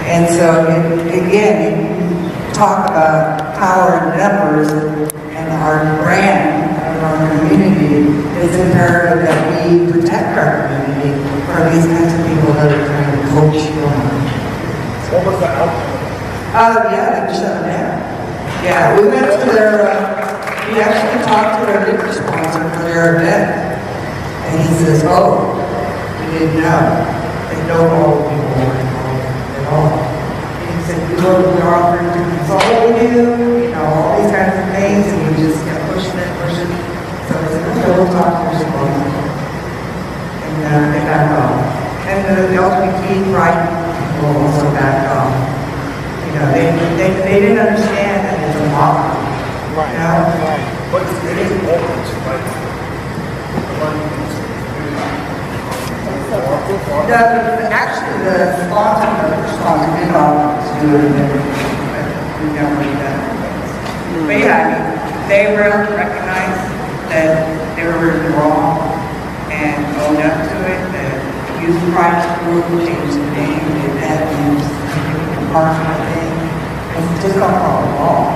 And so, again, talk about power in numbers and our brand and our community, it's imperative that we protect our community from these kinds of people that are trying to coach you on. What was the outcome? Yeah, they shut them down. Yeah, we went to their, we actually talked to their liquor sponsor for their event. And he says, oh, we didn't know. They know all the people weren't involved at all. He said, we're offering to consult with you, all these kinds of things, and we just kept pushing it. So I said, okay, we'll talk to your sponsor. And they backed off. And the LGBT pride people also backed off. They didn't understand that it's a mob. Right. Right. But it is open to Actually, the sponsor did all to do it, we never did that. But yeah, they really recognized that they were really wrong and owned up to it. The Youth Pride Group changed the name, did that, used the parking thing, and just got all wrong.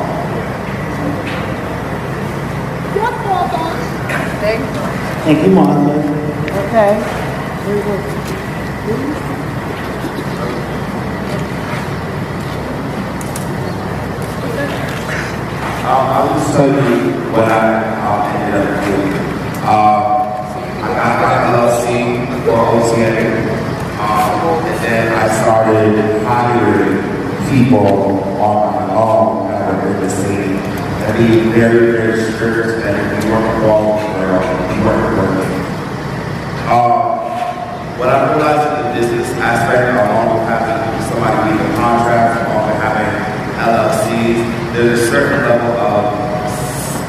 Thank you, Martha. Okay. Very good. I will just tell you what I ended up doing. I got my LLC for OCA, and then I started hiring people on my own that were in the city. And being very, very strict, and we weren't involved we weren't working. What I realized in the business aspect, along with having somebody leave a contract, along with having LLCs, there's a certain level of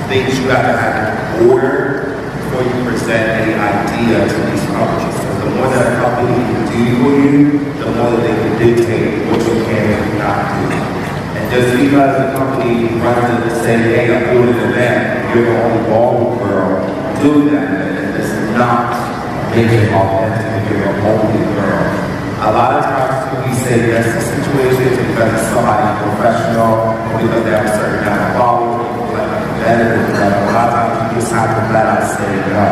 things you have to have in order before you present any idea to these companies. So the more that a company can do for you, the more that they can dictate what you can and cannot do. And just because the company runs it and say, hey, I'm doing an event, you're the only ballroom girl doing that event, it's not making it authentic if you're the only girl. A lot of times we say yes to situations because it's somebody professional, or because they have a certain amount of followers, people like a competitive level. A lot of times you just have to flat out say no.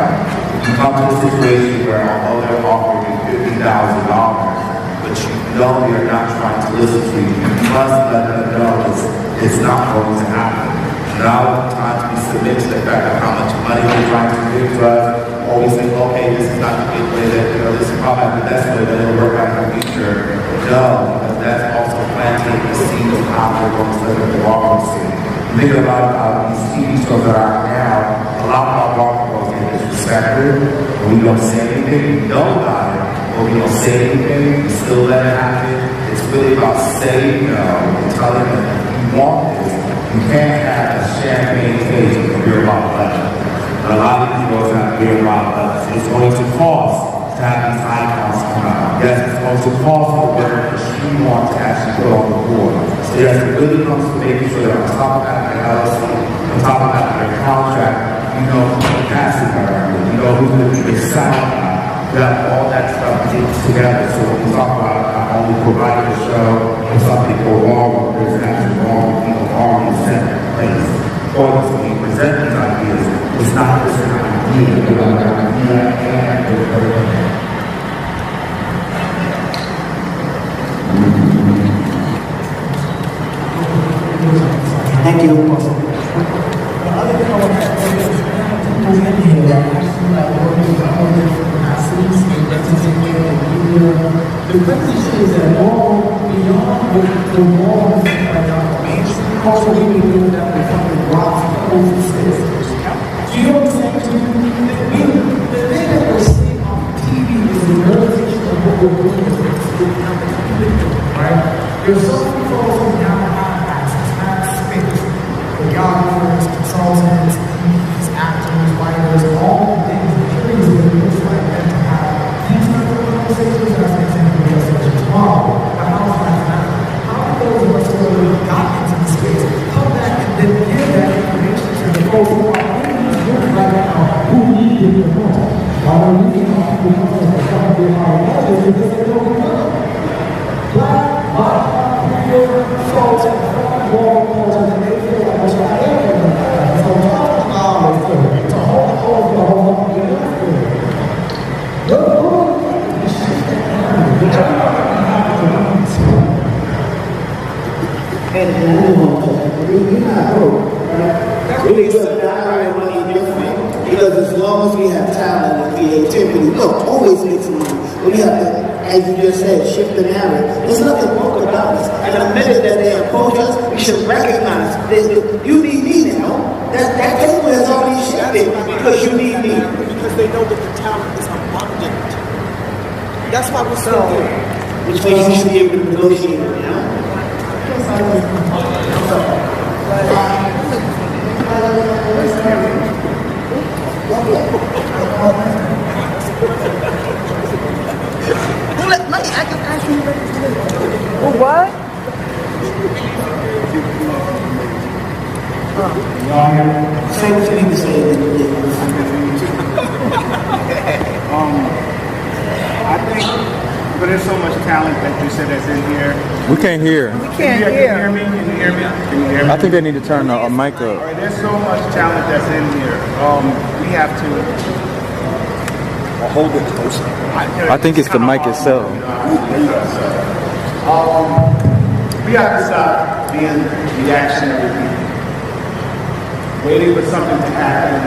You come to a situation where although they're offering you $50,000, but you know they're not trying to listen to you, you must let them know it's not going to happen. And a lot of times we submit to the fact of how much money they're trying to give to us, or we think, okay, this is not the good way that, this is probably the best way that it'll work out in the future. No, because that's also planting the seed of how we're going to live in the ballroom scene. You think about these TV shows that are out now, a lot of our ballroom girls get disrespected, and we don't say anything, we know about it, but we don't say anything, we still let it happen. It's really about saying no and telling them that you want this. You can't have a champagne taste of beer bottle legend. A lot of people have beer bottle legends. It's going to cost to have these icons come out. Yes, it's going to cost the work that you want to actually put on the board. So yes, it really comes to making sure that on top of having an LLC, on top of having a contract, you know who's the casting director, you know who's going to be the sound guy. You have all that stuff together. So when we talk about not only providing a show, when something go wrong, there's actually wrong with people already set in place. Or when we present these ideas, it's not just an idea, it's an idea and Thank you. The other thing I want to add is people in here that actually like working with all different capacities and representing the media. The crazy shit is that all beyond the walls like our mainstream culture, we be doing that with fucking rocks and holes and sisters. Do you know what I'm saying to you? The thing that we're seeing on TV is the realization of what we're doing is right? There's so many folks who now have access, have space. Photographers, consultants, TVs, actors, writers, all the things, the things that it looks like them to have these type of conversations. That's an example of realization tomorrow. But how does that happen? How do those of us who have gotten into the space come back and then give that information to the folks who are in these rooms right now who need it the most? Why don't we get people who come to the front of their heart because they don't know? Black, queer, folks, world culture, and they feel like what's right there. So talk about it. To hold the whole And we're not broke, right? Really good value money different because as long as we have talent and creativity, look, always make some money. But we have to, as you just said, shift the narrative. There's nothing broke about us. And the minute that they approach us, we should recognize that you need me now. That table has already shifted because you need me. Because they know that the talent is abundant. That's why we're so good. Which means you should be able to negotiate it now. What? Say what you need to say. I think, but there's so much talent that you said that's in here. We can't hear. We can't Can you hear. hear me? Can you hear me? Can you hear me? I think they need to turn a mic All up. right, there's so much talent that's in here. We have to hold it closer. I think it's the mic itself. We have to stop being reactionary people. Waiting for something to happen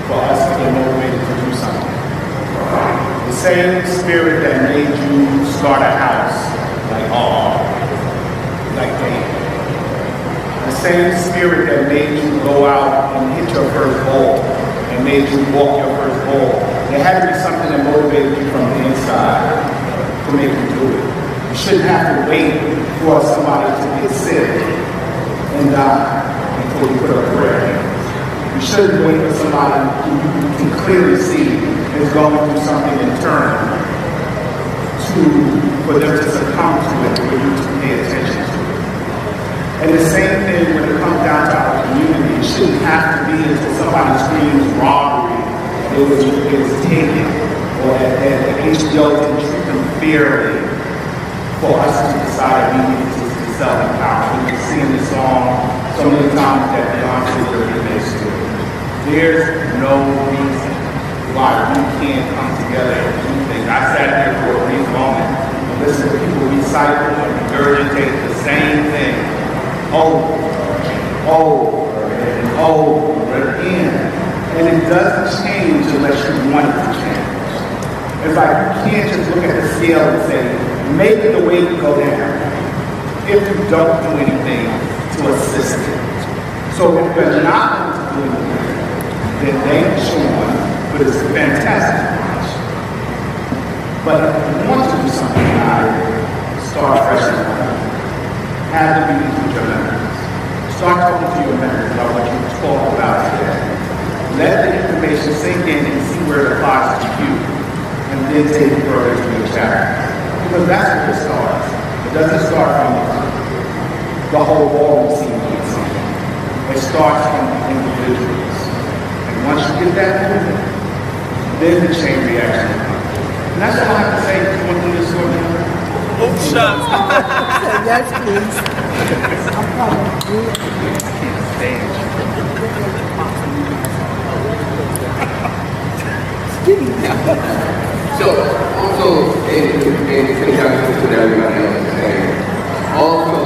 for us to get motivated to do something. The same spirit that made you start a house, like David. The same spirit that made you go out and hit your first ball and made you walk your first ball. There had to be something that motivated you from the inside to make you do it. You shouldn't have to wait for somebody to get sick and die before you put up a prayer. You shouldn't wait for somebody who you can clearly see is going through something internal for them to succumb to it, for you to pay attention to it. And the same thing when it comes down to our community, it shouldn't have to be until somebody screams robbery, it was taken, or that HBO didn't treat them fairly for us to decide we need to self-empower. We can sing this song so many times that Beyonce really makes to it. There's no reason why we can't come together and do things. I sat there for a brief moment and listened to people recycle and regurgitate the same thing over and over again. And it doesn't change unless you want it to change. It's like you can't just look at the scale and say, maybe the weight will go down if you don't do anything to assist it. So if you're not going to do anything, then they show one, but it's fantastic. But if you want to do something about it, start fresh and have the meetings with your members. Start talking to your members about what you talk about today. Let the information sink in and see where it applies to you, and then take it further to your charity. Because that's where it starts. It doesn't start from the whole ballroom scene doing something. It starts from the individuals. And once you get that moving, then the chain reaction comes. And that's all I have to say. You want to do this for me? Oh, shucks. Yes, please. I can't stand you. So, also, in conjunction with what everybody else is saying, also,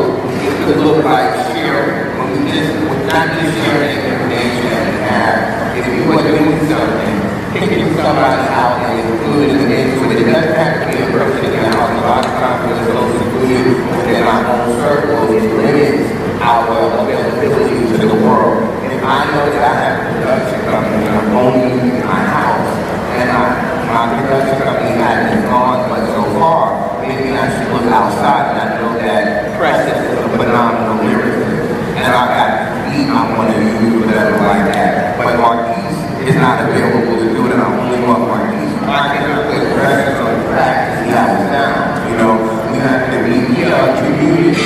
could look like sharing. When we just, not just sharing information that we have. If you are doing something, picking somebody out and including them into it, it doesn't have to be a person in the house. A lot of times when it's those included within our own circle, it limits our availability to the world. If I know that I have a production company and I'm only using my house, and my production company hasn't gone much so far, maybe I should look outside, and I know that Precious is a phenomenal lyricist, and I got the beat I want to use, whatever like that. But Marquise is not available to do it, and I only want Marquise. I cannot put Precious on the track to see how it sounds. You know, we have to be community.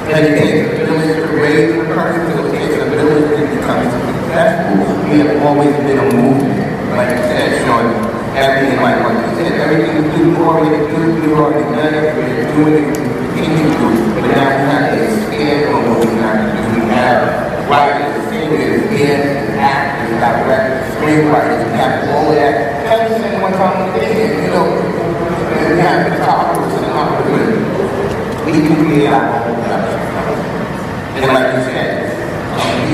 And it takes a village to raise a person, so it takes a village to become successful. We have always been a movement. Like you said, Sean, everything, like what you said, everything we've already done it, we're doing it, we continue to do. But now we have to expand on what we have to do. We have writers, singers, dancers, actors, directors, screenwriters, we have all of that. Tell me one time a day, you know, we have photographers and operators. We can create our own production. And like you said,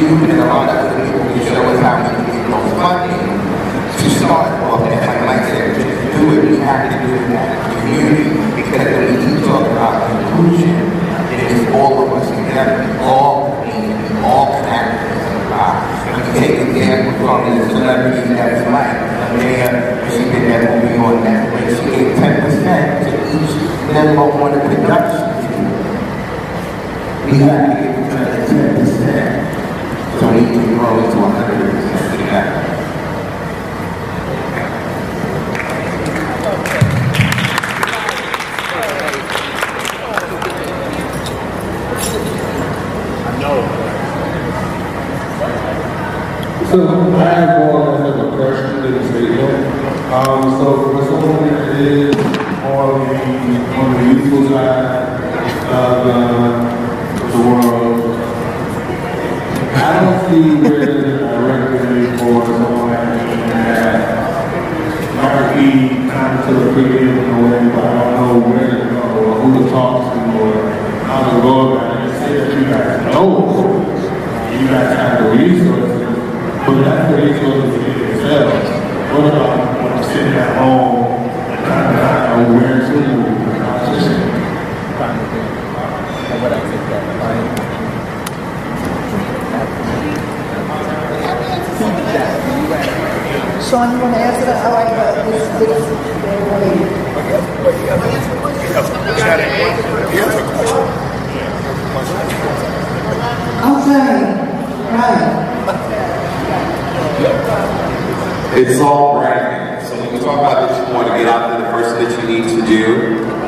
you and a lot of other people can show us how we can get those funding to start off. And like Mike said, just do it. We have to do it in that community, because when we keep talking about inclusion, it is all of us together, all community, all connected. And we take examples from the celebrities that was like Maria, she did that movie on Netflix. She gave 10% to each member on the production. We have to get to 10%, so we can grow to 100% together. So I have more or less of a question to the statement. So for someone that is on the youthful side of the world, I don't see where there's a directory for someone like me that might be kind of to the premium in a way, but I don't know where to go or who to talk to or how to go about it. Say that you guys know, you guys have the resources. But that's the resources in itself. What about when I'm sitting at home and I don't know where to move the competition? Sean, you want to answer that? All right, Okay, right. It's all branding. So when you talk about that you want to get out there, the first thing that you need to do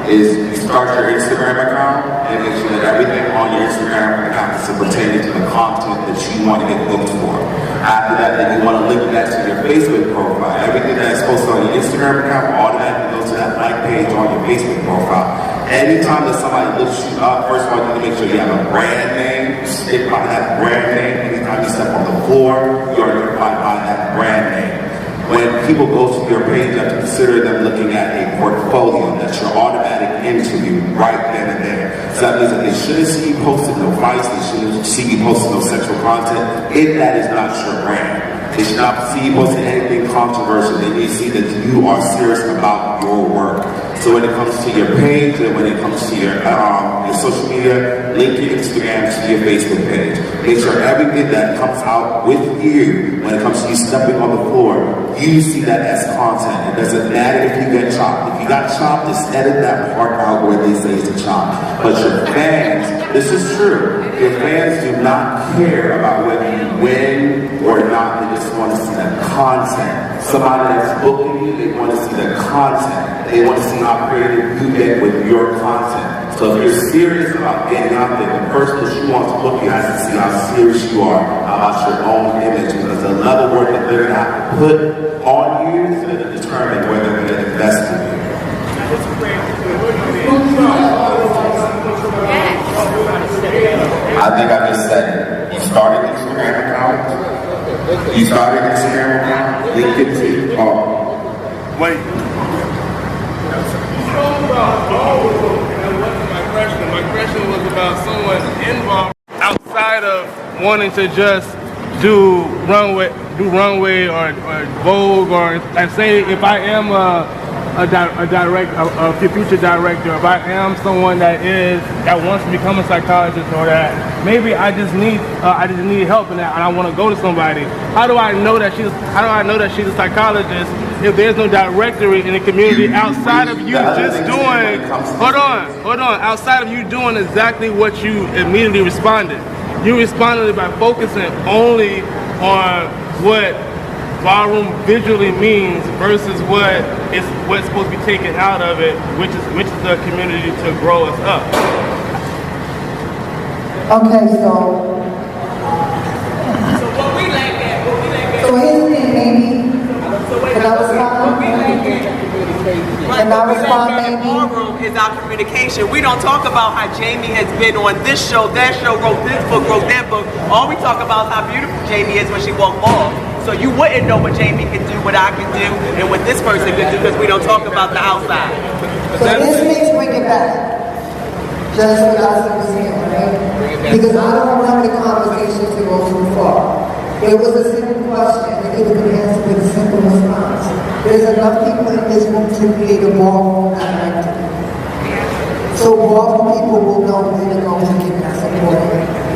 is you start your Instagram account and make sure that everything on your Instagram account is pertaining to the content that you want to get booked for. After that, then you want to link that to your Facebook profile. Everything that is posted on your Instagram account automatically goes to that like page on your Facebook profile. Anytime that somebody looks you up, first of all, you need to make sure you have a brand name. You stick by that brand name. Anytime you step on the floor, you are notified by that brand name. When people go to your page, you have to consider them looking at a portfolio. That's your automatic interview right then and there. So that means that they shouldn't see you posting no vice, they shouldn't see you posting no sexual content, if that is not your brand. They should not see you posting anything controversial. They need to see that you are serious about your work. So when it comes to your page, and when it comes to your social media, link your Instagram to your Facebook page. Make sure everything that comes out with you, when it comes to you stepping on the floor, you see that as content. It doesn't matter if you get chopped. If you got chopped, just edit that part out where they say it's a chop. But your fans, this is true, your fans do not care about whether you win or not. They just want to see that content. Somebody that's booking you, they want to see the content. They want to see how creative you get with your content. So if you're serious about getting out there, the person that you want to book you has to see how serious you are about your own image. Because the level of work that they're going to have to put on you is going to determine whether they're going to invest in you. I think I just said it. You started an Instagram account. You started an Instagram account. Link it to wait. My question. My question was about someone involved outside of wanting to just do runway or Vogue, or and say if I am a future director, if I am someone that wants to become a psychologist, or that maybe I just need help in that and I want to go to somebody. How do I know that she's a psychologist if there's no directory in the community outside of you just doing outside of you doing exactly what you immediately responded? You responded by focusing only on what ballroom visually means versus what's supposed to be taken out of it, which is the community to grow us up. Okay, so what we like that, so here's the thing, maybe. Can I respond? Can I respond, maybe? Ballroom is our communication. We don't talk about how Jamie has been on this show, that show, wrote this book, wrote that book. All we talk about is how beautiful Jamie is when she walks off. So you wouldn't know what Jamie can do, what I can do, and what this person can do, because we don't talk about the outside. So this makes bring it back. Just what I was saying, right? Because I don't want the conversation to go too far. It was a simple question, and it was an answer with a simple response. There's enough people in this room to create a ballroom director. So ballroom people will know when they're going to get that support.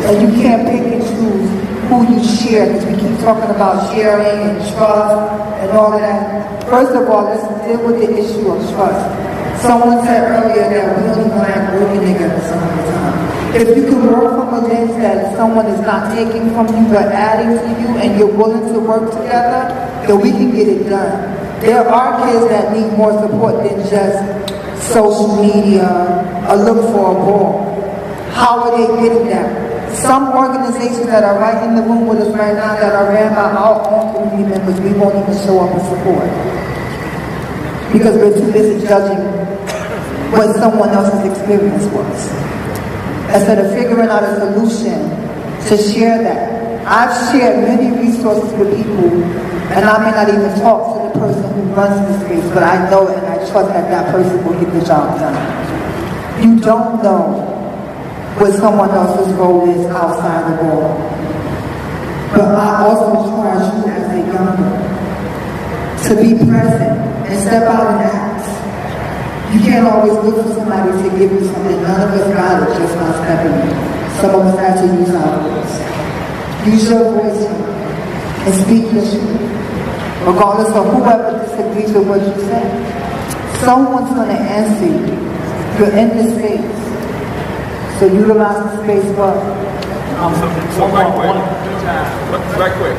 And you can't pick and choose who you share, because we keep talking about sharing and trust and all of that. First of all, let's deal with the issue of trust. Someone said earlier that we don't even like working together some of the time. If you can work from a lens that someone is not taking from you but adding to you, and you're willing to work together, then we can get it done. There are kids that need more support than just social media or look for a ball. How are they getting that? Some organizations that are right in the room with us right now that are ran by our own community members, we won't even show up and support. Because we're too busy judging what someone else's experience was. Instead of figuring out a solution to share that. I've shared many resources with people, and I may not even talk to the person who runs the space, but I know and I trust that that person will get the job done. You don't know what someone else's role is outside the ball. But I also charge you as a younger to be present and step out and act. You can't always look for somebody to give you something. None of us got it just by stepping in. Some of us have to use our voice. Use your voice and speak your truth. Regardless of whoever disagrees with what you say. Someone's going to answer you. You're in this space. So utilize the space well. Right quick.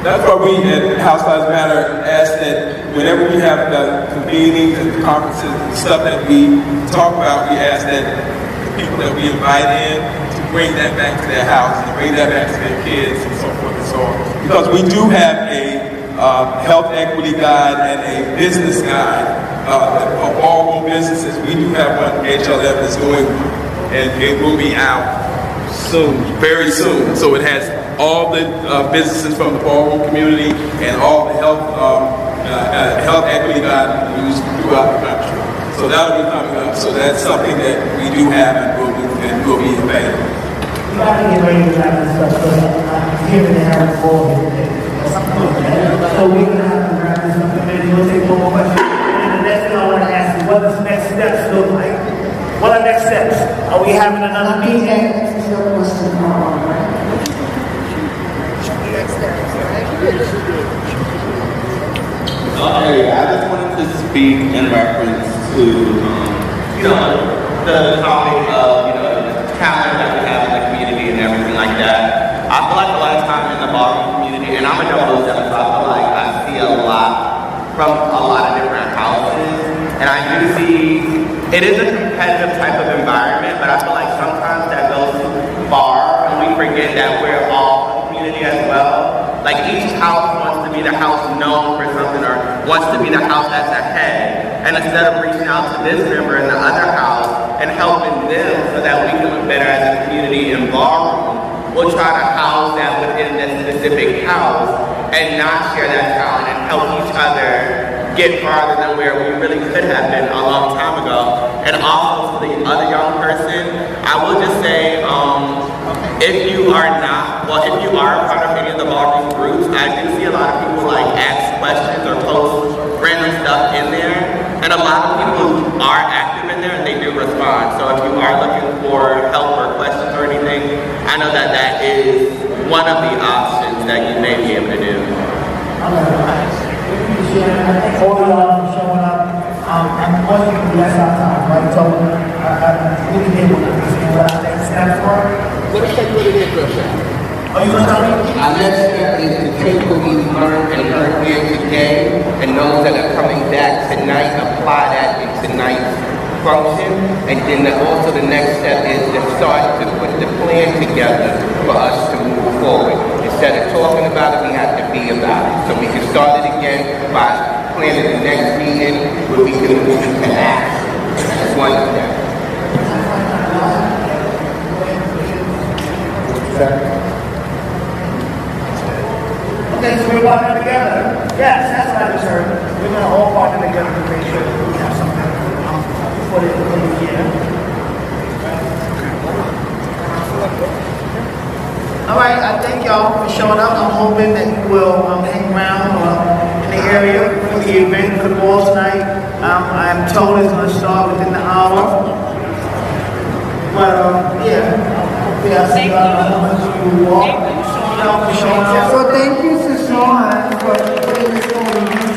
That's why we at House Lives Matter ask that whenever we have the convenings and the conferences, the stuff that we talk about, we ask that the people that we invite in to bring that back to their house, and bring that back to their kids, and so forth and so on. Because we do have a health equity guide and a business guide of all businesses. We do have one HLF is doing, and it will be out soon, very soon. So it has all the businesses from the ballroom community and all the health equity guide used throughout the country. So that'll be coming up. So that's something that we do have and will be available. We got to get ready to wrap this up, so I'm here to have a ball here today. So we're going to have to wrap this up in a minute. We'll take one more question. And the next thing I want to ask you, what does next steps look like? What are next steps? Are we having another meeting? Hey, I just wanted to speak in reference to, the topic of, talent that we have in the community and everything like that. I feel like a lot of time in the ballroom community, and I'm a double step, so I feel like I see a lot from a lot of different houses, and I do see, it is a competitive type of environment, but I feel like sometimes that goes too far, and we forget that we're all a community as well. Like each house wants to be the house known for something, or wants to be the house that's ahead. And instead of reaching out to this member in the other house and helping them so that we can look better as a community in ballroom, we'll try to house that within this specific house and not share that talent and help each other get farther than where we really could have been a long time ago. And also to the other young person, I will just say, if you are a part of any of the ballroom groups, I do see a lot of people like ask questions or post random stuff in there. And a lot of people are active in there and they do respond. So if you are looking for help or questions or anything, I know that that is one of the options that you may be able to do. I thank all of y'all for showing up. I'm going to bless our time, right? So I really did what I stand for. Let me take you what it is real quick. Are you going to tell me? Our next step is to take what we learned and heard here today, and those that are coming back tonight, apply that in tonight's function. And then also the next step is to start to put the plan together for us to move forward. Instead of talking about it, we have to be about it. So we can start it again by planning the next meeting where we can move into action. That's one step. Okay, so we're partnering together. Yes, that's what I just heard. We're going to all partner together to make sure that we have something for the year. All right, I thank y'all for showing up. I'm hoping that you will hang around in the area for the event for the ball tonight. I'm told it's going to start within the hour. But yeah, hopefully I'll see y'all. Thank you all for showing up. So thank you to Sean for putting this on.